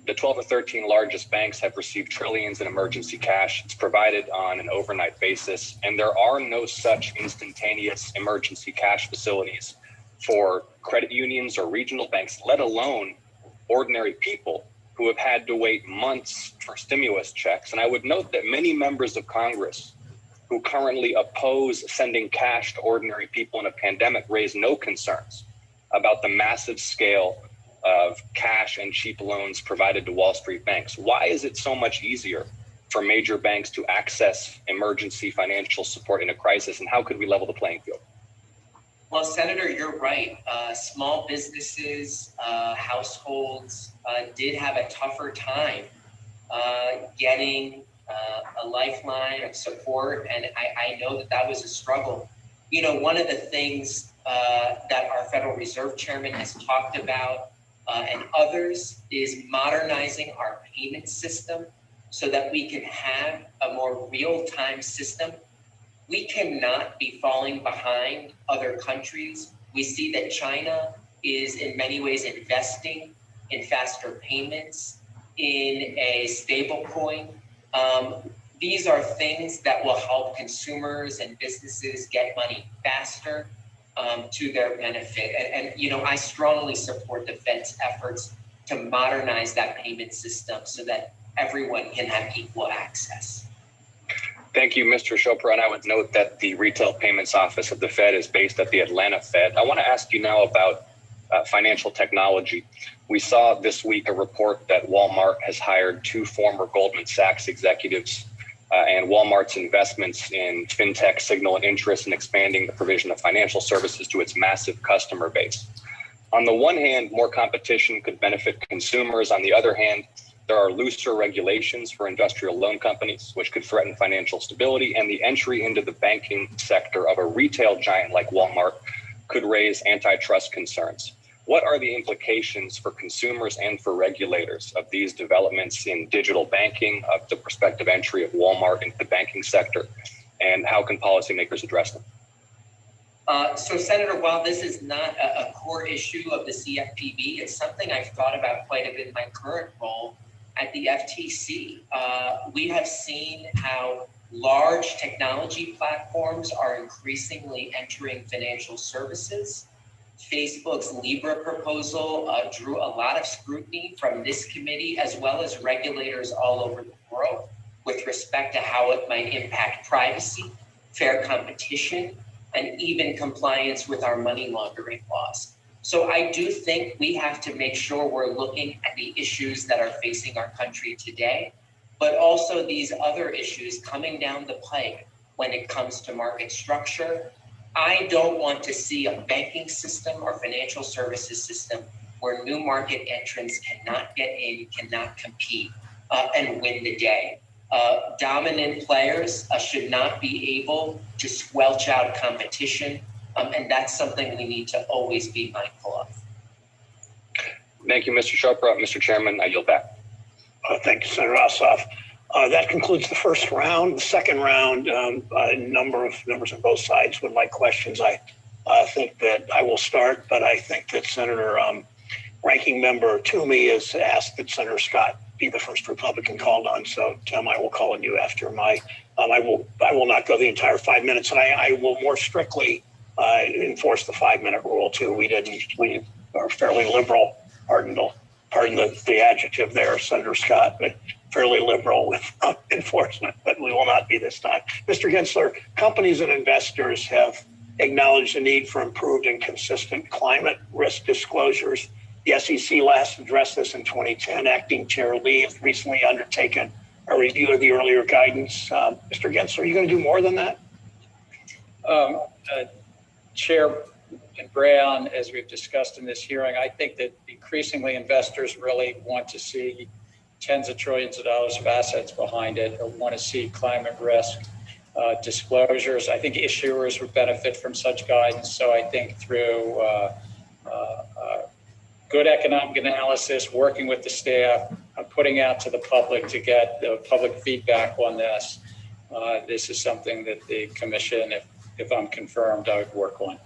The 12 or 13 largest banks have received trillions in emergency cash. It's provided on an overnight basis, and there are no such instantaneous emergency cash facilities for credit unions or regional banks, let alone ordinary people who have had to wait months for stimulus checks. And I would note that many members of Congress who currently oppose sending cash to ordinary people in a pandemic raise no concerns about the massive scale of cash and cheap loans provided to Wall Street banks. Why is it so much easier for major banks to access emergency financial support in a crisis, and how could we level the playing field? Well, Senator, you're right. Small businesses, households did have a tougher time getting a lifeline of support, and I know that was a struggle. You know, one of the things that our Federal Reserve Chairman has talked about and others is modernizing our payment system so that we can have a more real-time system. We cannot be falling behind other countries. We see that China is in many ways investing in faster payments, in a stable coin. These are things that will help consumers and businesses get money faster to their benefit. And, you know, I strongly support the Fed's efforts to modernize that payment system so that everyone can have equal access. Thank you, Mr. Chopra. And I would note that the Retail Payments Office of the Fed is based at the Atlanta Fed. I want to ask you now about financial technology. We saw this week a report that Walmart has hired 2 former Goldman Sachs executives, and Walmart's investments in fintech signal an interest in expanding the provision of financial services to its massive customer base. On the one hand, more competition could benefit consumers. On the other hand, there are looser regulations for industrial loan companies, which could threaten financial stability, and the entry into the banking sector of a retail giant like Walmart could raise antitrust concerns. What are the implications for consumers and for regulators of these developments in digital banking, of the prospective entry of Walmart into the banking sector, and how can policymakers address them? So, Senator, while this is not a core issue of the CFPB, it's something I've thought about quite a bit in my current role at the FTC. We have seen how large technology platforms are increasingly entering financial services. Facebook's Libra proposal drew a lot of scrutiny from this committee as well as regulators all over the world with respect to how it might impact privacy, fair competition, and even compliance with our money laundering laws. So I do think we have to make sure we're looking at the issues that are facing our country today, but also these other issues coming down the pike when it comes to market structure. I don't want to see a banking system or financial services system where new market entrants cannot get in, cannot compete, and win the day. Dominant players should not be able to squelch out competition, and that's something we need to always be mindful of. Thank you, Mr. Chopra. Mr. Chairman, I yield back. Thank you, Senator Ossoff. That concludes the first round. The second round, a number of members on both sides would like questions. I think that I will start, but I think that Senator Ranking Member Toomey has asked that Senator Scott be the first Republican called on. So, Tim, I will call on you after my. I will not go the entire 5 minutes, and I will more strictly enforce the 5-minute rule too. We are fairly liberal. Pardon the adjective there, Senator Scott, but fairly liberal with enforcement, but we will not be this time. Mr. Gensler, companies and investors have acknowledged the need for improved and consistent climate risk disclosures. The SEC last addressed this in 2010. Acting Chair Lee has recently undertaken a review of the earlier guidance. Mr. Gensler, are you going to do more than that? Chair Brown, as we've discussed in this hearing, I think that increasingly investors really want to see tens of trillions of dollars of assets behind it, or want to see climate risk disclosures. I think issuers would benefit from such guidance. So I think through good economic analysis, working with the staff, putting out to the public to get the public feedback on this, this is something that the commission, if I'm confirmed, I would work on.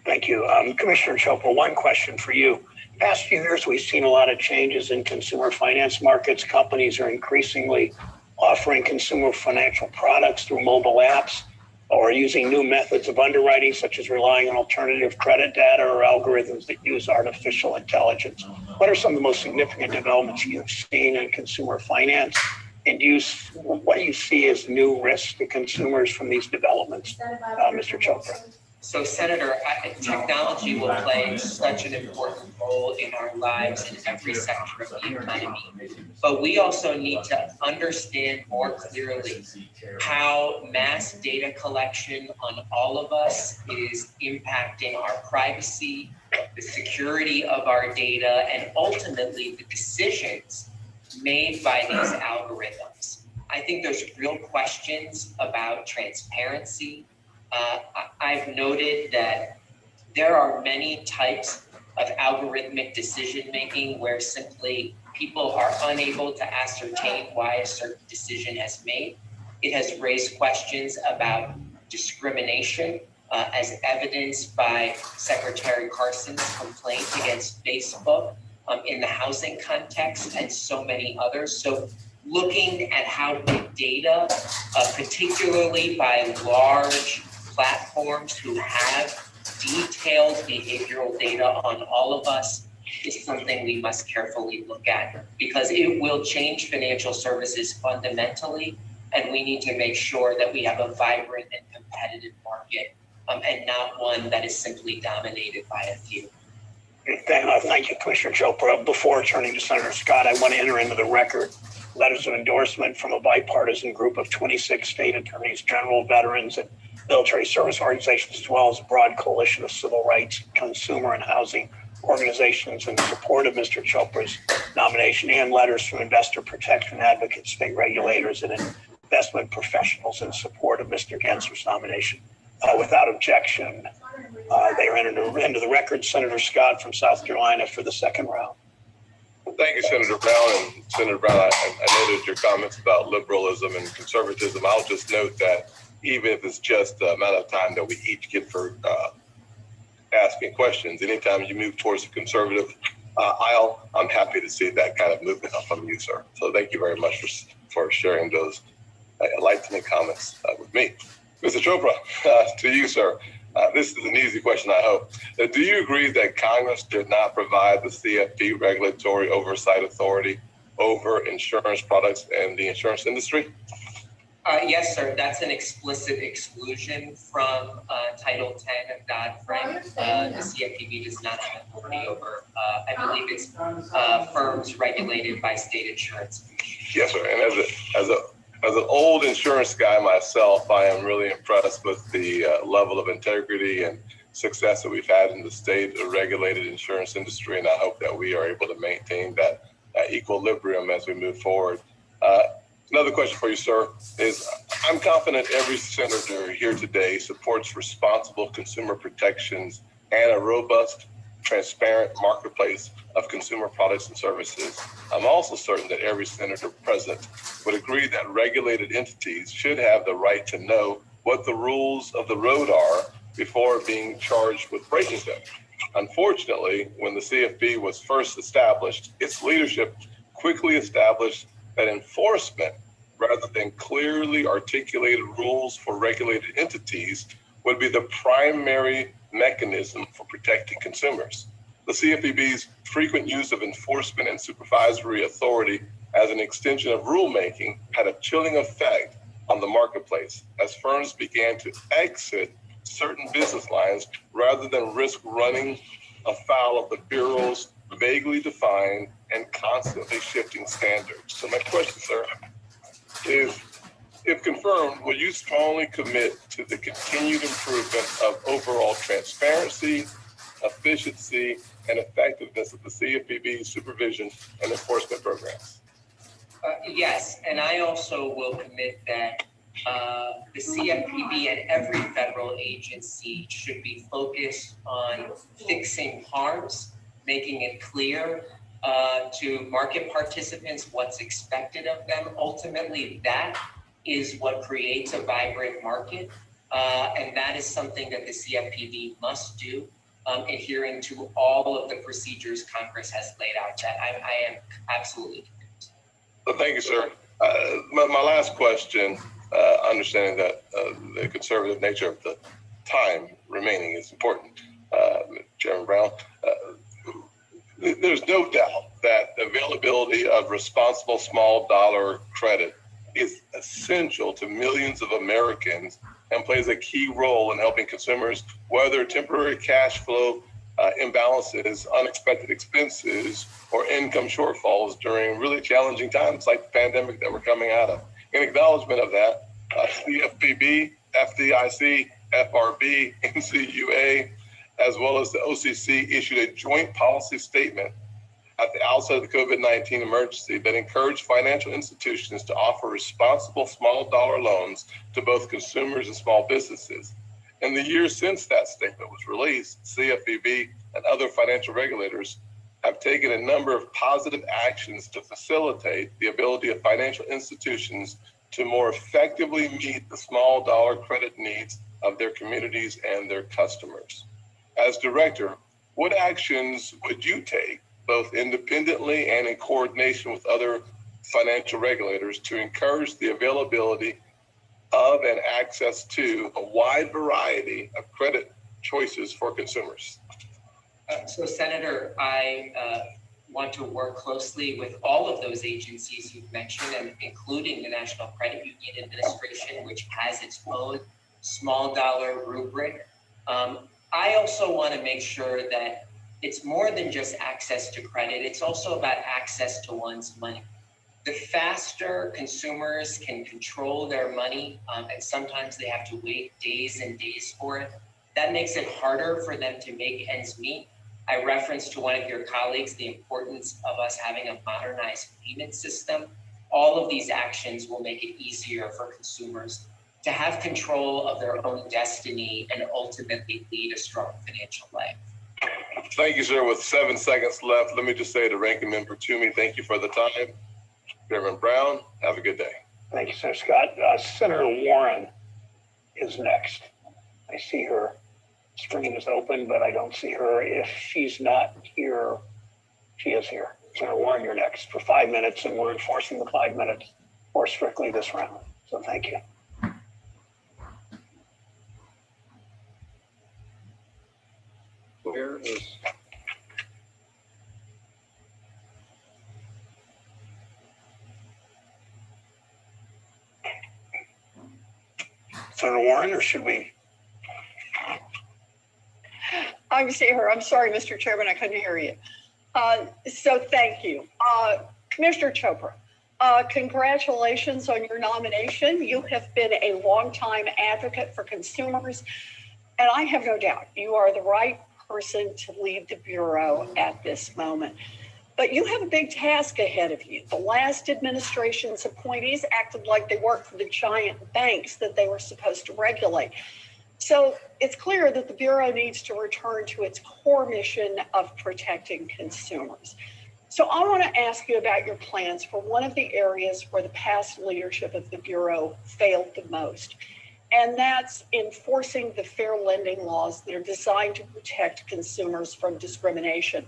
Thank you. Commissioner Chopra, one question for you. past few years, we've seen a lot of changes in consumer finance markets. Companies are increasingly offering consumer financial products through mobile apps or using new methods of underwriting, such as relying on alternative credit data or algorithms that use artificial intelligence. What are some of the most significant developments you've seen in consumer finance? And what do you see as new risks to consumers from these developments, Mr. Chopra? So, Senator, technology will play such an important role in our lives in every sector of the economy. But we also need to understand more clearly how mass data collection on all of us is impacting our privacy, the security of our data, and ultimately the decisions made by these algorithms. I think there's real questions about transparency. I've noted that there are many types of algorithmic decision-making where simply people are unable to ascertain why a certain decision has made. It has raised questions about discrimination, as evidenced by Secretary Carson's complaint against Facebook in the housing context and so many others. So looking at how big data, particularly by large platforms who have detailed behavioral data on all of us, is something we must carefully look at, because it will change financial services fundamentally, and we need to make sure that we have a vibrant and competitive market, and not one that is simply dominated by a few. Thank you, Commissioner Chopra. Before turning to Senator Scott, I want to enter into the record letters of endorsement from a bipartisan group of 26 state attorneys general, veterans, and military service organizations, as well as a broad coalition of civil rights, consumer, and housing organizations in support of Mr. Chopra's nomination, and letters from investor protection advocates, state regulators, and investment professionals in support of Mr. Gensler's nomination. Without objection, they are entered into the record. Senator Scott from South Carolina for the second round. Thank you, Senator Brown. And Senator Brown, I noted your comments about liberalism and conservatism. I'll just note that even if it's just the amount of time that we each get for asking questions, anytime you move towards the conservative aisle, I'm happy to see that kind of movement from you, sir. So thank you very much for sharing those enlightening comments with me. Mr. Chopra, to you, sir. This is an easy question, I hope. Do you agree that Congress did not provide the CFPB regulatory oversight authority over insurance products and the insurance industry? Yes, sir. That's an explicit exclusion from Title 10 of Dodd-Frank. The CFPB does not have authority over, I believe it's firms regulated by state insurance. Yes, sir. And as an old insurance guy myself, I am really impressed with the level of integrity and success that we've had in the state-regulated insurance industry, and I hope that we are able to maintain that equilibrium as we move forward. Another question for you, sir, is I'm confident every senator here today supports responsible consumer protections and a robust, transparent marketplace of consumer products and services. I'm also certain that every senator present would agree that regulated entities should have the right to know what the rules of the road are before being charged with breaking them. Unfortunately, when the CFPB was first established, its leadership quickly established that enforcement, rather than clearly articulated rules for regulated entities, would be the primary mechanism for protecting consumers. The CFPB's frequent use of enforcement and supervisory authority as an extension of rulemaking had a chilling effect on the marketplace as firms began to exit certain business lines rather than risk running afoul of the Bureau's vaguely defined and constantly shifting standards. So my question, sir, is if confirmed, will you strongly commit to the continued improvement of overall transparency, efficiency, and effectiveness of the CFPB's supervision and enforcement programs? Yes, and I also will commit that the CFPB and every federal agency should be focused on fixing harms, making it clear to market participants what's expected of them. Ultimately, that is what creates a vibrant market, and that is something that the CFPB must do. adhering to all of the procedures Congress has laid out. That I am absolutely convinced. Well, thank you, sir. My last question, understanding that the conservative nature of the time remaining is important, Chairman Brown. There's no doubt that the availability of responsible small dollar credit is essential to millions of Americans and plays a key role in helping consumers weather temporary cash flow imbalances, unexpected expenses, or income shortfalls during really challenging times like the pandemic that we're coming out of. In acknowledgement of that, CFPB, FDIC, FRB, NCUA, as well as the OCC issued a joint policy statement at the outset of the COVID-19 emergency that encouraged financial institutions to offer responsible small dollar loans to both consumers and small businesses. In the years since that statement was released, CFPB and other financial regulators have taken a number of positive actions to facilitate the ability of financial institutions to more effectively meet the small dollar credit needs of their communities and their customers. As director, what actions would you take, both independently and in coordination with other financial regulators, to encourage the availability of and access to a wide variety of credit choices for consumers? So, Senator, I want to work closely with all of those agencies you've mentioned, and including the National Credit Union Administration, which has its own small dollar rubric. I also want to make sure that it's more than just access to credit. It's also about access to one's money. The faster consumers can control their money, and sometimes they have to wait days and days for it, that makes it harder for them to make ends meet. I referenced to one of your colleagues the importance of us having a modernized payment system. All of these actions will make it easier for consumers to have control of their own destiny and ultimately lead a strong financial life. Thank you, sir. With 7 seconds left, let me just say to Ranking Member Toomey, thank you for the time. Chairman Brown, have a good day. Thank you, Senator Scott. Senator Warren is next. I see her screen is open, but I don't see her. If she's not here, she is here. Senator Warren, you're next for 5 minutes, and we're enforcing the 5 minutes for strictly this round. So thank you. Where is... Senator Warren, or should we? I'm seeing her. I'm sorry, Mr. Chairman, I couldn't hear you. So thank you. Commissioner Chopra, congratulations on your nomination. You have been a longtime advocate for consumers, and I have no doubt you are the right person to lead the Bureau at this moment. But you have a big task ahead of you. The last administration's appointees acted like they worked for the giant banks that they were supposed to regulate. So it's clear that the Bureau needs to return to its core mission of protecting consumers. So I want to ask you about your plans for one of the areas where the past leadership of the Bureau failed the most, and that's enforcing the fair lending laws that are designed to protect consumers from discrimination.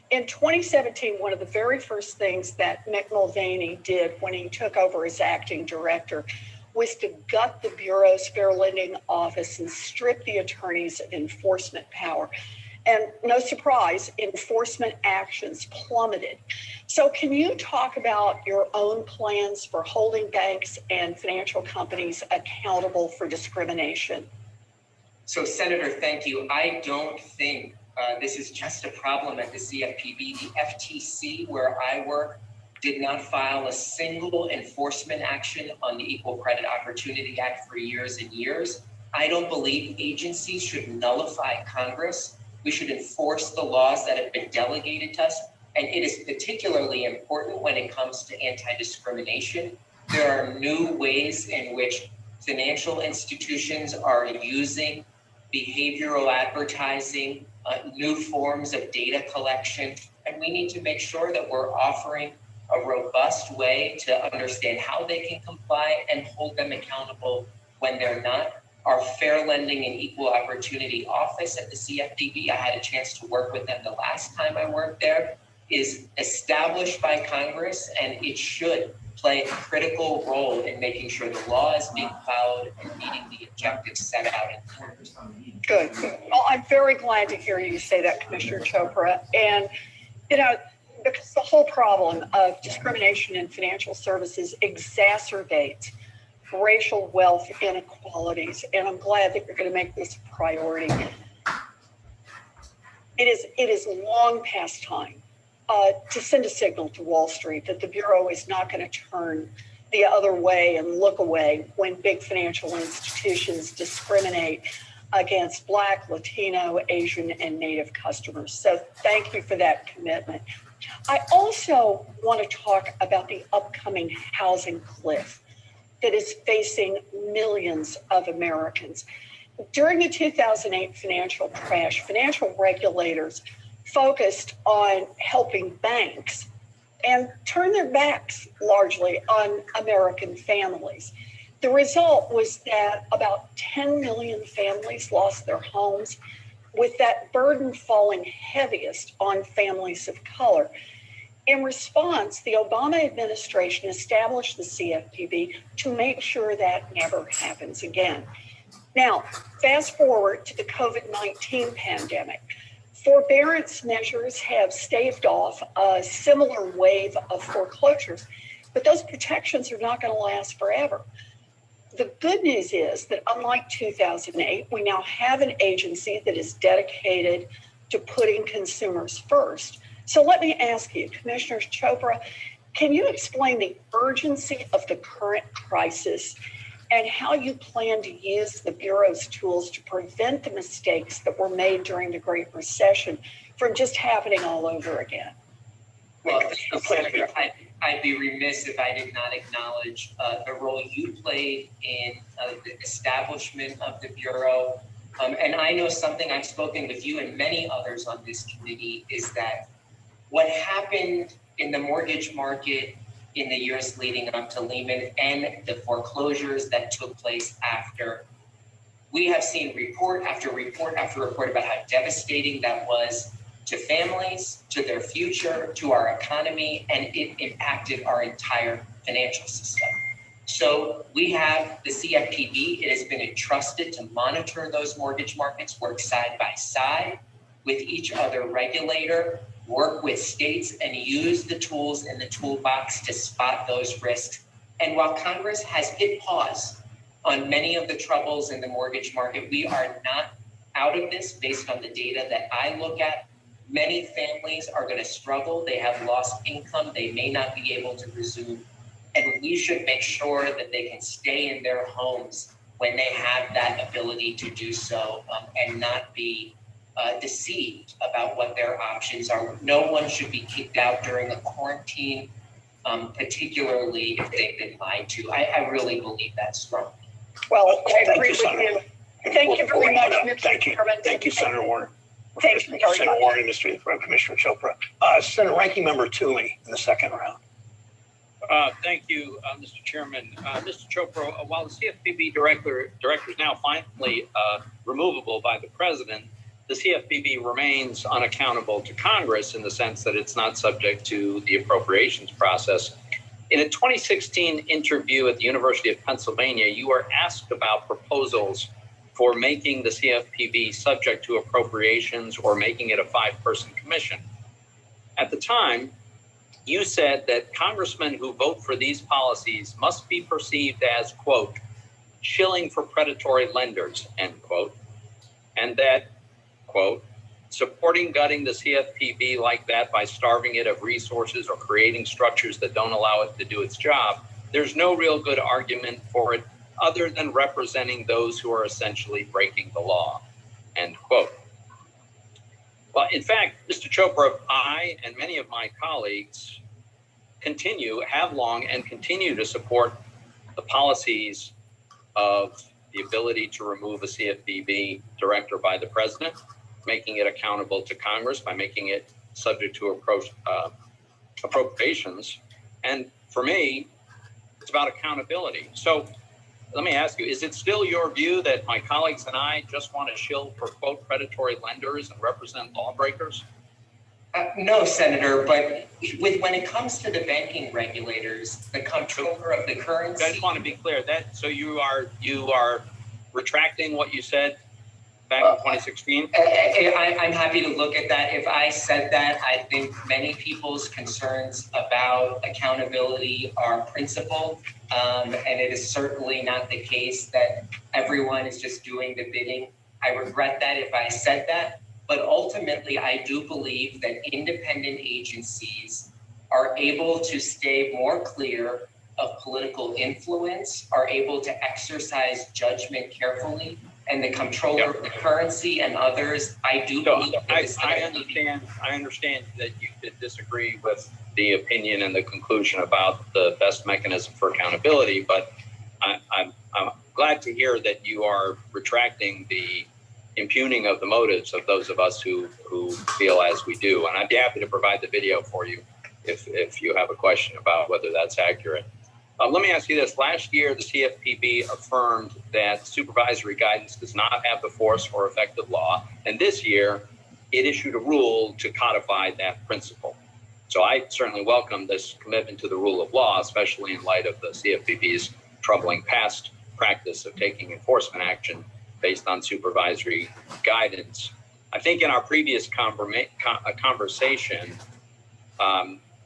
In 2017, one of the very first things that Mick Mulvaney did when he took over as acting director was to gut the Bureau's Fair Lending Office and strip the attorneys of enforcement power. And no surprise, enforcement actions plummeted. So can you talk about your own plans for holding banks and financial companies accountable for discrimination? So, Senator, thank you. I don't think this is just a problem at the CFPB. The FTC, where I work, did not file a single enforcement action on the Equal Credit Opportunity Act for years and years. I don't believe agencies should nullify Congress. We should enforce the laws that have been delegated to us. And it is particularly important when it comes to anti-discrimination. There are new ways in which financial institutions are using behavioral advertising, new forms of data collection, and we need to make sure that we're offering a robust way to understand how they can comply and hold them accountable when they're not. our Fair Lending and Equal Opportunity Office at the CFPB, I had a chance to work with them the last time I worked there, is established by Congress, and it should play a critical role in making sure the law is being followed and meeting the objectives set out in Congress. Good. Well, I'm very glad to hear you say that, Commissioner Chopra. And, you know, because the whole problem of discrimination in financial services exacerbates racial wealth inequalities. And I'm glad that you're going to make this a priority. It is long past time to send a signal to Wall Street that the Bureau is not going to turn the other way and look away when big financial institutions discriminate against Black, Latino, Asian, and Native customers. So thank you for that commitment. I also want to talk about the upcoming housing cliff that is facing millions of Americans. During the 2008 financial crash, financial regulators focused on helping banks and turned their backs largely on American families. The result was that about 10 million families lost their homes, with that burden falling heaviest on families of color. In response, the Obama administration established the CFPB to make sure that never happens again. Now, fast forward to the COVID-19 pandemic. Forbearance measures have staved off a similar wave of foreclosures, but those protections are not going to last forever. The good news is that unlike 2008, we now have an agency that is dedicated to putting consumers first. So let me ask you, Commissioner Chopra, can you explain the urgency of the current crisis and how you plan to use the Bureau's tools to prevent the mistakes that were made during the Great Recession from just happening all over again? Well, I'd be remiss if I did not acknowledge the role you played in the establishment of the Bureau. And I know something, I've spoken with you and many others on this committee, is that what happened in the mortgage market in the years leading up to Lehman and the foreclosures that took place after, we have seen report after report after report about how devastating that was to families, to their future, to our economy, and it impacted our entire financial system. So we have the CFPB. It has been entrusted to monitor those mortgage markets, work side by side with each other regulator, work with states, and use the tools in the toolbox to spot those risks. And while Congress has hit pause on many of the troubles in the mortgage market, we are not out of this based on the data that I look at. Many families are going to struggle. They have lost income. They may not be able to resume. And we should make sure that they can stay in their homes when they have that ability to do so, and not be deceived about what their options are. No one should be kicked out during a quarantine, particularly if they've been lied to. I really believe that strongly. Well, I agree with you. Thank you very much, Mr. Chairman. Thank you, Senator Warner. Thank you, Senator Warner and Commissioner Chopra. Senator Ranking Member Toomey in the second round. Thank you, Mr. Chairman. Mr. Chopra, while the CFPB director is now finally removable by the president, the CFPB remains unaccountable to Congress in the sense that it's not subject to the appropriations process. In a 2016 interview at the University of Pennsylvania, you were asked about proposals for making the CFPB subject to appropriations or making it a 5-person commission. At the time, you said that congressmen who vote for these policies must be perceived as, quote, shilling for predatory lenders, end quote, and that, quote, supporting gutting the CFPB like that by starving it of resources or creating structures that don't allow it to do its job, there's no real good argument for it other than representing those who are essentially breaking the law, end quote. Well, in fact, Mr. Chopra, I and many of my colleagues have long and continue to support the policies of the ability to remove a CFPB director by the president, making it accountable to Congress by making it subject to appropriations. And for me, it's about accountability. So let me ask you, is it still your view that my colleagues and I just want to shill for, quote, predatory lenders and represent lawbreakers? No, Senator, but when it comes to the banking regulators, the comptroller of the currency. I just want to be clear that, so you are retracting what you said back in 2016? I'm happy to look at that. If I said that, I think many people's concerns about accountability are principled. And it is certainly not the case that everyone is just doing the bidding. I regret that if I said that, but ultimately I do believe that independent agencies are able to stay more clear of political influence, are able to exercise judgment carefully, and the comptroller of the currency and others, I do believe I understand that you could disagree with the opinion and the conclusion about the best mechanism for accountability, but I'm glad to hear that you are retracting the impugning of the motives of those of us who feel as we do. And I'd be happy to provide the video for you if you have a question about whether that's accurate. Let me ask you this. Last year, the CFPB affirmed that supervisory guidance does not have the force or effect of law. And this year, it issued a rule to codify that principle. So I certainly welcome this commitment to the rule of law, especially in light of the CFPB's troubling past practice of taking enforcement action based on supervisory guidance. I think in our previous conversation,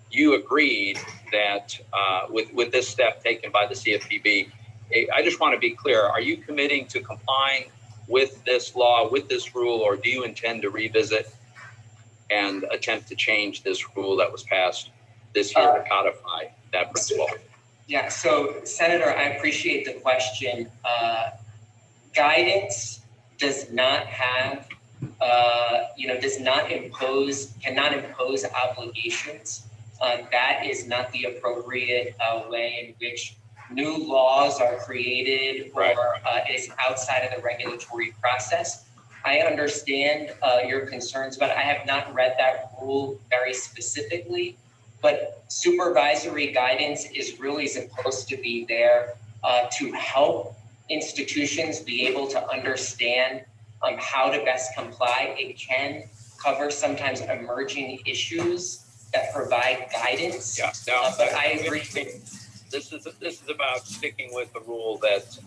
you agreed that with this step taken by the CFPB, I just want to be clear, are you committing to complying with this law, with this rule, or do you intend to revisit and attempt to change this rule that was passed this year to codify that principle? Yeah, so Senator, I appreciate the question. Guidance does not have, cannot impose obligations. That is not the appropriate way in which new laws are created or is outside of the regulatory process. I understand your concerns, but I have not read that rule very specifically. But supervisory guidance is really supposed to be there to help institutions be able to understand how to best comply. It can cover sometimes emerging issues that provide guidance. Yeah, but I agree. This is about sticking with the rule that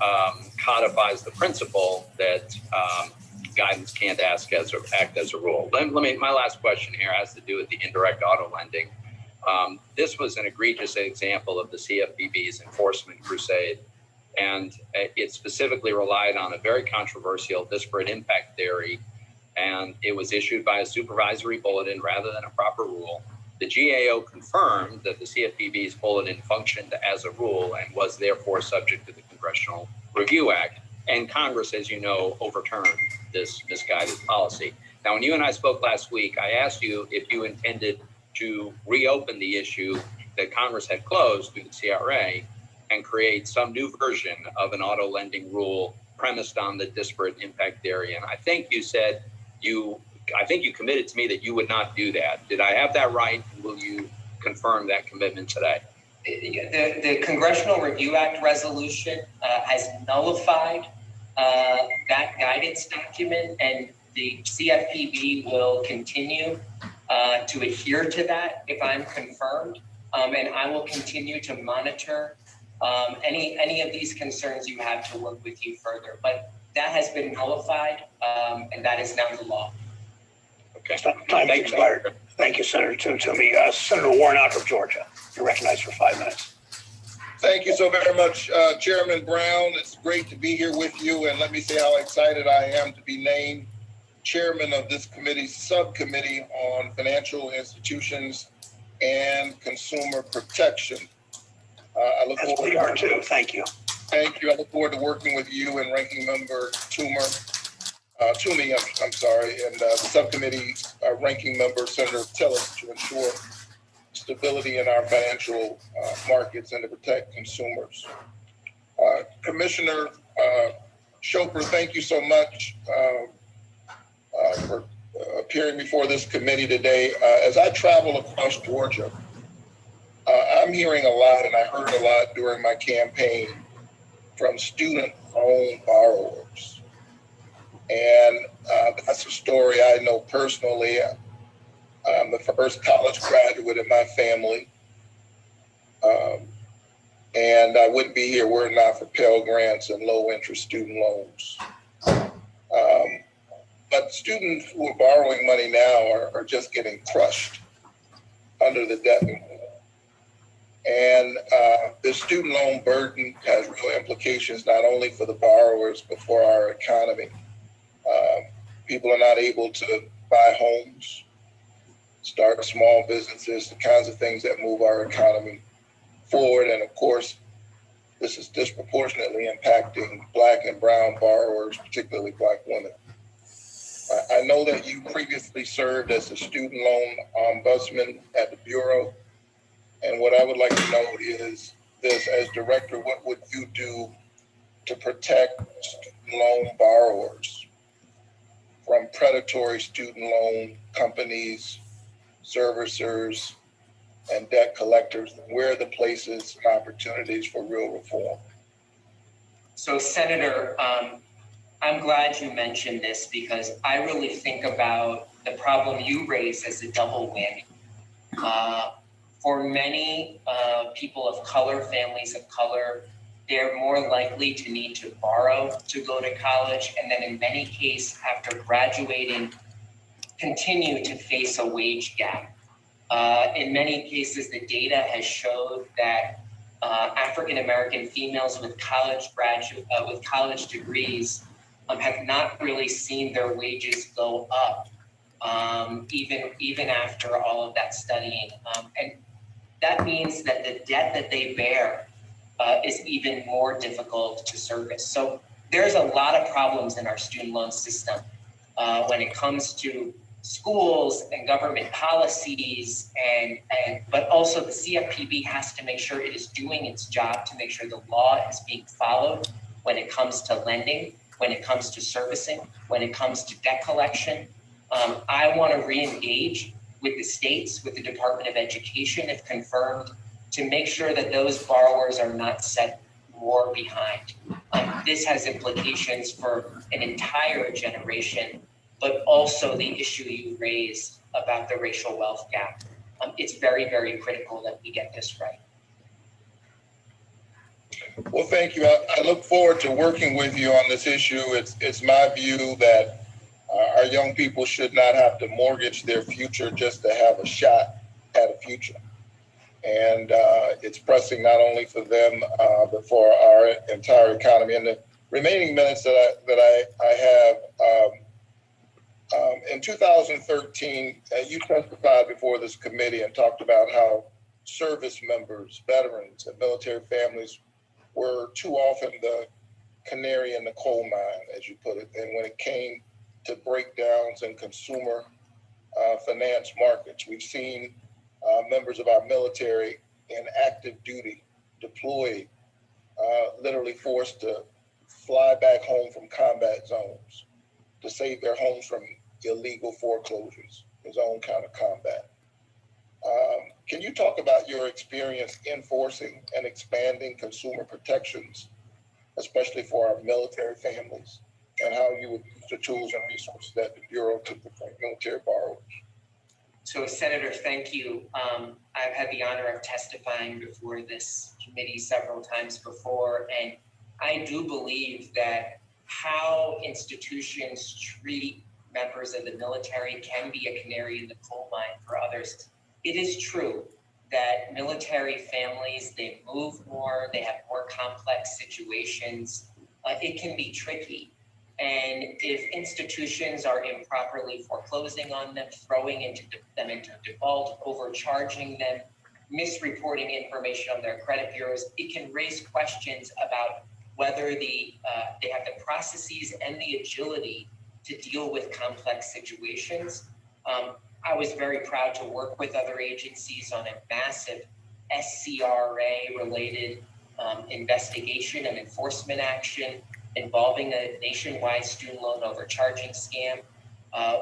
codifies the principle that guidance can't act as a rule. My last question here has to do with the indirect auto lending. This was an egregious example of the CFPB's enforcement crusade, and it specifically relied on a very controversial disparate impact theory, and it was issued by a supervisory bulletin rather than a proper rule. The GAO confirmed that the CFPB's bulletin functioned as a rule and was therefore subject to the Congressional Review Act. And Congress, as you know, overturned this misguided policy. Now, when you and I spoke last week, I asked you if you intended to reopen the issue that Congress had closed through the CRA and create some new version of an auto lending rule premised on the disparate impact theory. And I think you said you committed to me that you would not do that. Did I have that right? Will you confirm that commitment today? The Congressional Review Act resolution has nullified that guidance document, and the CFPB will continue to adhere to that if I'm confirmed, and I will continue to monitor any of these concerns you have to work with you further. But that has been nullified, and that is now the law. Okay. Time has expired. Thank you, Senator Toomey. Senator Warnock of Georgia, you're recognized for 5 minutes. Thank you so very much, Chairman Brown. It's great to be here with you, and let me say how excited I am to be named chairman of this committee's subcommittee on financial institutions and consumer protection. I look forward to working too. Thank you. Thank you. I look forward to working with you and Ranking Member Toomey, I'm sorry, and the subcommittee Ranking Member Senator Tillis to ensure stability in our financial markets and to protect consumers. Commissioner Chopra, thank you so much for appearing before this committee today. As I travel across Georgia, I'm hearing a lot, and I heard a lot during my campaign, from student loan borrowers. And that's a story I know personally. I'm the first college graduate in my family. And I wouldn't be here were it not for Pell Grants and low interest student loans. But students who are borrowing money now are just getting crushed under the debt limit. And the student loan burden has real implications not only for the borrowers, but for our economy. People are not able to buy homes, start small businesses, the kinds of things that move our economy forward. And of course, this is disproportionately impacting Black and brown borrowers, particularly Black women. I know that you previously served as a student loan ombudsman at the Bureau. And what I would like to know is this: as director, what would you do to protect student loan borrowers from predatory student loan companies, servicers, and debt collectors? Where are the places and opportunities for real reform? So, Senator, I'm glad you mentioned this because I really think about the problem you raise as a double whammy. For many people of color, families of color, they're more likely to need to borrow to go to college, and then in many cases, after graduating, continue to face a wage gap. In many cases, the data has showed that African American females with college degrees have not really seen their wages go up, even after all of that studying, and that means that the debt that they bear is even more difficult to service. So there's a lot of problems in our student loan system when it comes to schools and government policies, but also the CFPB has to make sure it is doing its job to make sure the law is being followed when it comes to lending, when it comes to servicing, when it comes to debt collection. I want to re-engage with the states, with the Department of Education, if confirmed, to make sure that those borrowers are not set more behind. This has implications for an entire generation, but also the issue you raised about the racial wealth gap. It's very, very critical that we get this right. Well, thank you. I look forward to working with you on this issue. It's my view that our young people should not have to mortgage their future just to have a shot at a future. And it's pressing not only for them, but for our entire economy. In the remaining minutes that I have, in 2013, you testified before this committee and talked about how service members, veterans, and military families were too often the canary in the coal mine, as you put it. And when it came to breakdowns in consumer finance markets, we've seen members of our military in active duty deployed, literally forced to fly back home from combat zones to save their homes from illegal foreclosures, his own kind of combat. Can you talk about your experience enforcing and expanding consumer protections, especially for our military families, and how you would use the tools and resources that the Bureau could protect military borrowers? So, Senator, thank you. I've had the honor of testifying before this committee several times before, and I do believe that how institutions treat members of the military can be a canary in the coal mine for others. It is true that military families, they move more, they have more complex situations. It can be tricky. And if institutions are improperly foreclosing on them, throwing them into default, overcharging them, misreporting information on their credit bureaus, it can raise questions about whether they have the processes and the agility to deal with complex situations. I was very proud to work with other agencies on a massive SCRA-related investigation and enforcement action involving a nationwide student loan overcharging scam.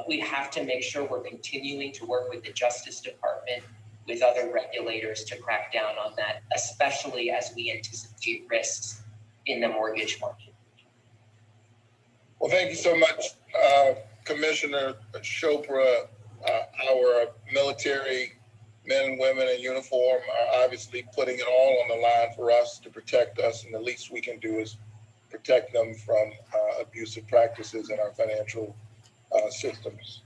We have to make sure we're continuing to work with the Justice Department, with other regulators to crack down on that, especially as we anticipate risks in the mortgage market. Well, thank you so much, Commissioner Chopra. Our military men and women in uniform are obviously putting it all on the line for us to protect us, and the least we can do is protect them from abusive practices in our financial systems.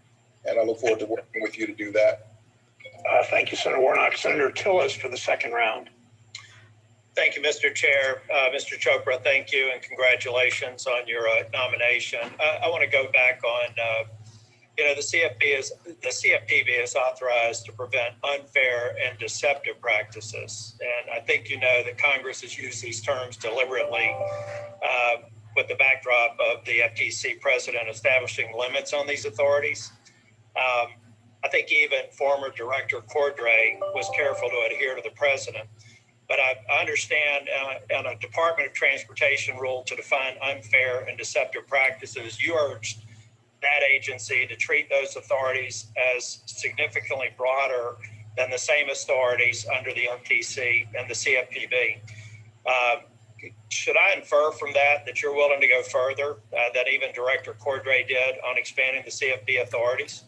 And I look forward to working with you to do that. Thank you, Senator Warnock. Senator Tillis for the second round. Thank you, Mr. Chair. Mr. Chopra, thank you and congratulations on your nomination. I want to go back on, the CFPB is authorized to prevent unfair and deceptive practices. And I think you know that Congress has used these terms deliberately with the backdrop of the FTC president establishing limits on these authorities. I think even former Director Cordray was careful to adhere to the president. But I understand on a Department of Transportation rule to define unfair and deceptive practices, you urged that agency to treat those authorities as significantly broader than the same authorities under the FTC and the CFPB. Should I infer from that you're willing to go further than even Director Cordray did on expanding the CFP authorities?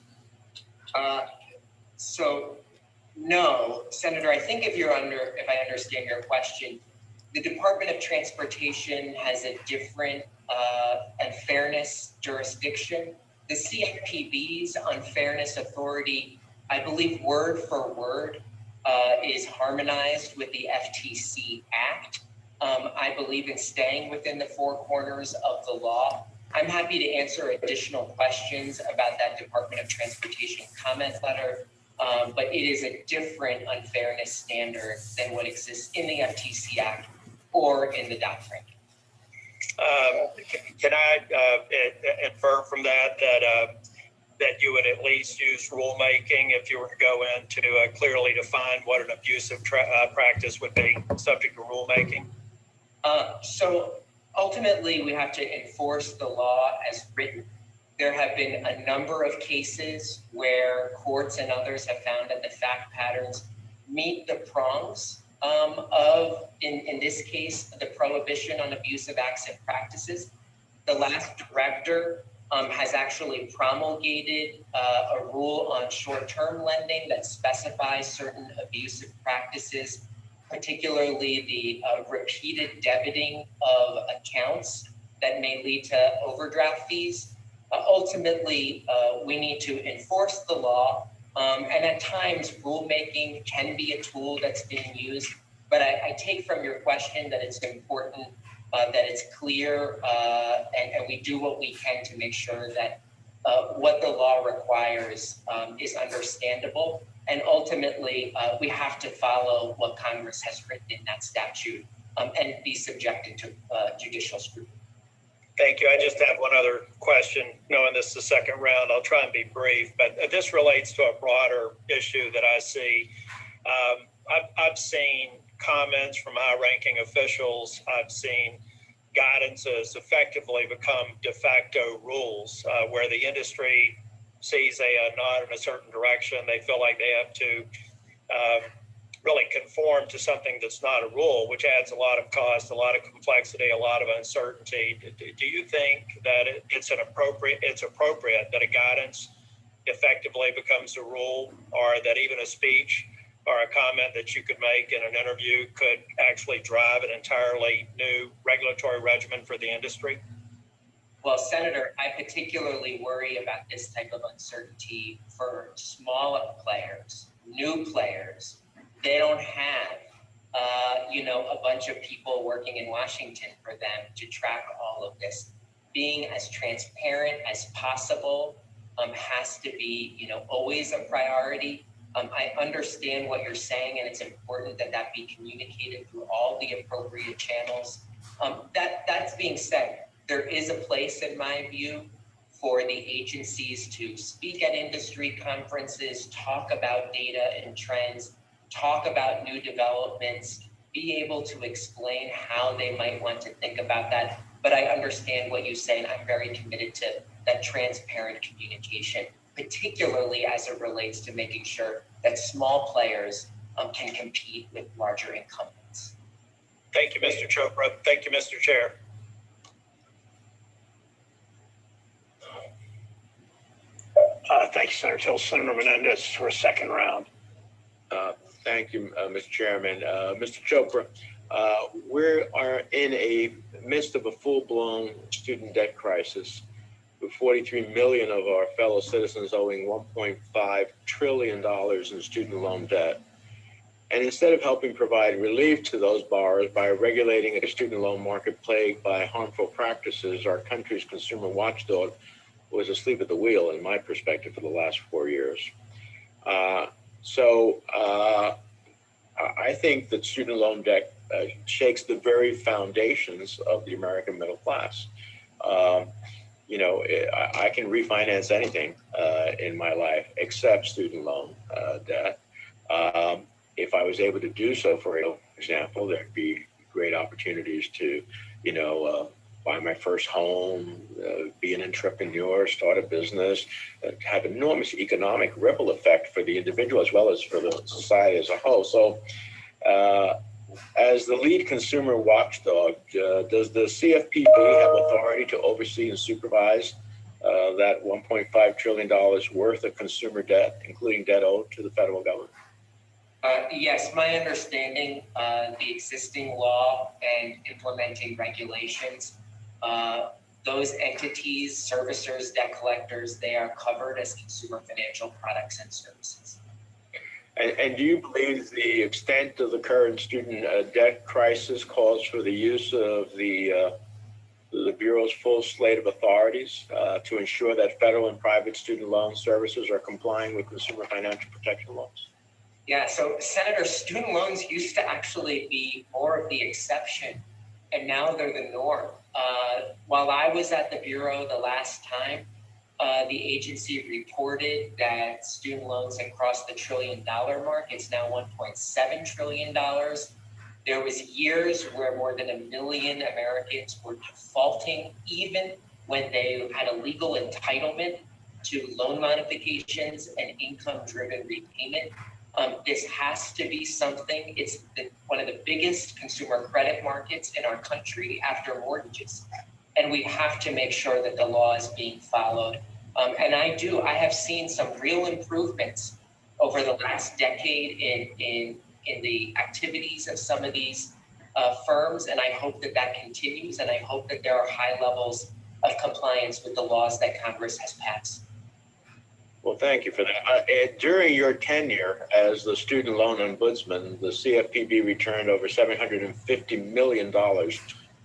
No, Senator, I think if I understand your question, the Department of Transportation has a different unfairness jurisdiction. The CFPB's unfairness authority, I believe word for word, is harmonized with the FTC Act. I believe in staying within the four corners of the law. I'm happy to answer additional questions about that Department of Transportation comment letter. But it is a different unfairness standard than what exists in the FTC Act or in the Dodd-Frank. Can I infer from that you would at least use rulemaking if you were to go in to clearly define what an abusive practice would be subject to rulemaking? So ultimately, we have to enforce the law as written. There have been a number of cases where courts and others have found that the fact patterns meet the prongs of, in this case, the prohibition on abusive acts and practices. The last director has actually promulgated a rule on short-term lending that specifies certain abusive practices, particularly the repeated debiting of accounts that may lead to overdraft fees. Ultimately, we need to enforce the law, and at times rulemaking can be a tool that's being used. But I take from your question that it's important that it's clear, and we do what we can to make sure that what the law requires is understandable. And ultimately, we have to follow what Congress has written in that statute and be subjected to judicial scrutiny. Thank you. I just have one other question. Knowing this is the second round, I'll try and be brief, but this relates to a broader issue that I see. I've seen comments from high-ranking officials. I've seen guidances effectively become de facto rules where the industry sees a nod in a certain direction. They feel like they have to really conform to something that's not a rule, which adds a lot of cost, a lot of complexity, a lot of uncertainty. Do you think that it's appropriate that a guidance effectively becomes a rule, or that even a speech or a comment that you could make in an interview could actually drive an entirely new regulatory regimen for the industry? Well, Senator, I particularly worry about this type of uncertainty for smaller players, new players. They don't have, a bunch of people working in Washington for them to track all of this. Being as transparent as possible has to be, always a priority. I understand what you're saying, and it's important that that be communicated through all the appropriate channels. That's being said, there is a place, in my view, for the agencies to speak at industry conferences, talk about data and trends, talk about new developments, be able to explain how they might want to think about that. But I understand what you say, and I'm very committed to that transparent communication, particularly as it relates to making sure that small players can compete with larger incumbents. Thank you, Mr. Chopra. Thank you, Mr. Chair. Thank you, Senator Till. Senator Menendez for a second round. Thank you, Mr. Chairman. Mr. Chopra, we are in a midst of a full-blown student debt crisis, with 43 million of our fellow citizens owing $1.5 trillion in student loan debt. And instead of helping provide relief to those borrowers by regulating a student loan market plagued by harmful practices, our country's consumer watchdog was asleep at the wheel, in my perspective, for the last 4 years. I think that student loan debt shakes the very foundations of the American middle class. I can refinance anything in my life except student loan debt. If I was able to do so, for example, there'd be great opportunities to, buy my first home, be an entrepreneur, start a business, have enormous economic ripple effect for the individual as well as for the society as a whole. So as the lead consumer watchdog, does the CFPB have authority to oversee and supervise that $1.5 trillion worth of consumer debt, including debt owed to the federal government? Yes, my understanding, the existing law and implementing regulations, those entities, servicers, debt collectors, they are covered as consumer financial products and services. And do you believe the extent of the current student debt crisis calls for the use of the Bureau's full slate of authorities to ensure that federal and private student loan services are complying with consumer financial protection laws? Yeah, so Senator, student loans used to actually be more of the exception, and now they're the norm. While I was at the Bureau the last time, the agency reported that student loans had crossed the $1 trillion mark. It's now $1.7 trillion. There was years where more than 1 million Americans were defaulting, even when they had a legal entitlement to loan modifications and income-driven repayment. This has to be something. It's one of the biggest consumer credit markets in our country after mortgages. And we have to make sure that the law is being followed. And I have seen some real improvements over the last decade in the activities of some of these firms. And I hope that that continues. And I hope that there are high levels of compliance with the laws that Congress has passed. Well, thank you for that. During your tenure as the student loan ombudsman, the CFPB returned over $750 million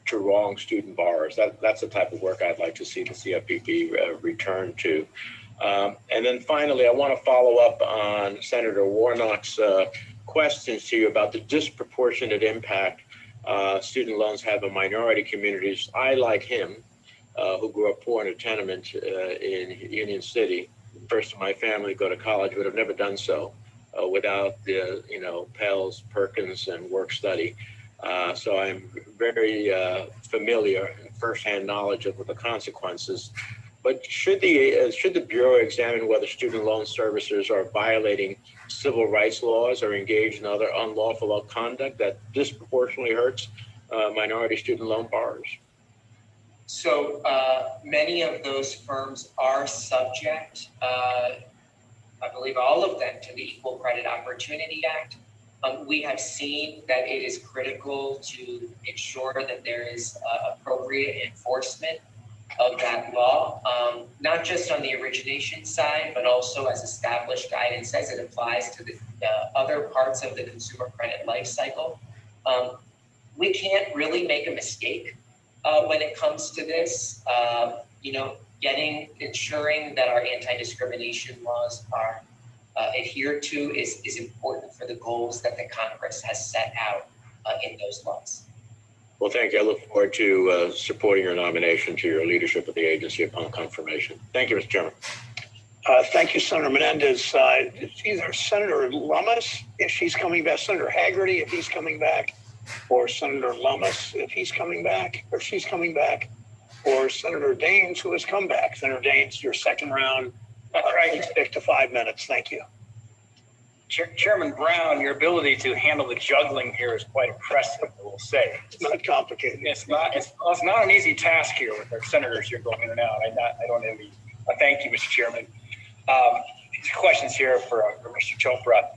to wrong student borrowers. That's the type of work I'd like to see the CFPB return to. And then finally, I want to follow up on Senator Warnock's questions to you about the disproportionate impact student loans have on minority communities. I, like him, who grew up poor in a tenement in Union City, first in my family to go to college, would have never done so without the, Pell's, Perkins, and work study. So I'm very familiar and firsthand knowledge of the consequences. But should the Bureau examine whether student loan servicers are violating civil rights laws or engaged in other unlawful conduct that disproportionately hurts minority student loan borrowers? So many of those firms are subject, I believe all of them, to the Equal Credit Opportunity Act. We have seen that it is critical to ensure that there is appropriate enforcement of that law, not just on the origination side, but also as established guidance as it applies to the other parts of the consumer credit life cycle. We can't really make a mistake when it comes to this. Ensuring that our anti-discrimination laws are adhered to is important for the goals that the Congress has set out in those laws. Well, thank you. I look forward to supporting your nomination to your leadership of the agency upon confirmation. Thank you, Mr. Chairman. Thank you, Senator Menendez. It's either Senator Lummis, if she's coming back, Senator Haggerty, if he's coming back, or Senator Lummis, if he's coming back, or she's coming back, or Senator Daines, who has come back. Senator Daines, your second round. Stick to 5 minutes. Thank you. Chairman Brown, your ability to handle the juggling here is quite impressive, I will say. It's not complicated. It's not an easy task here with our senators here going in and out. I don't envy you. Thank you, Mr. Chairman. These questions here for Mr. Chopra.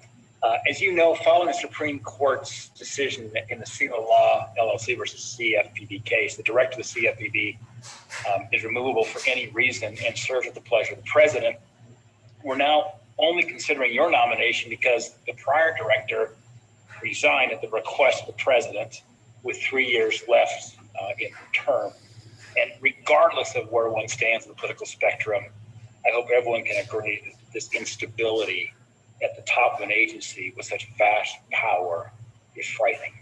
As you know, following the Supreme Court's decision in the Seal Law LLC versus CFPB case, the director of the CFPB is removable for any reason and serves at the pleasure of the president. We're now only considering your nomination because the prior director resigned at the request of the president with 3 years left in her term. And regardless of where one stands in the political spectrum, I hope everyone can agree that this instability at the top of an agency with such vast power is frightening.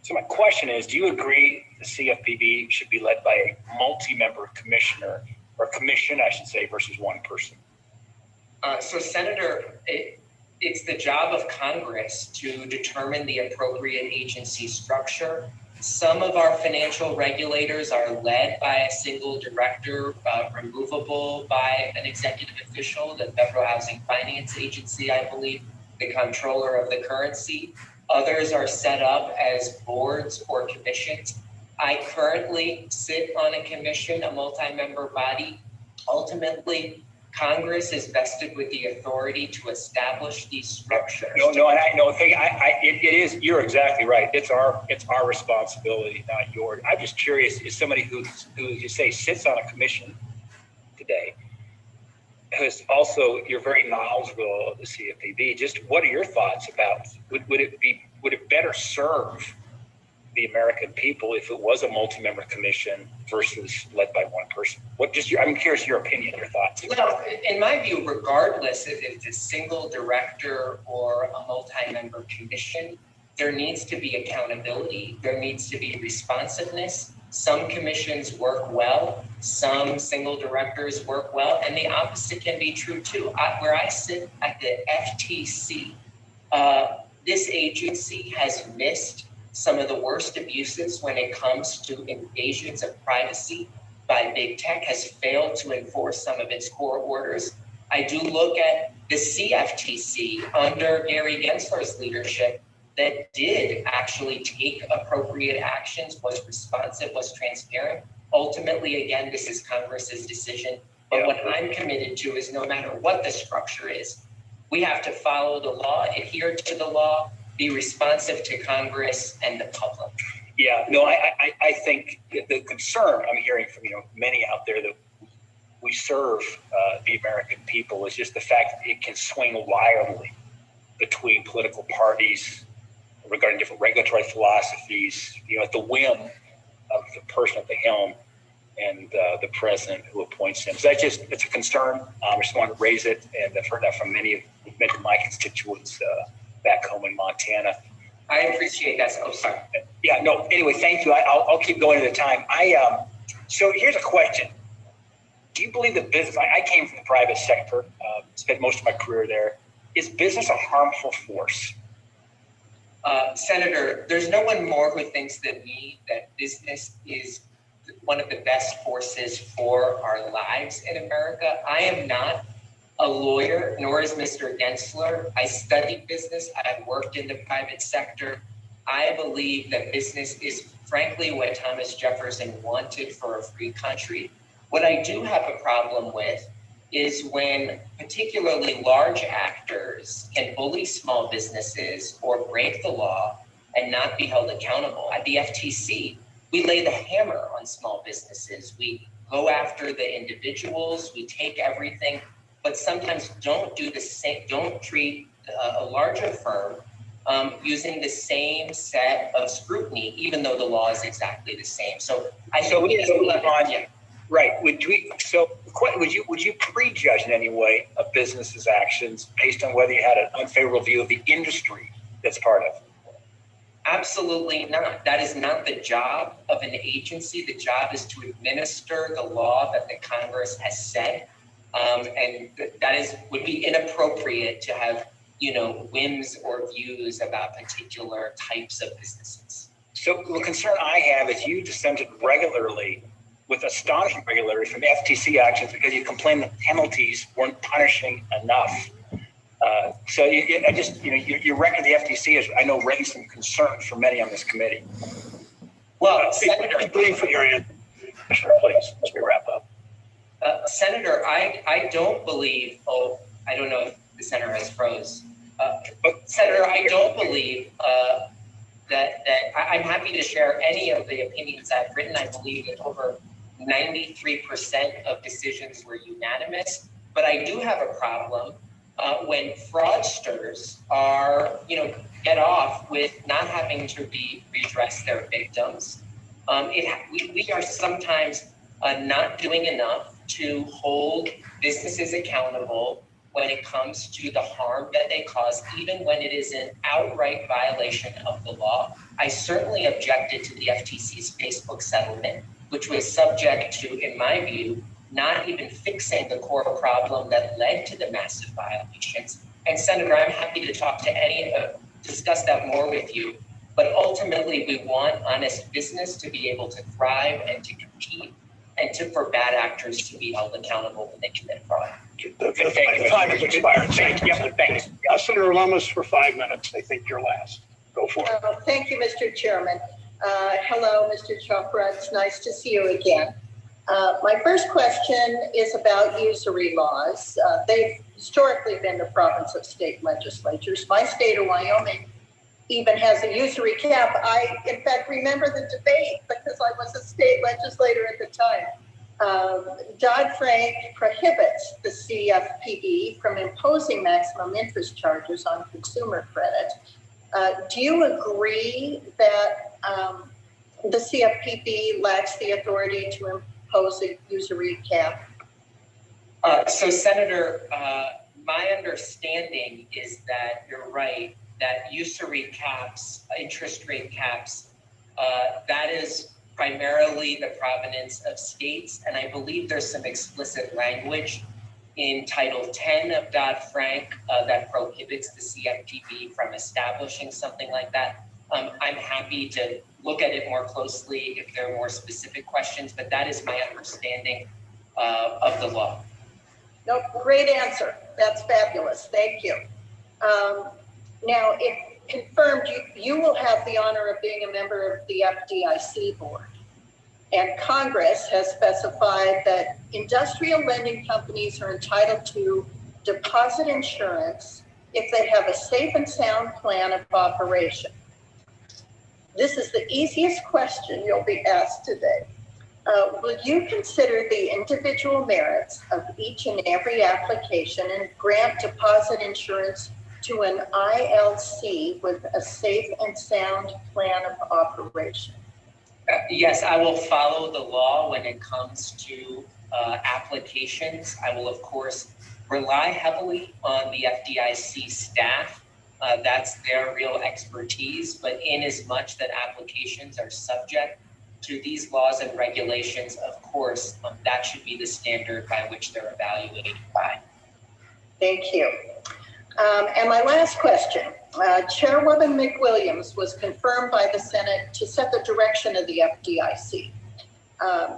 So my question is, do you agree the CFPB should be led by a multi-member commissioner, or commission, I should say, versus one person? So Senator, it's the job of Congress to determine the appropriate agency structure. Some of our financial regulators are led by a single director, removable by an executive official, the Federal Housing Finance Agency, I believe, the comptroller of the currency. Others are set up as boards or commissions. I currently sit on a commission, a multi-member body. Ultimately, Congress is vested with the authority to establish these structures. It is. You're exactly right. It's our responsibility, not yours. I'm just curious, is somebody who you say sits on a commission today, who's also, you're very knowledgeable of the CFPB. Just what are your thoughts about? Would it better serve the American people if it was a multi-member commission versus led by one person? I'm curious your opinion, your thoughts. Well, in my view, regardless if it's a single director or a multi-member commission, there needs to be accountability. There needs to be responsiveness. Some commissions work well, some single directors work well, and the opposite can be true too. Where I sit at the FTC, this agency has missed some of the worst abuses when it comes to invasions of privacy by big tech, has failed to enforce some of its core orders. I do look at the CFTC under Gary Gensler's leadership that did actually take appropriate actions, was responsive, was transparent. Ultimately, again, this is Congress's decision. But what I'm committed to is no matter what the structure is, we have to follow the law, adhere to the law, be responsive to Congress and the public. Yeah, no, I think the concern I'm hearing from many out there that we serve the American people is just the fact that it can swing wildly between political parties regarding different regulatory philosophies, at the whim of the person at the helm and the president who appoints him. So it's a concern. I just wanted to raise it, and I've heard that from many of my constituents back home in Montana. I appreciate that. Oh, sorry. Yeah, no, anyway, thank you. I'll keep going at a time. So here's a question. Do you believe that business, I came from the private sector, spent most of my career there. Is business a harmful force? Senator, there's no one more who thinks than me that business is one of the best forces for our lives in America. I am not a lawyer, nor is Mr. Gensler. I studied business. I've worked in the private sector. I believe that business is frankly what Thomas Jefferson wanted for a free country. What I do have a problem with is when particularly large actors can bully small businesses or break the law and not be held accountable. At the FTC, we lay the hammer on small businesses. We go after the individuals, we take everything, but sometimes don't do the same, don't treat a larger firm using the same set of scrutiny, even though the law is exactly the same. So Right. Would you prejudge in any way a business's actions based on whether you had an unfavorable view of the industry that's part of it? Absolutely not. That is not the job of an agency. The job is to administer the law that the Congress has set. And that would be inappropriate to have, whims or views about particular types of businesses. So the concern I have is you dissented regularly with astonishing regularity from FTC actions because you complained that penalties weren't punishing enough. So your record of the FTC has, I know, raised some concerns for many on this committee. Well, Senator, for your answer, please, as we wrap up. Senator, I don't believe. Oh, I don't know if the senator has froze. Senator, I don't believe that I'm happy to share any of the opinions I've written. I believe that over 93% of decisions were unanimous. But I do have a problem when fraudsters are, get off with not having to redress their victims. We are sometimes not doing enough to hold businesses accountable when it comes to the harm that they cause, even when it is an outright violation of the law. I certainly objected to the FTC's Facebook settlement, which was subject to, in my view, not even fixing the core problem that led to the massive violations. And Senator, I'm happy to talk to discuss that more with you. But ultimately, we want honest business to be able to thrive and to compete, and for bad actors to be held accountable when they commit fraud. The time has expired. Thank you. Thanks. Senator Lummis for 5 minutes. I think you're last. Go for it. Thank you, Mr. Chairman. Hello, Mr. Chopra. It's nice to see you again. My first question is about usury laws. They've historically been the province of state legislatures. My state of Wyoming even has a usury cap. I, in fact, remember the debate because I was a state legislator at the time. Dodd-Frank prohibits the CFPB from imposing maximum interest charges on consumer credit. Do you agree that the CFPB lacks the authority to impose a usury cap? So, Senator, my understanding is that you're right, that usury caps, interest rate caps, that is primarily the provenance of states. And I believe there's some explicit language in Title 10 of Dodd-Frank that prohibits the CFPB from establishing something like that. I'm happy to look at it more closely if there are more specific questions, but that is my understanding of the law. Nope, great answer. That's fabulous. Thank you. Now, if confirmed, you will have the honor of being a member of the FDIC board. And Congress has specified that industrial lending companies are entitled to deposit insurance if they have a safe and sound plan of operation. This is the easiest question you'll be asked today. Will you consider the individual merits of each and every application and grant deposit insurance to an ILC with a safe and sound plan of operation? Yes, I will follow the law when it comes to applications. I will, of course, rely heavily on the FDIC staff. That's their real expertise, but in as much that applications are subject to these laws and regulations, of course, that should be the standard by which they're evaluated by. Thank you. And my last question, Chairwoman McWilliams was confirmed by the Senate to set the direction of the FDIC.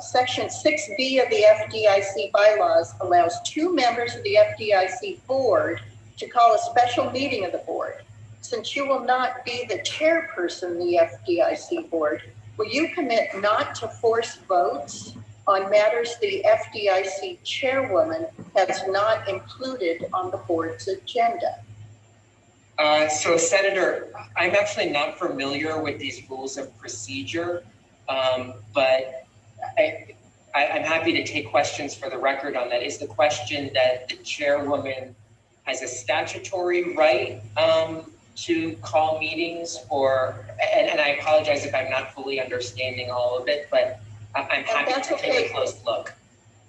Section 6B of the FDIC bylaws allows 2 members of the FDIC board to call a special meeting of the board. Since you will not be the chairperson of the FDIC board, will you commit not to force votes on matters the FDIC chairwoman has not included on the board's agenda? So, Senator, I'm actually not familiar with these rules of procedure, but I'm happy to take questions for the record on that. Is the question that the chairwoman has a statutory right to call meetings, and I apologize if I'm not fully understanding all of it, but I'm happy to take a close look.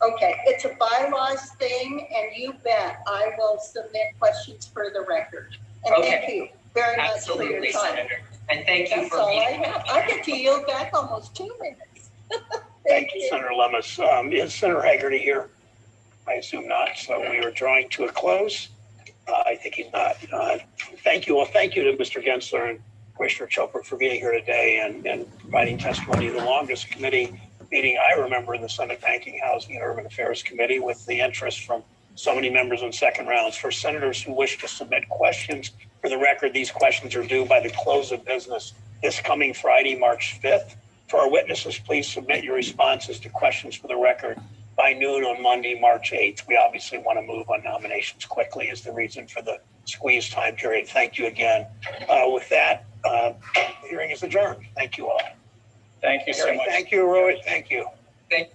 Okay, it's a bylaws thing, and you bet I will submit questions for the record. And thank you very much for your time. Senator. And thank you for all I have. I get to yield back almost 2 minutes. Thank you, Senator Lummis. Is Senator Haggerty here? I assume not. So we are drawing to a close. I think he's not. Thank you. Well, thank you to Mr. Gensler and Commissioner Chopra for being here today and providing testimony. The longest committee meeting I remember in the Senate Banking, Housing, and Urban Affairs Committee, with the interest from so many members in second rounds. For senators who wish to submit questions, for the record, these questions are due by the close of business this coming Friday, March 5th. For our witnesses, please submit your responses to questions for the record by noon on Monday, March 8th. We obviously want to move on nominations quickly is the reason for the squeeze time period. Thank you again. With that, the hearing is adjourned. Thank you all. Thank you so much. Thank you, Roy. Thank you. Thank